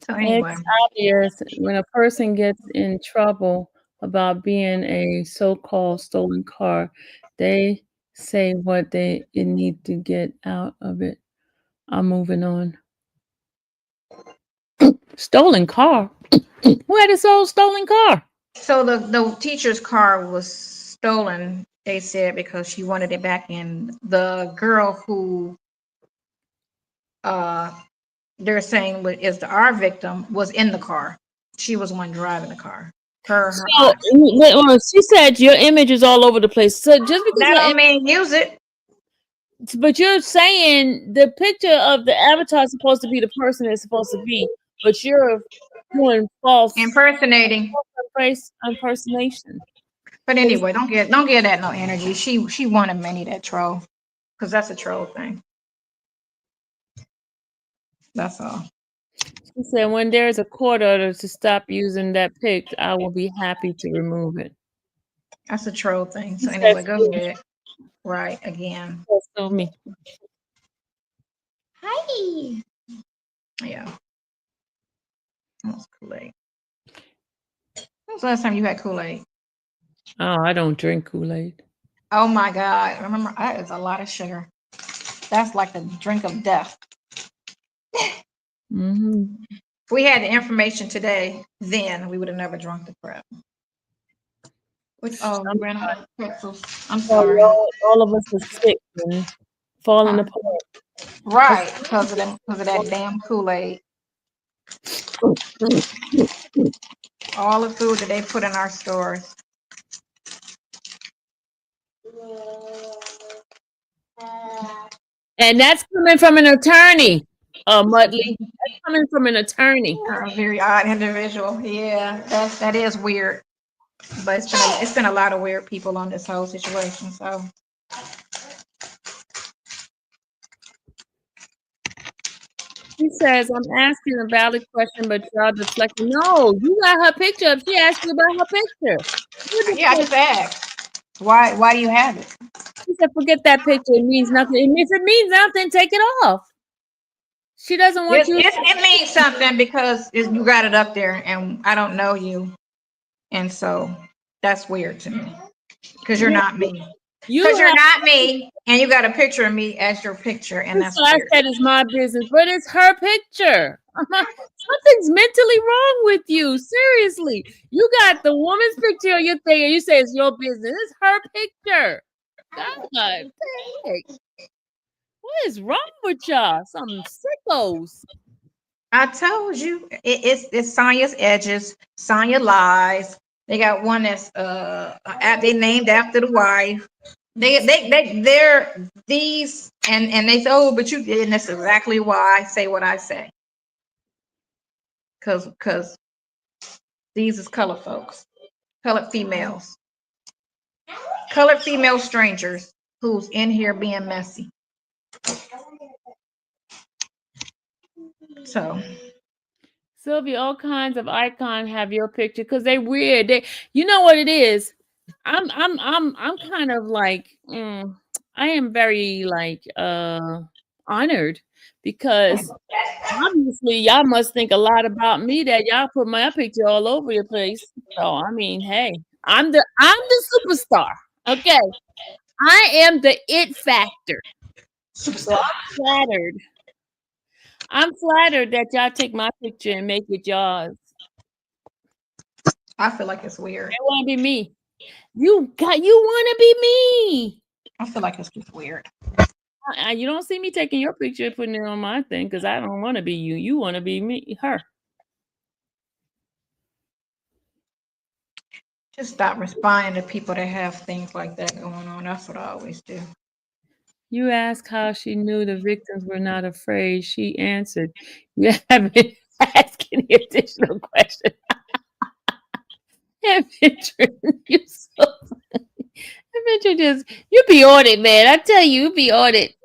anyway, it's obvious when a person gets in trouble about being a so-called stolen car, they say what they need to get out of it. I'm moving on. Stolen car? Who had a stolen car? So the teacher's car was stolen, they said, because she wanted it back in. The girl who they're saying is our victim was in the car. She was the one driving the car. So she said your image is all over the place. So just because that don't mean use it. But you're saying the picture of the avatar is supposed to be the person it's supposed to be, but you're doing false impersonation. But anyway, don't give that no energy. She wanted many that troll, because that's a troll thing. That's all. She said, when there's a court order to stop using that pic, I will be happy to remove it. That's a troll thing. So anyway, go ahead. Right, again. Sue me. Hi. Yeah. That was Kool-Aid. When was the last time you had Kool-Aid? Oh, I don't drink Kool-Aid. Oh my God. Remember, that is a lot of sugar. That's like the drink of death. Mm-hmm. If we had the information today, then we would have never drunk the crap. Which, oh, we ran out of pretzels. I'm sorry. All of us are sick and falling Huh. apart. Right, because of that damn Kool-Aid. All the food that they put in our stores. And that's coming from an attorney, Mudley. That's coming from an attorney. A very odd individual. Yeah, that is weird. But it's been a lot of weird people on this whole situation. So She says, I'm asking a valid question, but y'all deflecting. No, you got her picture up. She asked you about her picture. yeah, I just asked. Why do you have it? She said, forget that picture. It means nothing. And if it means nothing, take it off. She doesn't want you. It means something because you got it up there and I don't know you. And so that's weird to me. Because you're not me. Because you're not me and you got a picture of me as your picture, and that's I weird. said it's my business, but it's her picture. Something's mentally wrong with you. Seriously. You got the woman's picture on your thing and you say it's your business. It's her picture. God dang. What is wrong with y'all? Some sickos. I told you it's Sonia's edges, Sonia lies. They got one that's they named after the wife. They're these and they say, oh, but you did, and that's exactly why I say what I say. Cause these is color folks, colored females, colored female strangers who's in here being messy. So Sylvia, all kinds of icons have your picture because they weird. You know what it is? I'm kind of like I am very like honored because obviously y'all must think a lot about me that y'all put my picture all over the place. So I mean, hey, I'm the superstar. Okay. I am the it factor. So I'm flattered. I'm flattered that y'all take my picture and make it yours. I feel like it's weird. They want to be me. You want to be me. I feel like it's just weird. You don't see me taking your picture and putting it on my thing because I don't want to be you. You want to be me, her. Just stop responding to people that have things like that going on. That's what I always do. You asked how she knew the victims were not afraid. She answered, you haven't asked any additional questions. You so you be on it, man. I tell you, you be on it.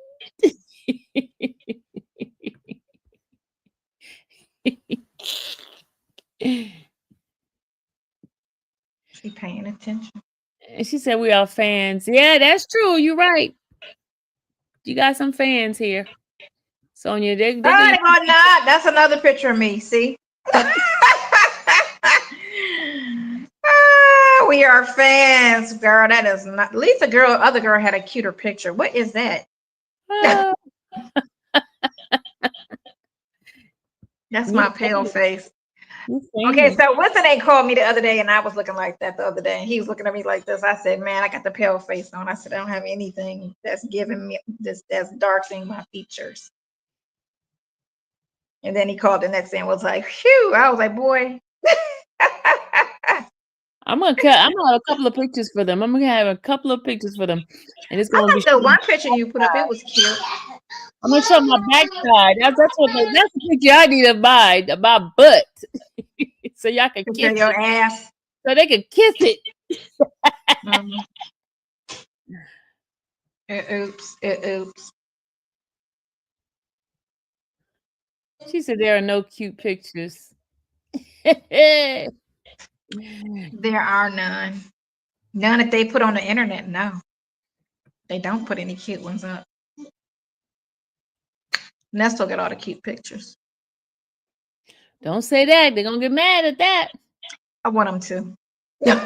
She paying attention. And she said we are fans. Yeah, that's true. You're right. You got some fans here. Sonia, they're gonna not. That's another picture of me. See? We are fans, girl. That is not. At least other girl had a cuter picture. What is that? That's my pale face. Okay, so what's the name called me the other day, and I was looking like that the other day, and he was looking at me like this. I said, "Man, I got the pale face on." I said, "I don't have anything that's giving me this that's darkening my features." And then he called the next day and was like, "Phew!" I was like, "Boy." I'm gonna have a couple of pictures for them. I'm gonna have a couple of pictures for them, and it's gonna be the one picture you put up. It was cute. I'm gonna show my backside. That's the picture I need of my butt, so y'all can kiss your ass, so they can kiss it. Oops. She said there are no cute pictures. There are none. None that they put on the internet. No, they don't put any cute ones up. Nestor got all the cute pictures. Don't say that. They're gonna get mad at that. I want them to. Yeah.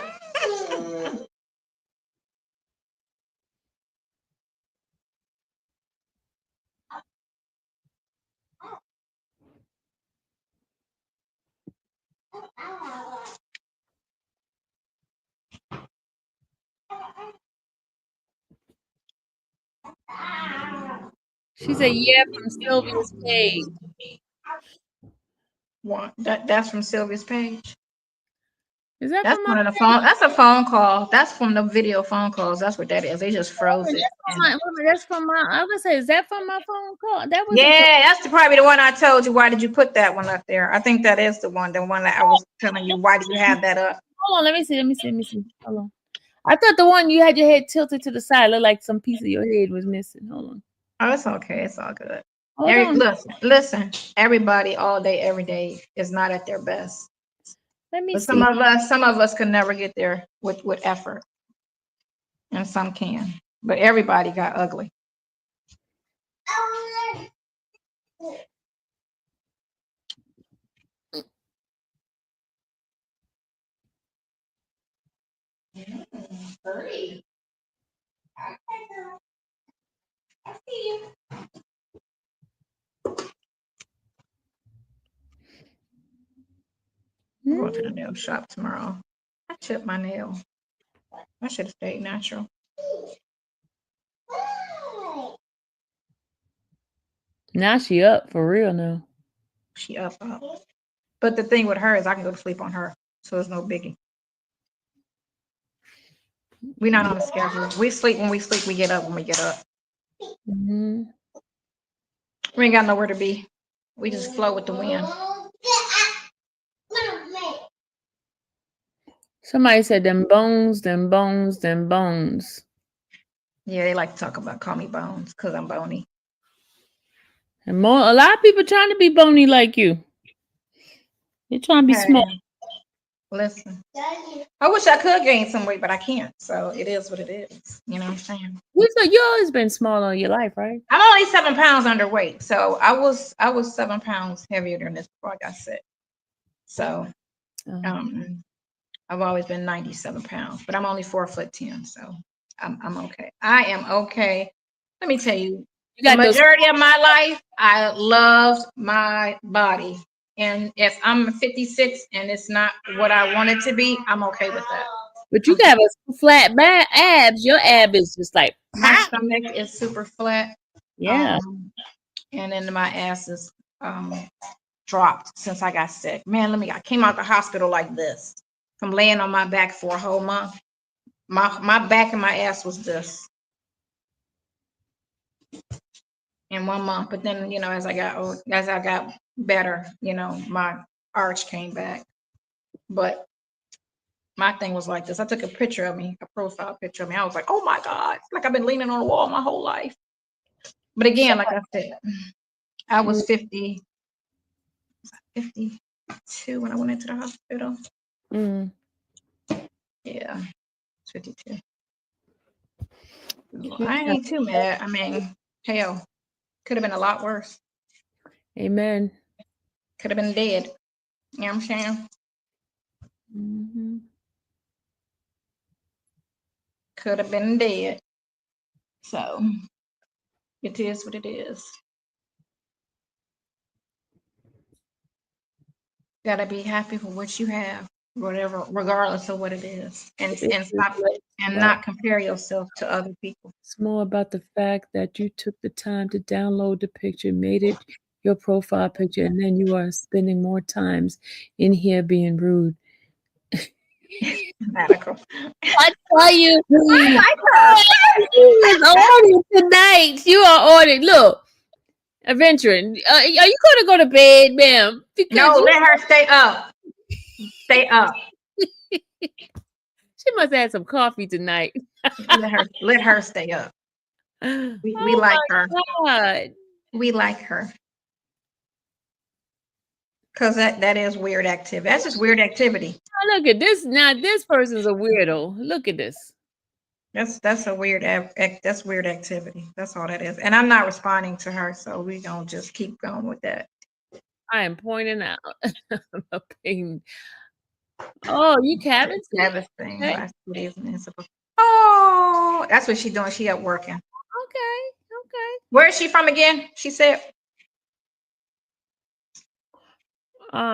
She said, yeah, from Sylvia's page. What? That's from Sylvia's page. Is that That's from one my of the phone. That's a phone call. That's from the video phone calls. That's what that is. They just froze it. That's from my, I would say, is that from my phone call? That was Yeah, that's probably the one I told you. Why did you put that one up there? I think that is the one that I was telling you. Why do you have that up? Hold on, let me see. Hold on. I thought the one you had your head tilted to the side looked like some piece of your head was missing. Hold on. Oh, it's okay. It's all good. Hold on. Listen. Everybody, all day, every day is not at their best. Let me But see. some of us can never get there with effort, and some can. But everybody got ugly. I'm going to the nail shop tomorrow. I chipped my nail. I should have stayed natural. Now she up for real now. She up. But the thing with her is I can go to sleep on her, so it's no biggie. We're not on a schedule. We sleep when we sleep. We get up when we get up. Mm-hmm. We ain't got nowhere to be. We just flow with the wind. Somebody said them bones, them bones, them bones. Yeah, they like to talk about call me Bones because I'm bony. And more, a lot of people trying to be bony like you. They're trying to be small. Listen, I wish I could gain some weight, but I can't. So it is what it is. You know what I'm saying? You always been small all your life, right? I'm only 7 pounds underweight. So I was 7 pounds heavier than this before I got sick. So I've always been 97 pounds, but I'm only 4'10". So I'm okay. I am okay. Let me tell you, the majority of my life, I loved my body. And if I'm 56 and it's not what I want it to be, I'm okay with that. But you got a flat abs. Your ab is just like my stomach is super flat. Yeah. And then my ass is dropped since I got sick. Man, I came out the hospital like this. From laying on my back for a whole month. My back and my ass was this. In 1 month. But then, as I got better, my arch came back. But my thing was like this. I took a picture of me, a profile picture of me. I was like, oh my God, it's like I've been leaning on a wall my whole life. But again, like I said, I was 52 when I went into the hospital. Yeah, 52. I ain't too mad. I mean, hell, could have been a lot worse. Amen. Could have been dead. You know what I'm saying? Mm-hmm. Could have been dead. So it is what it is. Gotta be happy for what you have, whatever, regardless of what it is, and stop and not compare yourself to other people. It's more about the fact that you took the time to download the picture, made it your profile picture, and then you are spending more times in here being rude. Radical. I tell you, I like her. She is on it tonight. You are on it. Look, adventuring. Are you going to go to bed, ma'am? No, let her stay up. Stay up. She must have had some coffee tonight. let her stay up. We like her. God. We like her. Because that is weird activity. That's just weird activity. Oh, look at this. Now, this person's a weirdo. Look at this. That's a weird that's weird activity. That's all that is. And I'm not responding to her, so we gonna just keep going with that. I am pointing out. Oh, you cabin? Travis thing. Okay. Last 2 days and it's supposed. Oh, that's what she's doing. She up working. Okay. Where is she from again? She said.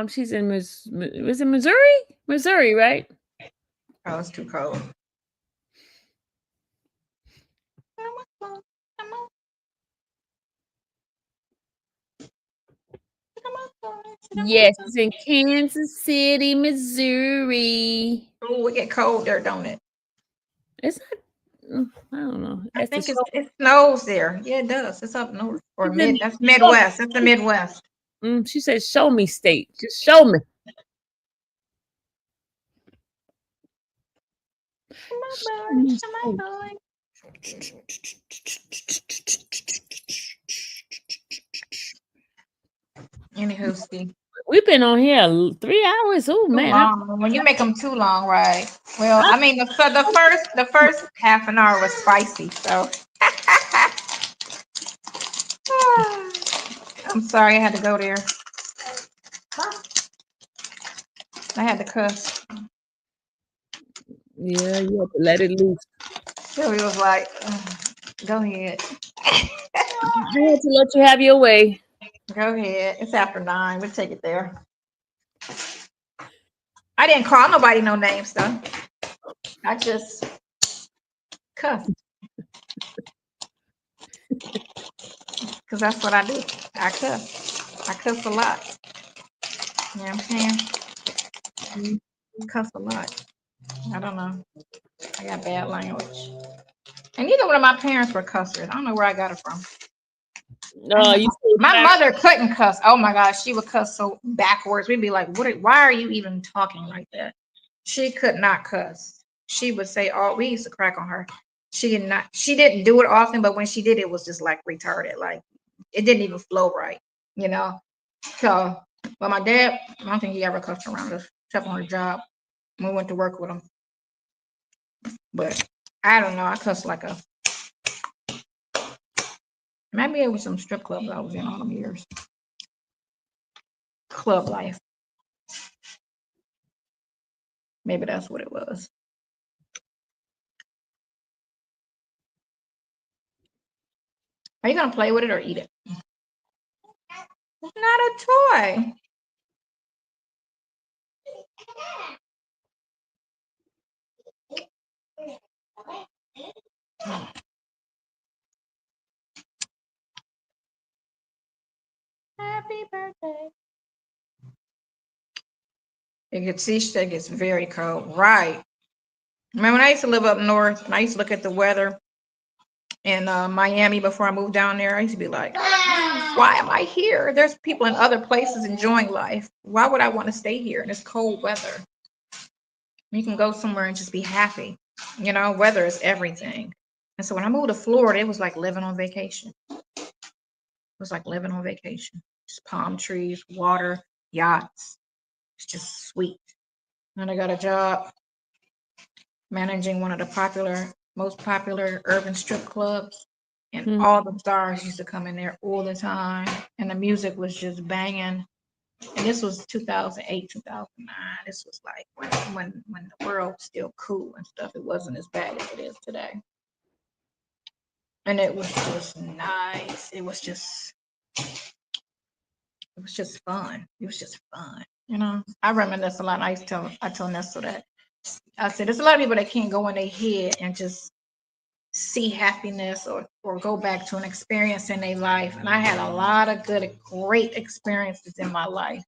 She's in was it Missouri? Missouri, right? Oh, it's too cold. Yes, it's in Kansas City, Missouri. Oh, it get cold there, don't it? It's not. I don't know. I think it snows there. Yeah, it does. It's up north or mid. That's Midwest. That's the Midwest. She said, "Show me state. Just show me." Anywho, Steve. We've been on here 3 hours. Oh man, When you make them too long, right? Well, I mean, the first half an hour was spicy, so. I'm sorry I had to go there. I had to cuss. Yeah, you have to let it loose. Sylvia was like, go ahead. I had to let you have your way. Go ahead. It's after 9. We'll take it there. I didn't call nobody no names though. I just cussed. Because that's what I do. I cuss. I cuss a lot. You know what I'm saying? Cuss a lot. I don't know. I got bad language. And neither one of my parents were cussers. I don't know where I got it from. My mother couldn't cuss. Oh my gosh, she would cuss so backwards. We'd be like, why are you even talking like that? She could not cuss. She would say, oh, we used to crack on her. She didn't do it often, but when she did, it was just like retarded. Like it didn't even flow right, you know? So, but my dad, I don't think he ever cussed around us, except on his job. We went to work with him. But I don't know. I cussed like a. Maybe it was some strip clubs I was in all them years. Club life. Maybe that's what it was. Are you gonna play with it or eat it? It's not a toy. Happy birthday. It gets very cold. Right. Remember when I used to live up north and I used to look at the weather in Miami before I moved down there, I used to be like, why am I here? There's people in other places enjoying life. Why would I want to stay here in this cold weather? You can go somewhere and just be happy. You know, weather is everything. And so when I moved to Florida, it was like living on vacation. It was like living on vacation. Just palm trees, water, yachts. It's just sweet. And I got a job managing one of the most popular urban strip clubs. And all the stars used to come in there all the time. And the music was just banging. And this was 2008, 2009. This was like when the world was still cool and stuff. It wasn't as bad as it is today. And it was just nice. It was just fun. It was just fun. You know, I reminisce a lot. I tell Nestle that. I said, there's a lot of people that can't go in their head and just see happiness or go back to an experience in their life. And I had a lot of great experiences in my life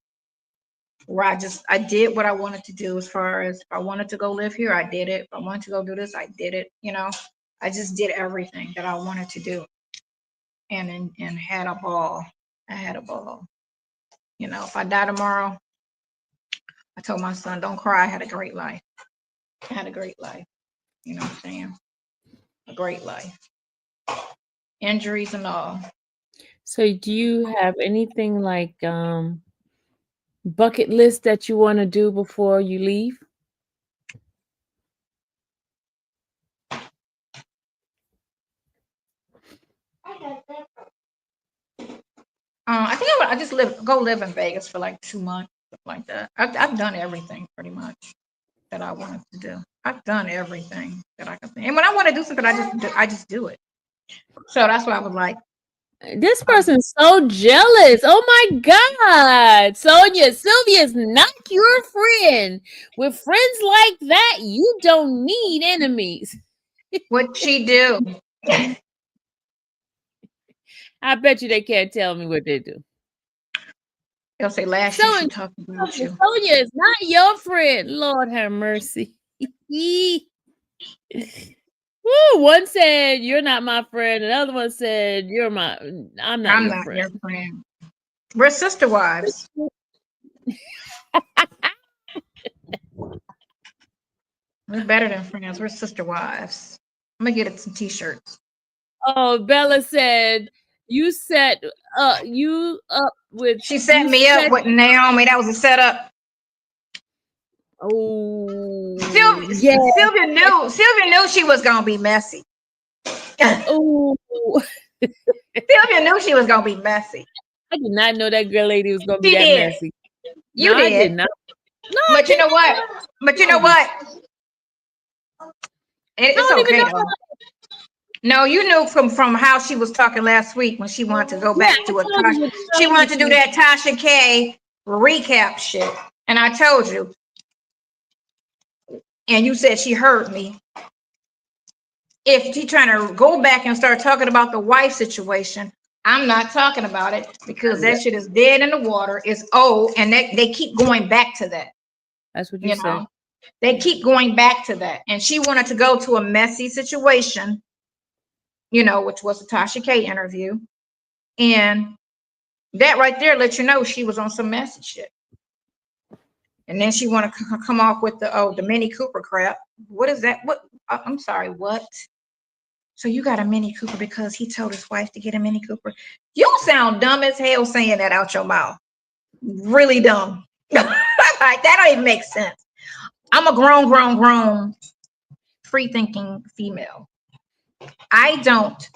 where I did what I wanted to do. As far as if I wanted to go live here, I did it. If I wanted to go do this, I did it. You know, I just did everything that I wanted to do and had a ball. I had a ball. You know, if I die tomorrow, I told my son, don't cry. I had a great life. I had a great life. You know what I'm saying? A great life. Injuries and all. So do you have anything like bucket list that you want to do before you leave? I think I just go live in Vegas for like 2 months, stuff like that. I've done everything pretty much that I wanted to do. I've done everything that I could think. And when I want to do something, I just do it. So that's why I was like, This person's so jealous. Oh my God. Sonia, Sylvia is not your friend. With friends like that, you don't need enemies. what she do? I bet you they can't tell me what they do. They'll say last year she Sonia, talked about you. Sonia is not your friend. Lord have mercy. Woo, one said you're not my friend. Another one said I'm not your friend. We're sister wives. We're better than friends. We're sister wives. I'm gonna get it some t-shirts. Oh, Bella said you set you up with. She set me up with Naomi. That was a setup. Oh, yeah. Sylvia knew she was gonna be messy. Oh, Sylvia knew she was gonna be messy. I did not know that girl lady was gonna be that messy. You did. I did not. No, but you know what? But you know what? It's okay though. No, you knew from how she was talking last week when she wanted to go back to a Tasha. She wanted to do that Tasha K recap shit, and I told you. And you said she heard me. If she trying to go back and start talking about the wife situation, I'm not talking about it because that shit is dead in the water. It's old, and they keep going back to that. That's what you said. They keep going back to that. And she wanted to go to a messy situation, which was a Tasha K interview. And that right there lets you know she was on some messy shit. And then she want to come off with the Mini Cooper crap. What is that? What? I'm sorry, what? So you got a Mini Cooper because he told his wife to get a Mini Cooper. You sound dumb as hell saying that out your mouth. Really dumb. Like, that don't even make sense. I'm a grown, free-thinking female. I don't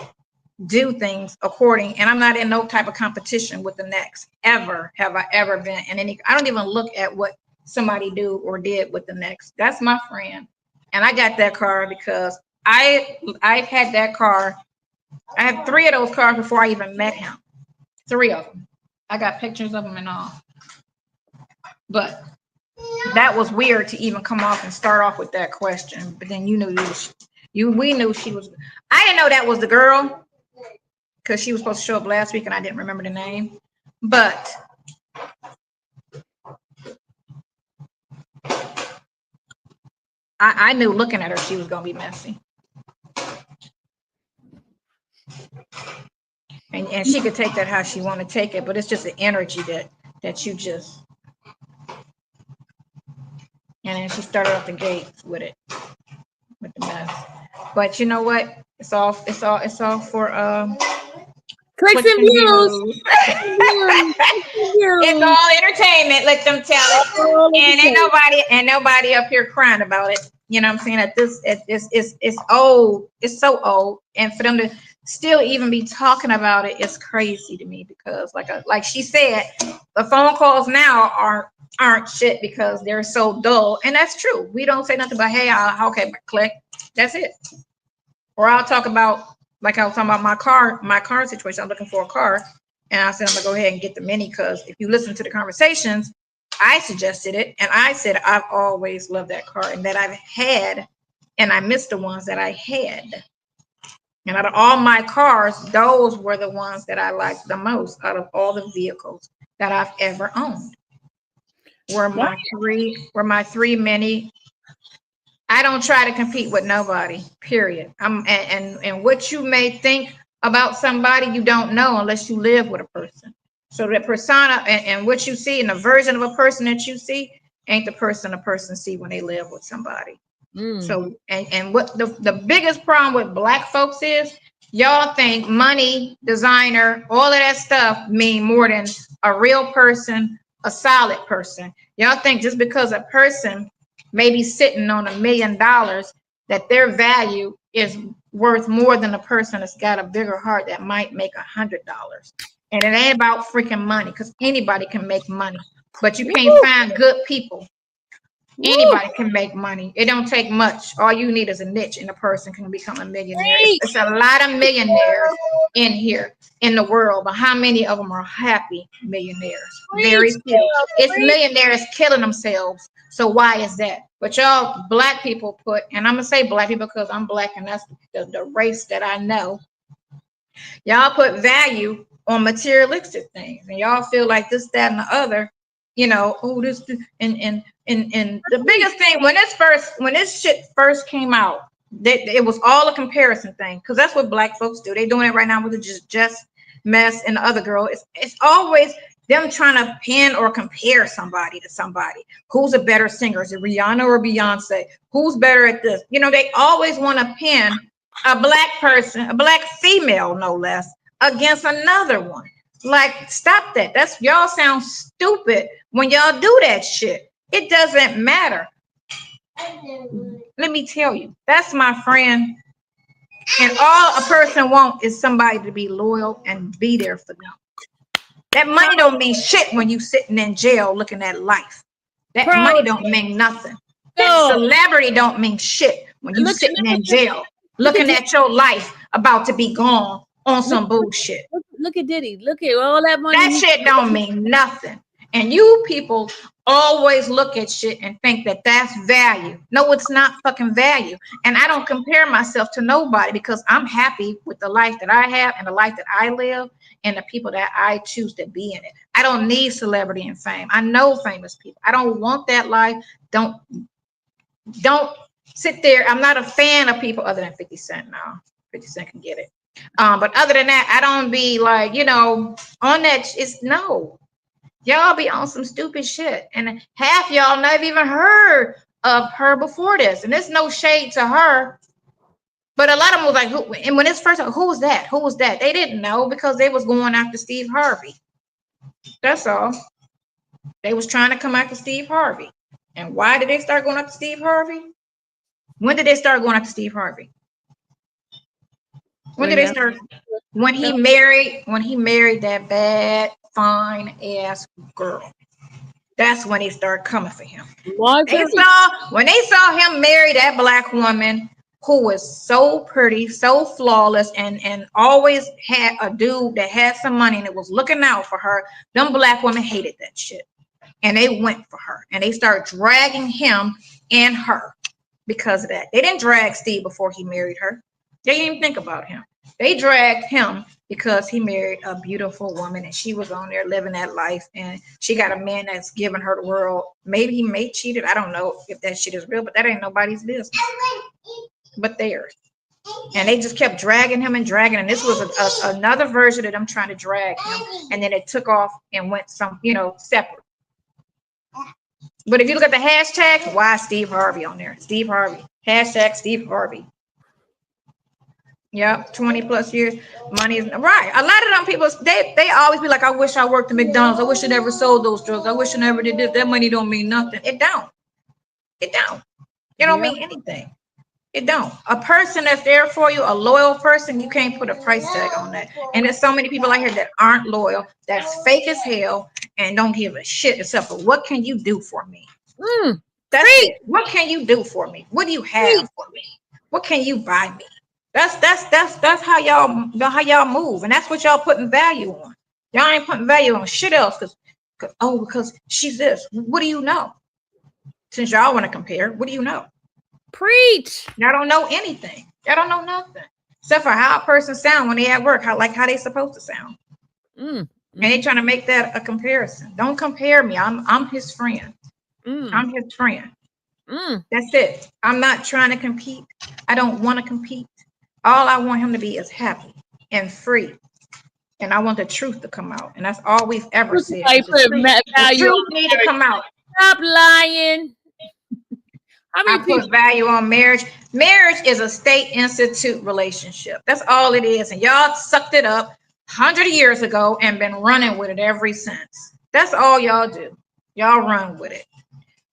do things according, and I'm not in no type of competition with the next. Ever have I ever been in any? I don't even look at what somebody do or did with the next. That's my friend, and I got that car because I've had that car. I had 3 of those cars before I even met him. 3 of them. I got pictures of them and all. But that was weird to even come off and start off with that question. But then we knew she was. I didn't know that was the girl because she was supposed to show up last week and I didn't remember the name. But I knew looking at her she was gonna be messy. And she could take that how she want to take it, but it's just the energy that you just. And then she started off the gates with it, with the mess. But you know what? It's all for clicks and views. It's all entertainment. Let them tell it. And ain't nobody up here crying about it. You know what I'm saying? It's old. It's so old, and for them to still even be talking about it is crazy to me because, like she said, the phone calls now aren't shit because they're so dull, and that's true. We don't say nothing but hey, okay, click. That's it. Or I'll talk about, like I was talking about my car situation. I'm looking for a car, and I said I'm gonna go ahead and get the Mini because if you listen to the conversations, I suggested it, and I said I've always loved that car and that I've had, and I missed the ones that I had. And out of all my cars, those were the ones that I liked the most out of all the vehicles that I've ever owned. Were my three Mini. I don't try to compete with nobody, period. And what you may think about somebody, you don't know unless you live with a person. So the persona and what you see and the version of a person that you see ain't the person a person see when they live with somebody. So and what the biggest problem with Black folks is, y'all think money, designer, all of that stuff mean more than a real person, a solid person. Y'all think just because a person may be sitting on $1 million that their value is worth more than a person that's got a bigger heart that might make $100. And it ain't about freaking money, because anybody can make money, but you can't find good people. Anybody can make money. It don't take much. All you need is a niche, and a person can become a millionaire. It's a lot of millionaires in here in the world, but how many of them are happy millionaires? Very few. It's millionaires killing themselves. So why is that? But y'all black people put, and I'm gonna say black people because I'm black and that's the race that I know. Y'all put value on materialistic things, and y'all feel like this, that, and the other. You know, oh, this and the biggest thing when this shit first came out, it was all a comparison thing, because that's what black folks do. They're doing it right now with the just mess and the other girl. It's always them trying to pin or compare somebody to somebody. Who's a better singer? Is it Rihanna or Beyonce? Who's better at this? You know, they always want to pin a black person, a black female, no less, against another one. Like, stop that. That's y'all sound stupid when y'all do that shit. It doesn't matter. Let me tell you, that's my friend. And all a person wants is somebody to be loyal and be there for them. That money don't mean shit when you sitting in jail looking at life. That money don't mean nothing. That celebrity don't mean shit when you sitting in jail looking at your life about to be gone on some bullshit. Look at Diddy. Look at all that money. That shit don't mean nothing. And you people always look at shit and think that that's value. No, it's not fucking value. And I don't compare myself to nobody, because I'm happy with the life that I have and the life that I live and the people that I choose to be in it. I don't need celebrity and fame. I know famous people. I don't want that life. Don't sit there. I'm not a fan of people other than 50 Cent now. 50 Cent can get it. But other than that, I don't be like, you know, on that. It's no. Y'all be on some stupid shit, and half y'all never even heard of her before this. And there's no shade to her, but a lot of them was like, who? And when it's first, who was that? Who was that? They didn't know, because they was going after Steve Harvey. That's all. They was trying to come after Steve Harvey. And why did they start going after Steve Harvey? When did they start going after Steve Harvey? When did they start? When he married that bad, fine ass girl. That's when they started coming for him. When they saw him marry that black woman who was so pretty, so flawless, and always had a dude that had some money and it was looking out for her, them black women hated that shit. And they went for her. And they started dragging him and her because of that. They didn't drag Steve before he married her. They didn't even think about him. They dragged him because he married a beautiful woman and she was on there living that life, and she got a man that's giving her the world. Maybe he may cheated. I don't know if that shit is real, but that ain't nobody's business but theirs. And they just kept dragging him and dragging, and this was another version of them trying to drag him, and then it took off and went some, separate. But if you look at the hashtag, why Steve Harvey on there? Steve Harvey. Hashtag Steve Harvey. Yep, 20 plus years. Money is right. A lot of them people, they always be like, I wish I worked at McDonald's. I wish I never sold those drugs. I wish I never did this. That money don't mean nothing. It don't. It don't. It don't mean anything. It don't. A person that's there for you, a loyal person, you can't put a price tag on that. And there's so many people out here that aren't loyal, that's fake as hell, and don't give a shit except for what can you do for me? That's it. What can you do for me? What do you have for me? What can you buy me? That's how y'all move, and that's what y'all putting value on. Y'all ain't putting value on shit else because she's this. What do you know? Since y'all want to compare, what do you know? Preach. Y'all don't know anything. Y'all don't know nothing except for how a person sound when they at work, how they supposed to sound. And they trying to make that a comparison. Don't compare me. I'm his friend. I'm his friend. That's it. I'm not trying to compete. I don't want to compete. All I want him to be is happy and free. And I want the truth to come out. And that's all we've ever said. The truth needs to come out. Stop lying. I put value on marriage. Marriage is a state institute relationship. That's all it is. And y'all sucked it up 100 years ago and been running with it ever since. That's all y'all do. Y'all run with it.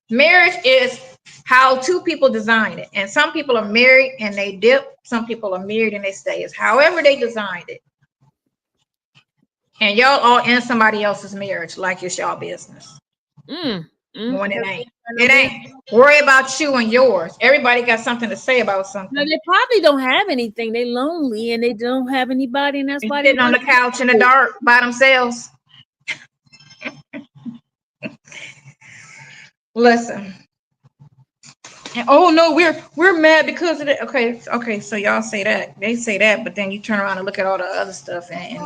Marriage is how two people design it. And some people are married and they dip. Some people are married and they stay. It's however they designed it. And y'all all in somebody else's marriage like it's y'all business. When it ain't. It ain't. Worry about you and yours. Everybody got something to say about something. No, they probably don't have anything. They lonely and they don't have anybody, and that's why they're sitting on the couch in the dark by themselves. Listen. And, oh no, we're mad because of it. Okay, so y'all say that. They say that, but then you turn around and look at all the other stuff and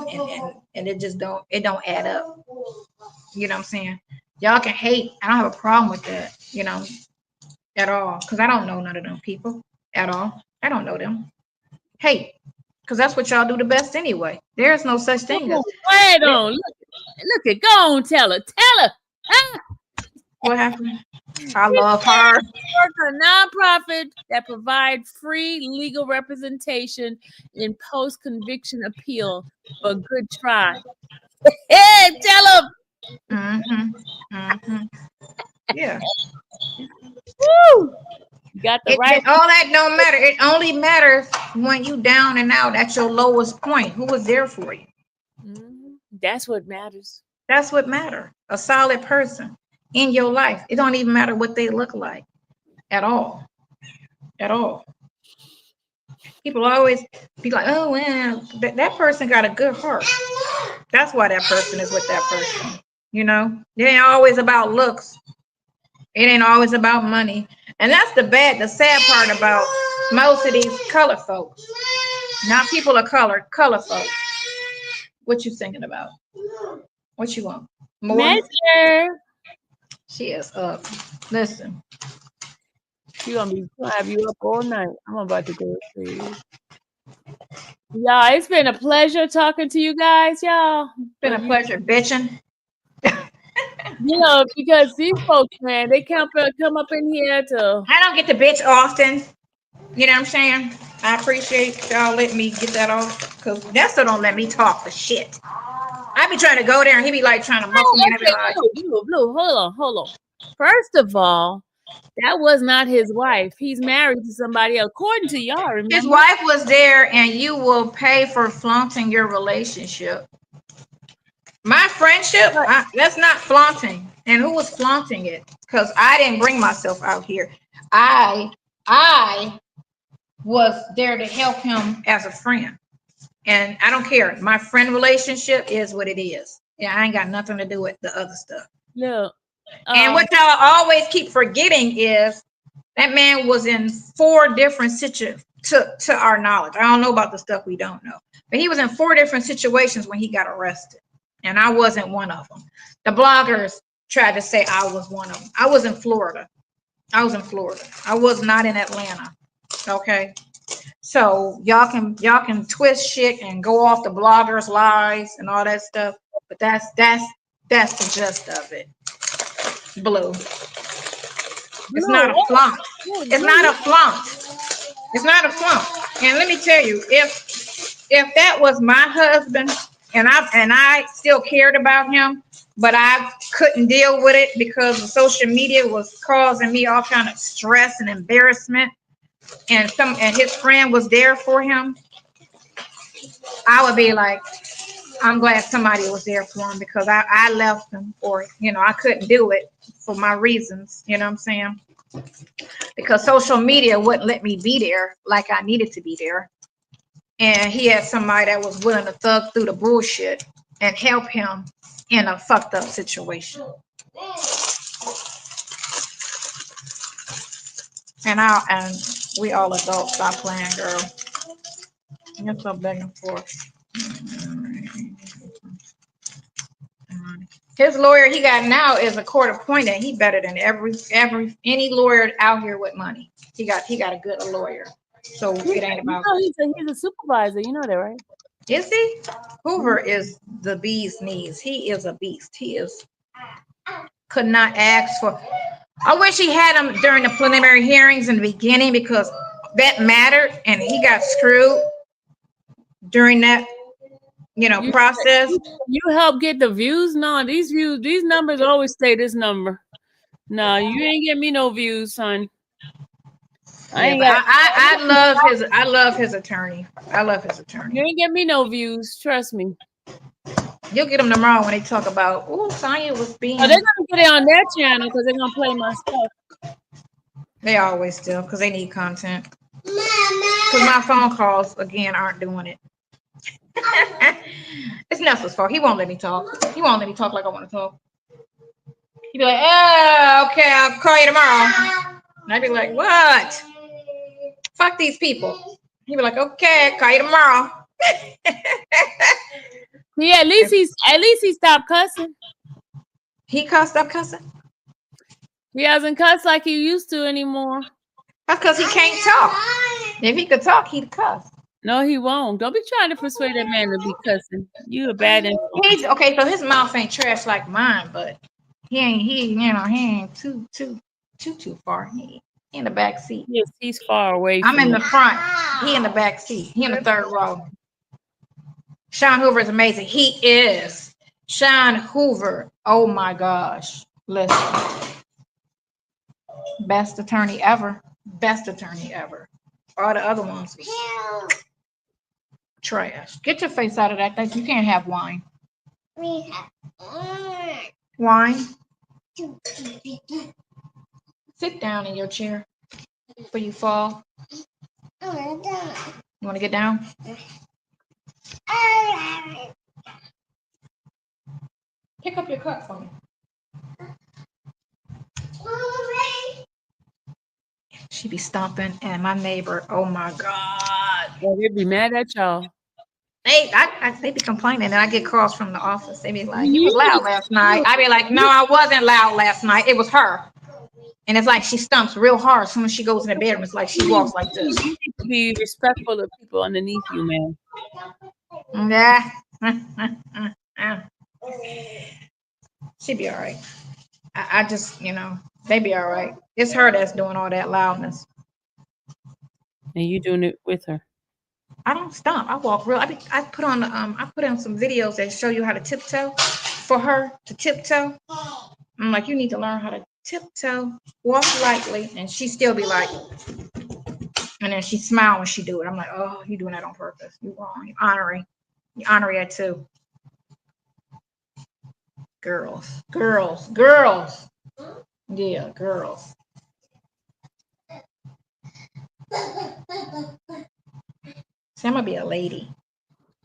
it just don't add up. You know what I'm saying? Y'all can hate. I don't have a problem with that, at all. Because I don't know none of them people at all. I don't know them. Hate. Because that's what y'all do the best anyway. There's no such thing as. Wait on. Look it. Go on, tell her. Tell her. Ah. What happened? I love her. A nonprofit that provides free legal representation in post-conviction appeal for good try. Hey, tell them. Yeah. Woo! You got the right. All that don't matter. It only matters when you down and out at your lowest point. Who was there for you? That's what matters. That's what matters. A solid person in your life. It don't even matter what they look like at all. At all. People always be like, oh, well, that person got a good heart. That's why that person is with that person. It ain't always about looks. It ain't always about money. And that's the sad part about most of these color folks. Not people of color folks. What you thinking about? What you want? More? Measure. She is up. Listen. She's gonna have you up all night. I'm about to go to sleep. Y'all, it's been a pleasure talking to you guys, y'all. It's been a pleasure bitching. Because these folks, man, they come up in here to. I don't get to bitch often. You know what I'm saying? I appreciate y'all letting me get that off. Because Nesta don't let me talk for shit. I be trying to go there and he be like trying to muffle me. And I be like, Blue, hold on. First of all, that was not his wife. He's married to somebody else, according to y'all, remember? His wife was there and you will pay for flaunting your relationship. My friendship, that's not flaunting. And who was flaunting it? Because I didn't bring myself out here. I was there to help him as a friend. And I don't care. My friend relationship is what it is. Yeah, I ain't got nothing to do with the other stuff. No. And what y'all always keep forgetting is that man was in 4 different situations to our knowledge. I don't know about the stuff we don't know. But he was in 4 different situations when he got arrested. And I wasn't one of them. The bloggers tried to say I was one of them. I was in Florida. I was not in Atlanta. Okay. So y'all can twist shit and go off the bloggers' lies and all that stuff. But that's the gist of it. Blue. It's not a flaunt. It's not a flaunt. It's not a flaunt. And let me tell you, if that was my husband and I still cared about him, but I couldn't deal with it because the social media was causing me all kind of stress and embarrassment, and his friend was there for him, I would be like, I'm glad somebody was there for him because I left him, or I couldn't do it for my reasons, you know what I'm saying? Because social media wouldn't let me be there like I needed to be there. And he had somebody that was willing to thug through the bullshit and help him in a fucked up situation. And we all adults, stop playing, girl. That's what I'm begging for. His lawyer he got now is a court appointed. He better than any lawyer out here with money. He got a good lawyer. So it ain't about. He's a supervisor. You know that, right? Is he? Hoover is the bee's knees. He is a beast. He is. Could not ask for. I wish he had him during the preliminary hearings in the beginning because that mattered, and he got screwed during that. Process. You help get the views? No, these numbers always stay this number. No, you ain't get me no views, son. I love his attorney. I love his attorney. You ain't get me no views, trust me. You'll get them tomorrow when they talk about, oh, Sonya was being. Oh, they're gonna get it on their channel because they're gonna play my stuff. They always do because they need content. Because my phone calls again aren't doing it. It's Nestle's fault. He won't let me talk. He won't let me talk like I want to talk. He'd be like, oh, okay, I'll call you tomorrow. And I'd be like, what? Fuck these people. He'd be like, okay, I'll call you tomorrow. Yeah, at least he stopped cussing. He cussed up cussing? He hasn't cussed like he used to anymore. That's because he can't talk. If he could talk, he'd cuss. No, he won't. Don't be trying to persuade that man to be cussing. You a bad influence. He's okay, so his mouth ain't trash like mine, but he ain't too far. He in the back seat. Yes, he's far away. I'm in the front. He in the back seat. He in the third row. Sean Hoover is amazing. He is. Sean Hoover. Oh my gosh. Listen. Best attorney ever. Best attorney ever. All the other ones was trash. Get your face out of that thing. You can't have wine. Wine. Sit down in your chair before you fall. You want to get down? Pick up your cup for me. She be stomping, and my neighbor, oh my God. Well, they'd be mad at y'all. They be complaining, and I get calls from the office. They be like, you was loud last night. I be like, no, I wasn't loud last night. It was her. And it's like she stumps real hard as soon as she goes in the bedroom. It's like she walks like this. You need to be respectful of people underneath you, man. Yeah. She be all right. I just, they be all right. It's her that's doing all that loudness. And you doing it with her. I don't stomp. I walk real. I put on some videos that show you how to tiptoe for her to tiptoe. I'm like, you need to learn how to tiptoe, walk lightly, and she still be like, and then she smile when she do it. I'm like, oh, you doing that on purpose? You wrong. You honorary it too. Girls. Yeah, girls. See, I'm gonna be a lady.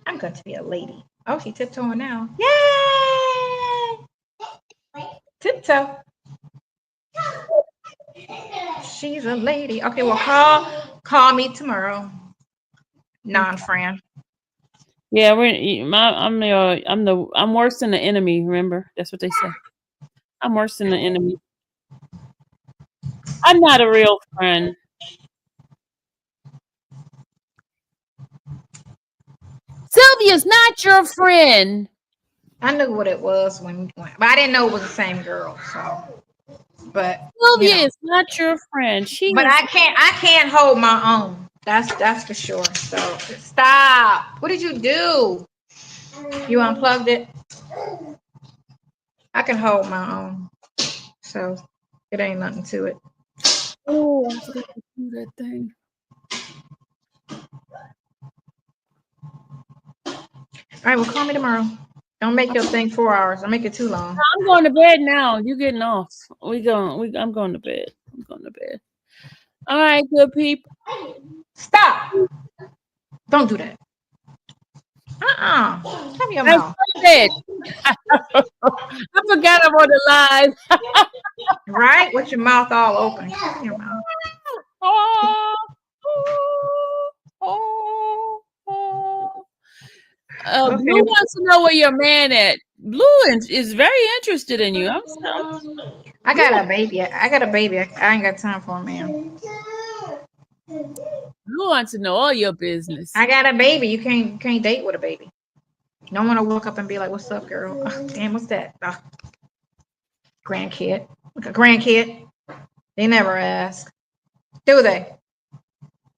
I'm going to be a lady. Oh, she tiptoeing now. Yay! Tiptoe. She's a lady. Okay, well, call me tomorrow. Non-friend. Yeah, I'm worse than the enemy. Remember, that's what they say. I'm worse than the enemy. I'm not a real friend. Sylvia's not your friend. I knew what it was but I didn't know it was the same girl. So, but Sylvia is not your friend. I can't hold my own. That's for sure. So stop. What did you do? You unplugged it. I can hold my own. So it ain't nothing to it. Oh, I forgot to do that thing. All right, well, call me tomorrow. Don't make your thing 4 hours. Don't make it too long. I'm going to bed now. You getting off? I'm going to bed. All right, good people. Stop. Don't do that. Have your mouth. I forgot about the live. Right? With your mouth all open. Have your mouth. Blue wants to know where your man at. Blue is very interested in you. I got a baby. I ain't got time for a man. Blue wants to know all your business. I got a baby. You can't date with a baby. You don't want to walk up and be like, "What's up, girl?" Oh, damn, what's that? Oh. Grandkid. Like a grandkid. They never ask, do they?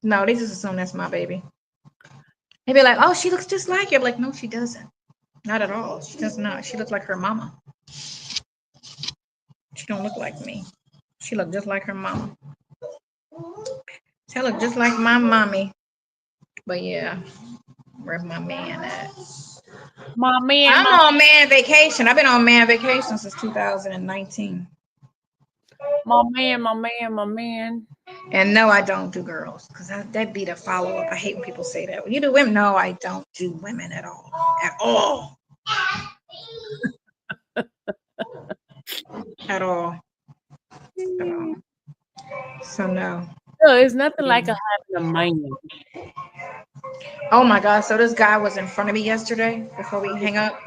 No, they just assume that's my baby. They be like, "Oh, she looks just like you." I'm like, no, she doesn't. Not at all. She does not. She looks like her mama. She don't look like me. She look just like her mama. She look just like my mommy. But yeah, where's my man at? My man, I'm my, on man vacation. I've been on man vacation since 2019. my man. And no, I don't do girls because that'd be the follow up. I hate when people say that. When you do women, no, I don't do women at all. At all. At all. At all. So no. No, it's nothing like having a man. Oh my God. So this guy was in front of me yesterday before we hang up.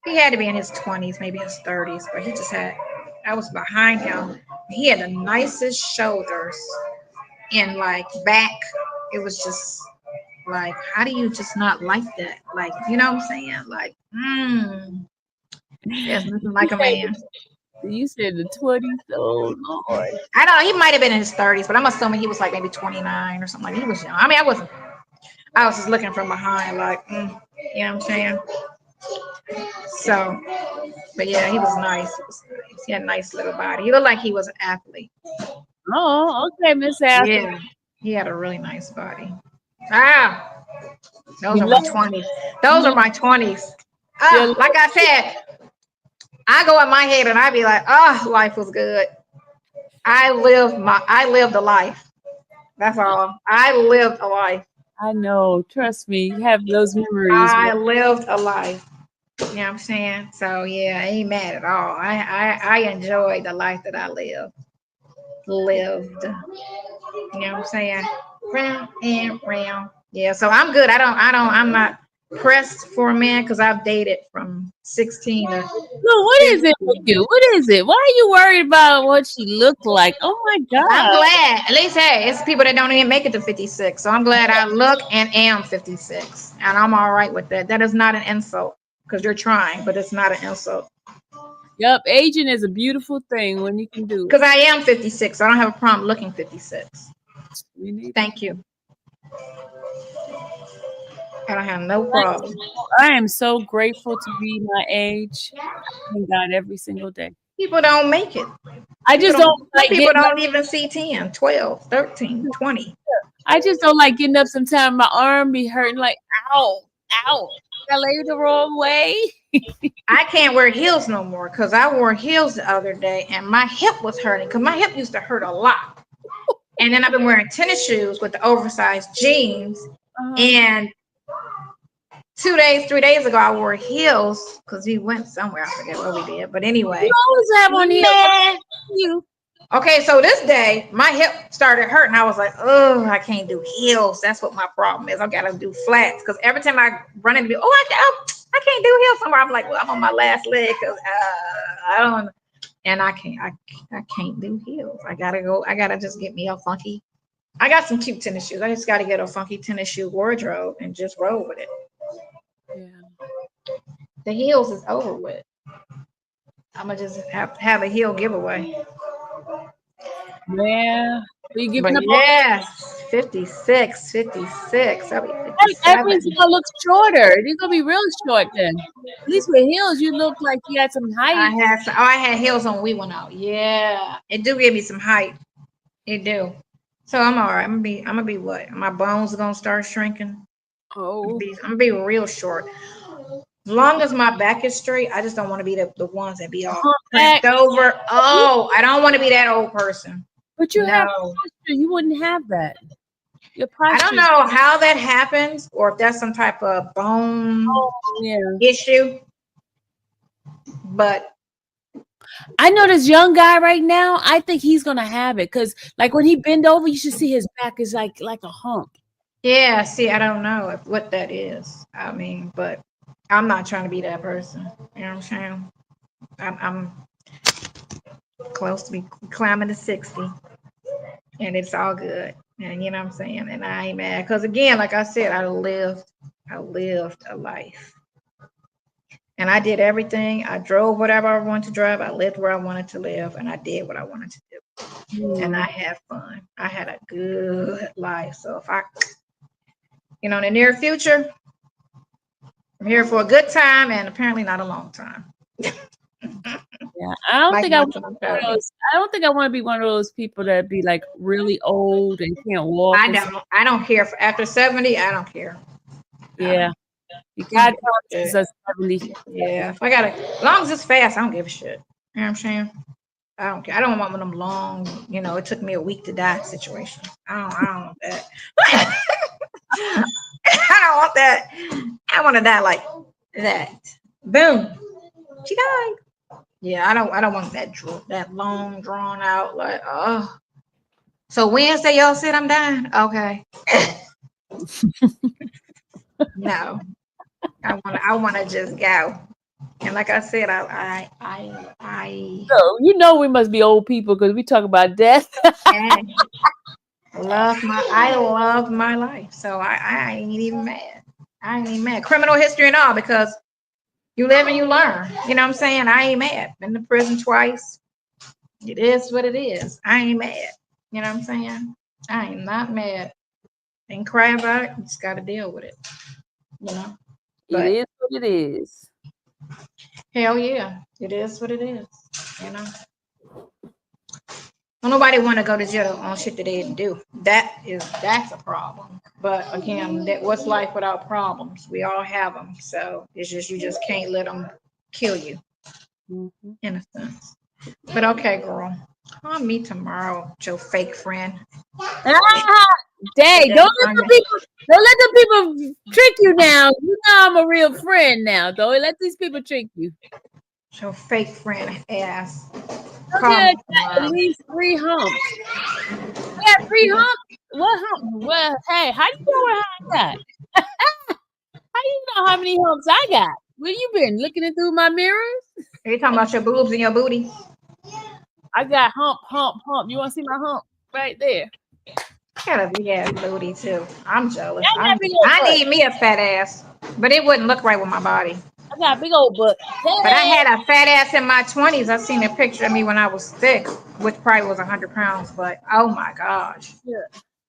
He had to be in his 20s, maybe his 30s, but I was behind him. He had the nicest shoulders and like back. It was just like, how do you just not like that? Like, you know what I'm saying? Like, there's nothing like a man. You said the 20s. Oh Lord. I don't know, he might have been in his 30s, but I'm assuming he was like maybe 29 or something like that. He was young. I mean, I was just looking from behind, like, you know what I'm saying? So, but yeah, he was nice. He had a nice little body. He looked like he was an athlete. Oh, okay, Miss Ashley. Yeah, he had a really nice body. Those are my 20s. Those are my 20s. Like I said, I go in my head and I be like, life was good. I lived a life. That's all. I lived a life. I know. Trust me. You have those memories. I lived a life. You know what I'm saying? So yeah, I ain't mad at all. I enjoyed the life that I lived. You know what I'm saying? Round and round. Yeah, so I'm good. I'm not pressed for a man because I've dated from 16 to. No, what is it with you? What is it? Why are you worried about what she looked like? Oh my God. I'm glad. At least, hey, it's people that don't even make it to 56. So I'm glad I look and am 56. And I'm all right with that. That is not an insult because you're trying, but it's not an insult. Yep, aging is a beautiful thing when you can do it. Because I am 56. So I don't have a problem looking 56. Thank you. I don't have no problem. I am so grateful to be my age. I thank God every single day. People don't make it. I just don't like people don't even see 10, 12, 13, 20. I just don't like getting up sometimes. My arm be hurting like, ow. I lay the wrong way. I can't wear heels no more because I wore heels the other day and my hip was hurting because my hip used to hurt a lot. And then I've been wearing tennis shoes with the oversized jeans. And 3 days ago, I wore heels because we went somewhere. I forget what we did. But anyway. You always have on heels. Okay, so this day, my hip started hurting. I was like, oh, I can't do heels. That's what my problem is. I got to do flats because every time I run into, I can't do heels somewhere. I'm like, well, I'm on my last leg because I don't, and I can't do heels. I gotta just get me a funky. I got some cute tennis shoes. I just got to get a funky tennis shoe wardrobe and just roll with it. Yeah. The heels is over with. I'm gonna just have a heel giveaway. Yeah. You giving up? Yes, 56. I'll be 57. That means you're gonna look shorter. You're gonna be real short then. At least with heels, you look like you had some height. I had heels on when we went out. Yeah, it do give me some height. It do. So I'm all right. I'm gonna be what? My bones are gonna start shrinking. Oh. I'm gonna be real short. As long as my back is straight, I just don't want to be the ones that be all cramped over. Oh, I don't want to be that old person. But you have posture. You wouldn't have that. Your posture. I don't know how that happens, or if that's some type of bone issue. But I know this young guy right now. I think he's gonna have it because, like, when he bend over, you should see his back is like a hump. Yeah. See, I don't know what that is. I mean, but I'm not trying to be that person. You know what I'm saying? I'm close to be climbing to 60, and it's all good. And you know what I'm saying? And I ain't mad because again, like I said, I lived a life. And I did everything. I drove whatever I wanted to drive. I lived where I wanted to live, and I did what I wanted to do. And I had fun. I had a good life. So if in the near future, I'm here for a good time and apparently not a long time. Yeah, I don't think I want to be one of those people that be like really old and can't walk. I don't care. After 70, I don't care. Yeah. You got to Yeah. 70. Yeah, if I gotta, as long as it's fast, I don't give a shit. You know what I'm saying? I don't care. I don't want one of them long, it took me a week to die situation. I don't want that. I don't want that. I want to die like that. Boom. She died. Yeah, I don't want that long drawn out like So Wednesday y'all said I'm dying? Okay. No. I wanna just go. And like I said, I So we must be old people because we talk about death. I love my life. So I ain't even mad. I ain't even mad. Criminal history and all, because you live and you learn. You know what I'm saying? I ain't mad. Been to prison twice. It is what it is. I ain't mad. You know what I'm saying? I am not mad. Ain't cry about it. You just gotta deal with it. It is what it is. Hell yeah. It is what it is. Don't nobody want to go to jail on shit that they didn't do. That's a problem. But again, what's life without problems? We all have them. So it's just you just can't let them kill you, in a sense. But okay, girl, call me tomorrow, your fake friend. Dang! Don't let the people trick you now. You know I'm a real friend now. Don't let these people trick you. Your fake friend ass. At least 3 humps. We got 3 humps. What hump? Well, hey, how do you know what I got? How do you know how many humps I got? Where you been looking it through my mirrors? Are you talking about your boobs and your booty? I got hump. You want to see my hump right there? Got a big ass booty too. I'm jealous. I need me a fat ass, but it wouldn't look right with my body. I got a big old butt. But I had a fat ass in my 20s. I seen a picture of me when I was thick, which probably was 100 pounds. But oh my gosh. Yeah.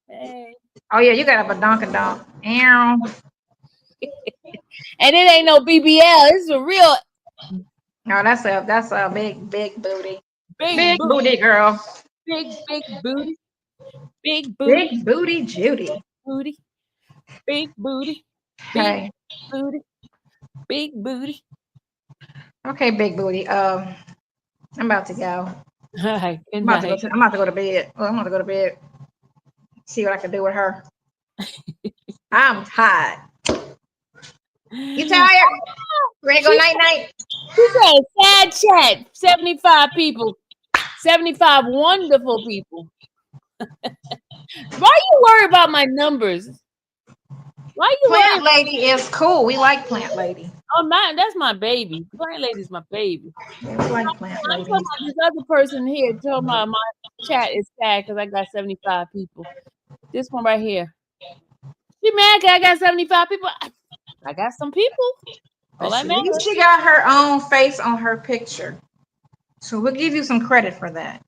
Hey. Oh yeah, you got a badonkadonk. And it ain't no BBL. It's a real. No, that's a big booty. Big booty girl. Big booty. Big booty. Big booty Judy. Booty. Big booty. Hey. Booty. Big booty. Okay, big booty. I'm about to go. Hi, I'm about to go to bed. I'm about to go to bed. See what I can do with her. I'm tired. You tired? Ready to go night night? She said sad chat. 75 people. 75 wonderful people. Why you worry about my numbers? Why you Plant Lady is cool. We like Plant Lady. Oh, that's my baby. Plant Lady's my baby. Yeah, we like Plant Lady. I'm talking about this other person here told my chat is sad because I got 75 people. This one right here. She mad because I got 75 people. I got some people. All At least she got her own face on her picture. So we'll give you some credit for that.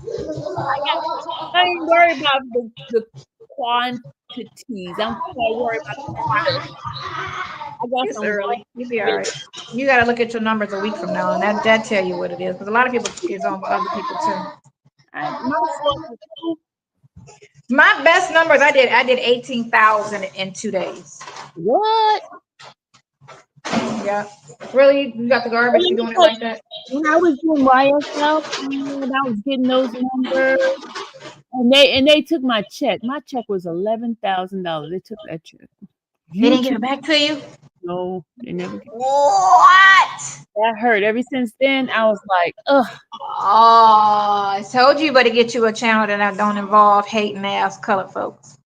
I ain't worried about the quantities. I'm worried about the quality. I got It's early. You'll be all right. You got to look at your numbers a week from now, and that tell you what it is. Because a lot of people is on other people too. My best numbers, I did 18,000 in 2 days. What? Yeah. Really? You got the garbage? You doing it like that? When I was doing YSL, and I was getting those numbers, and they took my check. My check was $11,000. They took that check. They didn't give it back to you? No, they never gave it. What? That hurt. Ever since then, I was like, ugh. Oh, I told you, better get you a channel that don't involve hating ass colored folks.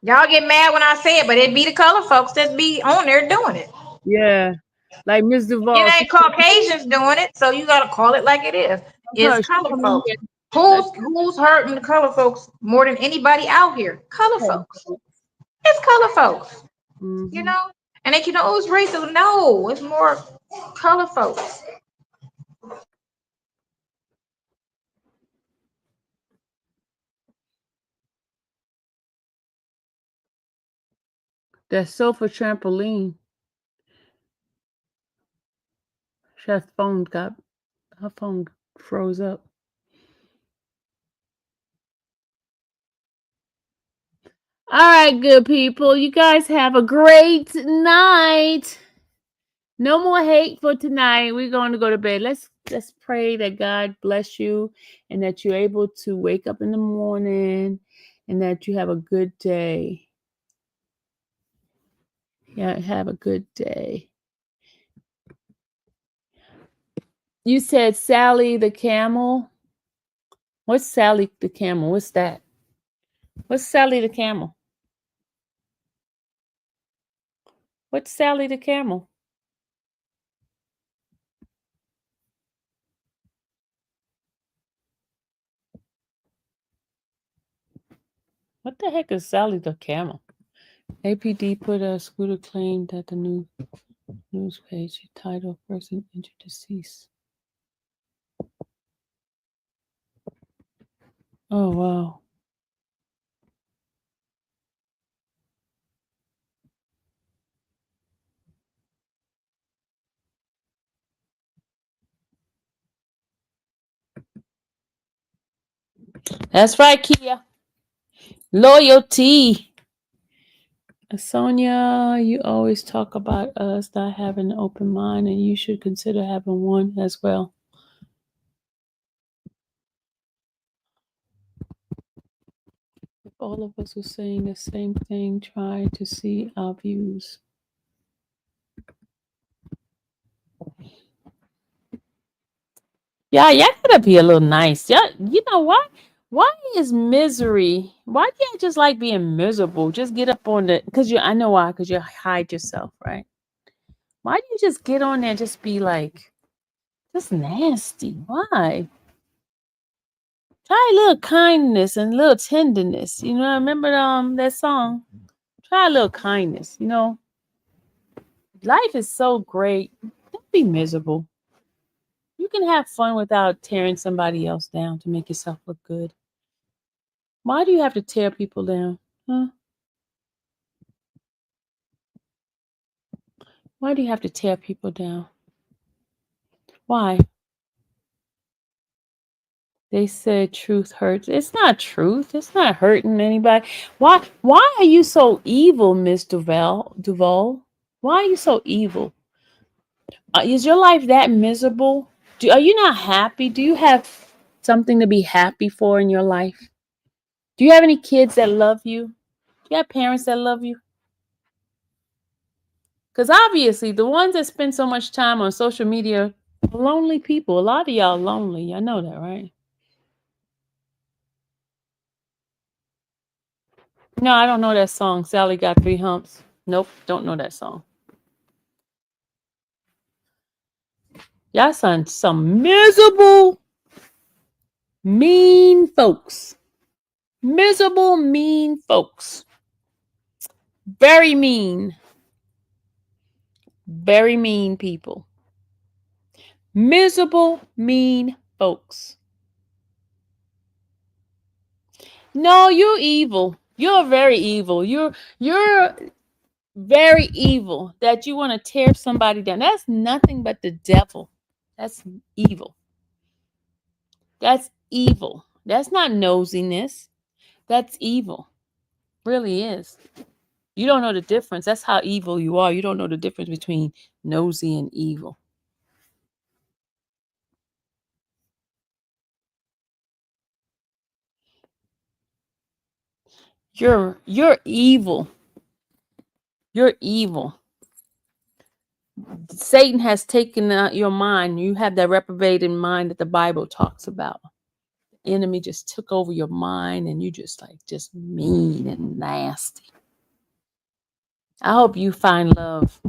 Y'all get mad when I say it, but it be the colored folks that be on there doing it. Yeah, like Ms. Duvall. It ain't Caucasians doing it, so you gotta call it like it is. It's colored folks. Who's hurting the colored folks more than anybody out here? Colored folks. It's colored folks. You know, and they can always racism. No, it's more colored folks. That sofa trampoline. Her phone froze up. All right, good people. You guys have a great night. No more hate for tonight. We're going to go to bed. Let's pray that God bless you and that you're able to wake up in the morning and that you have a good day. Yeah, have a good day. You said Sally the camel. What's Sally the camel? What's that? What's Sally the camel? What's Sally the camel? What the heck is Sally the camel? APD put a Scooter claim that the news page title person injured deceased. Oh wow. That's right, Kia. Loyalty. Sonia, you always talk about us not having an open mind, and you should consider having one as well. If all of us were saying the same thing, try to see our views. Yeah, y'all gotta be a little nice. Yeah, you know what? Why is misery? Why do you just like being miserable? Just get up on the I know why, because you hide yourself, right? Why do you just get on there and just be like just nasty? Why? Try a little kindness and a little tenderness. You know, remember that song? Try a little kindness, you know. Life is so great. Don't be miserable. You can have fun without tearing somebody else down to make yourself look good. Why do you have to tear people down? Huh? Why do you have to tear people down? Why? They said truth hurts. It's not truth. It's not hurting anybody. Why are you so evil, Miss Duval? Why are you so evil? Is your life that miserable? Are you not happy? Do you have something to be happy for in your life? Do you have any kids that love you? Do you have parents that love you? Because obviously, the ones that spend so much time on social media are lonely people. A lot of y'all lonely. I know that, right? No, I don't know that song. Sally got 3 humps. Nope, don't know that song. Y'all son some miserable, mean folks. Miserable, mean folks. Very mean. Very mean people. Miserable, mean folks. No, you're evil. You're very evil. You're very evil that you want to tear somebody down. That's nothing but the devil. That's evil. That's evil. That's not nosiness. That's evil. Really is. You don't know the difference. That's how evil you are. You don't know the difference between nosy and evil. You're evil. You're evil. Satan has taken your mind. You have that reprobated mind that the Bible talks about. The enemy just took over your mind and you just mean and nasty. I hope you find love.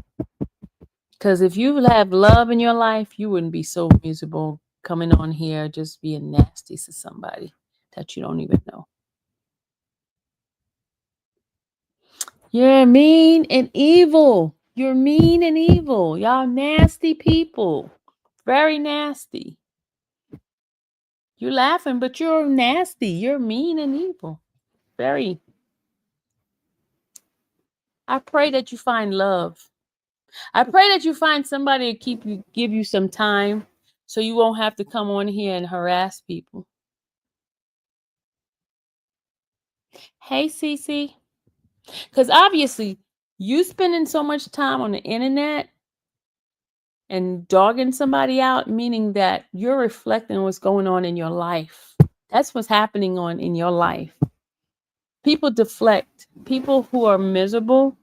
Because if you have love in your life, you wouldn't be so miserable coming on here just being nasty to somebody that you don't even know. You're mean and evil. You're mean and evil. Y'all nasty people. Very nasty. You're laughing, but you're nasty. You're mean and evil. Very. I pray that you find love. I pray that you find somebody to give you some time so you won't have to come on here and harass people. Hey, Cece. Because obviously, you spending so much time on the internet and dogging somebody out, meaning that you're reflecting what's going on in your life. That's what's happening in your life. People deflect. People who are miserable,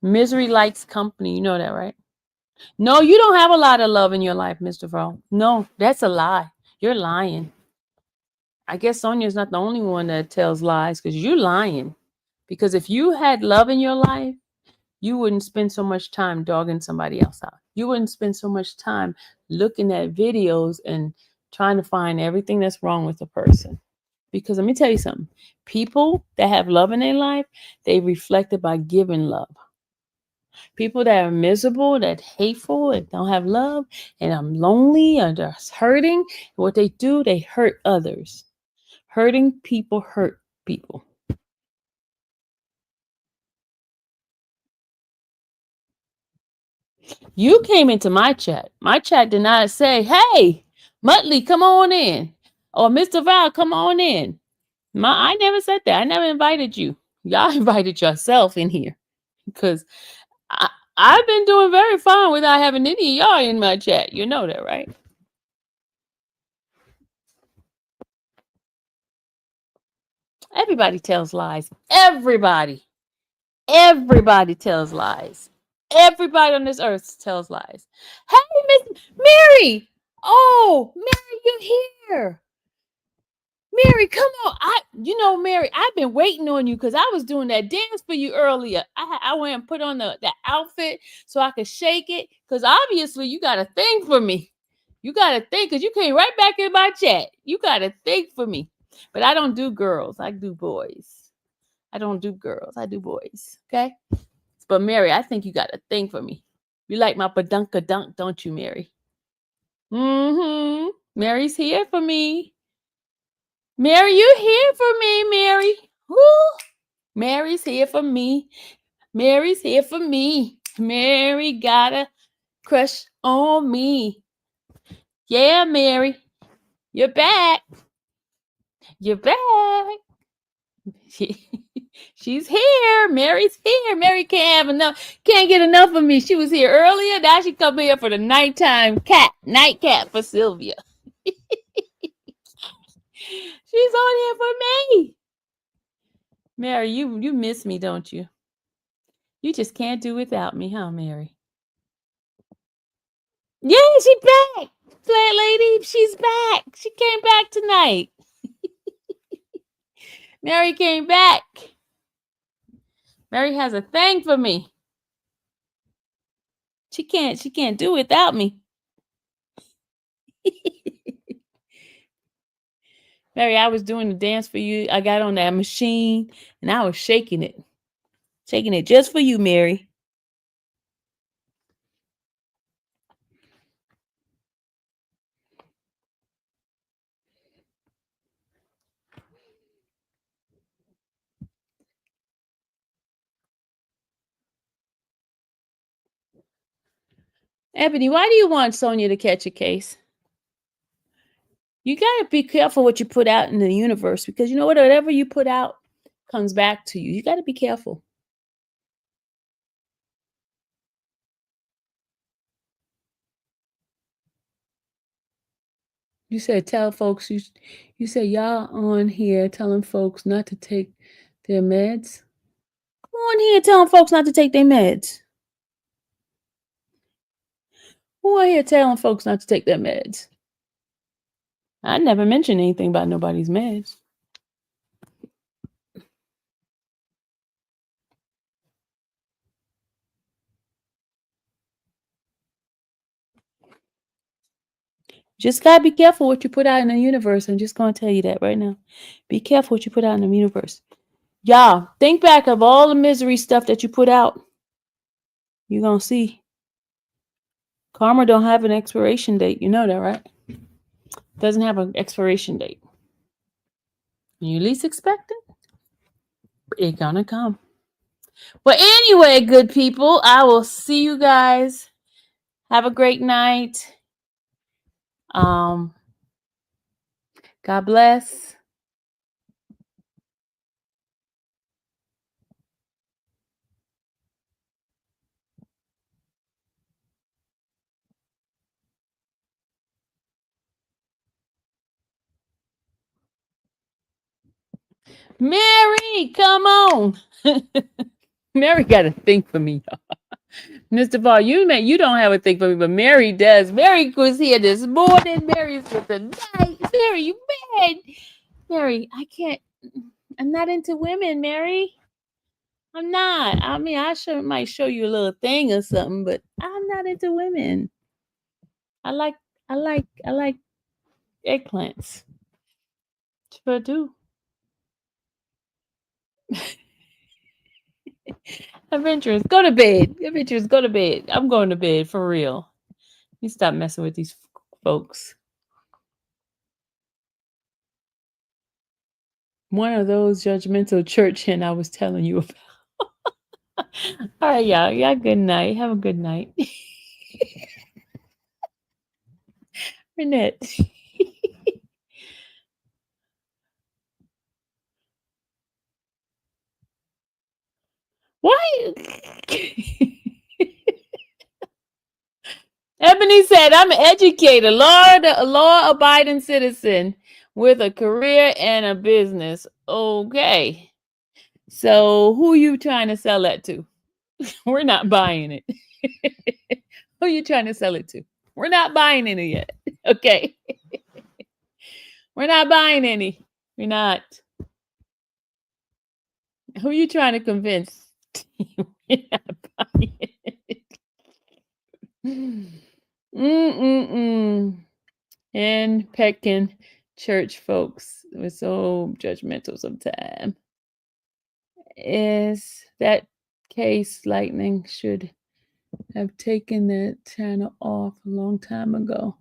misery likes company. You know that, right? No, you don't have a lot of love in your life, Mr. Vo. No, that's a lie. You're lying. I guess Sonia's not the only one that tells lies because you're lying. Because if you had love in your life, you wouldn't spend so much time dogging somebody else out. You wouldn't spend so much time looking at videos and trying to find everything that's wrong with the person. Because let me tell you something. People that have love in their life, they reflect it by giving love. People that are miserable, that hateful, and don't have love, and I'm lonely, or they're hurting, what they do, they hurt others. Hurting people hurt people. You came into my chat. My chat did not say, hey, Muttley, come on in. Or Mr. Val, come on in. I never said that. I never invited you. Y'all invited yourself in here. Because I've been doing very fine without having any of y'all in my chat. You know that, right? Everybody tells lies. Everybody. Everybody tells lies. Everybody on this earth tells lies. Hey, Miss Mary. Oh, Mary, you're here. Mary, come on. Mary, I've been waiting on you because I was doing that dance for you earlier. I went and put on that outfit so I could shake it because obviously you got a thing for me. You got a thing because you came right back in my chat. You got a thing for me. But I don't do girls. I do boys. I don't do girls. I do boys. Okay? But Mary, I think you got a thing for me. You like my badunka-dunk, don't you, Mary? Mm-hmm. Mary's here for me. Mary, you here for me, Mary. Woo! Mary's here for me. Mary's here for me. Mary got a crush on me. Yeah, Mary. You're back. You're back. She's here. Mary's here. Mary can't get enough of me. She was here earlier. Now she come here for the nightcap for Sylvia. She's on here for me. Mary, you miss me, don't you? You just can't do without me, huh, Mary? Yeah, she's back. Flat lady, she's back. She came back tonight. Mary came back. Mary has a thing for me. She can't do without me. Mary, I was doing the dance for you. I got on that machine and I was shaking it. Shaking it just for you, Mary. Ebony, why do you want Sonia to catch a case? You got to be careful what you put out in the universe because you know what? Whatever you put out comes back to you. You got to be careful. You said tell folks, you said y'all on here telling folks not to take their meds. Who on here telling folks not to take their meds? Who on here telling folks not to take their meds? I never mentioned anything about nobody's meds. Just gotta be careful what you put out in the universe. I'm just gonna tell you that right now. Be careful what you put out in the universe. Y'all, think back of all the misery stuff that you put out. You're gonna see. Karma don't have an expiration date. You know that, right? Doesn't have an expiration date. When you least expect it, it's gonna come. But anyway, good people, I will see you guys. Have a great night. God bless. Mary, come on. Mary got a thing for me, y'all. Mr. Paul, you don't have a thing for me, but Mary does. Mary was here this morning. Mary's with the night. Mary, you mad? Mary, I can't. I'm not into women, Mary. I'm not. I mean, might show you a little thing or something, but I'm not into women. I like eggplants. Sure do. Adventurous, go to bed. Adventurous, go to bed. I'm going to bed for real. You stop messing with these folks. One of those judgmental church hen I was telling you about. All right, y'all. Y'all good night. Have a good night. Renette. Why? Ebony said, I'm an educator, law-abiding citizen with a career and a business. Okay. So who you trying to sell that to? We're not buying it. Who you trying to sell it to? We're not buying any yet. Okay. We're not buying any. We're not. Who you trying to convince? We're not buying it. And Peckin church folks were so judgmental sometimes. Is that case Lightning should have taken that channel off a long time ago.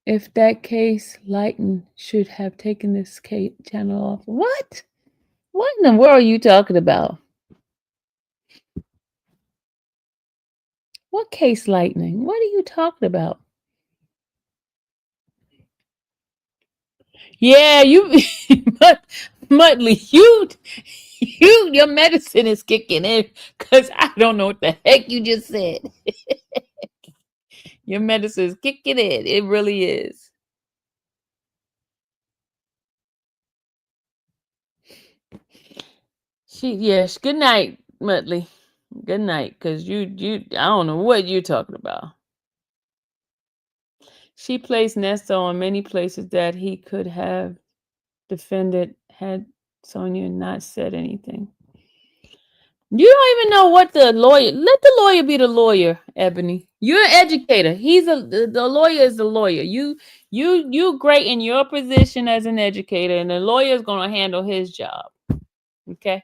If that case Lightning should have taken this channel off. What? What in the world are you talking about? What case Lightning? What are you talking about? Yeah, you Mudley, your medicine is kicking in because I don't know what the heck you just said. Your medicine is kicking in. It really is. Yes. Good night, Mudley. Good night, because you I don't know what you're talking about. She placed Nesta on many places that he could have defended had Sonia not said anything. You don't even know what the lawyer. Let the lawyer be the lawyer, Ebony. You're an educator. The lawyer is the lawyer. You great in your position as an educator, and the lawyer is gonna handle his job. Okay.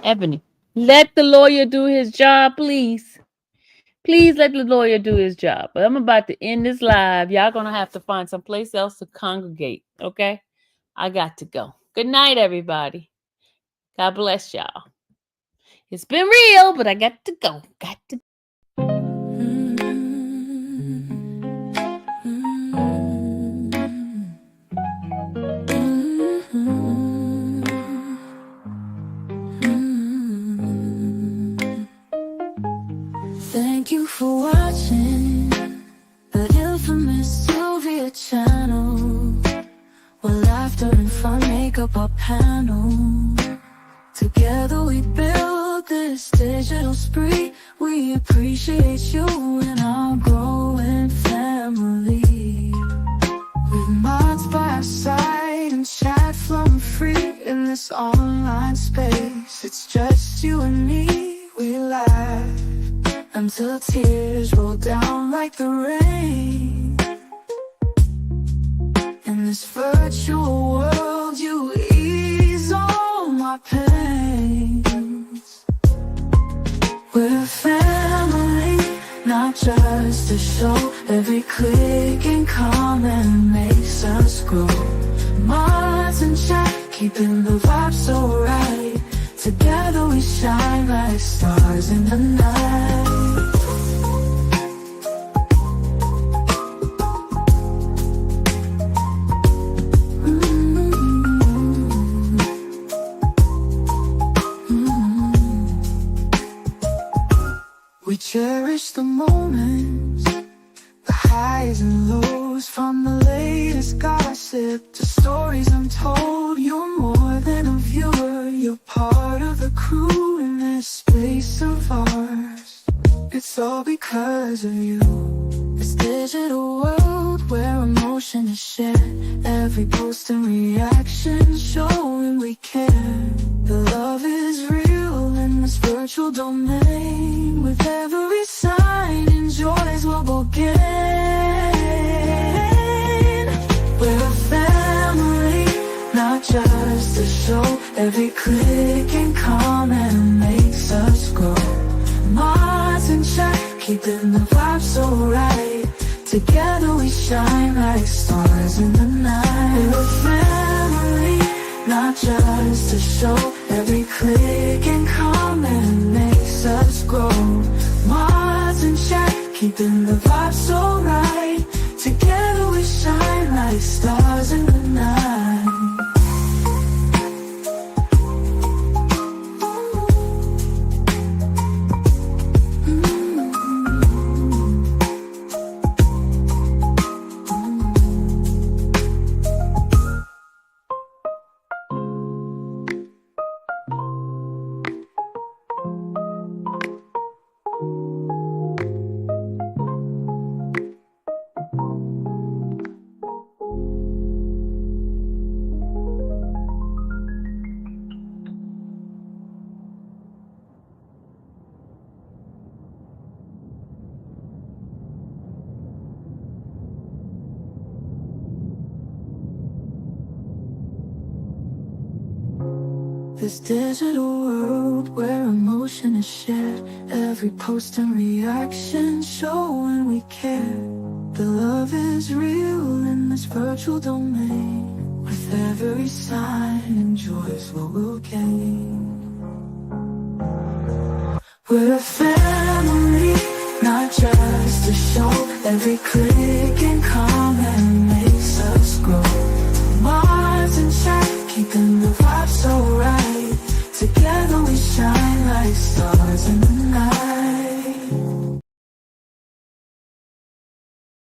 Ebony, let the lawyer do his job, please. Please let the lawyer do his job. But I'm about to end this live. Y'all gonna have to find some place else to congregate. Okay? I got to go. Good night, everybody. God bless y'all. It's been real, but I got to go. Got to. Thank you for watching the infamous Sylvia channel, where laughter and fun make up our panel. Together we build this digital spree. We appreciate you and our growing family. With mods by our side and chat flowing free in this online space. It's just you and me. We laugh until tears roll down like the rain. In this virtual world, you ease all my pains. We're a family, not just a show. Every click and comment makes us grow. Mods and chat, keeping the vibe so right. Together we shine like stars in the night. We the moments, the highs and lows, from the latest gossip to stories untold. You're more than a viewer, you're part of the crew in this space of ours. It's all because of you. This digital world where emotion is shared, every post and reaction showing we care. The love is real in this virtual domain. With every sign, enjoys what we'll gain. We're a family, not just a show. Every click and comment makes us grow. Mars in check, keeping the vibe so right. Together we shine like stars in the night. We're a family, not just a show. Every click and comment makes us grow. Mars in check, keeping the vibe so right. Together we shine like stars in the night. This digital world where emotion is shared, every post and reaction showing we care. The love is real in this virtual domain. With every sign, enjoys what we'll gain. We're a family, not just a show. Every click and comment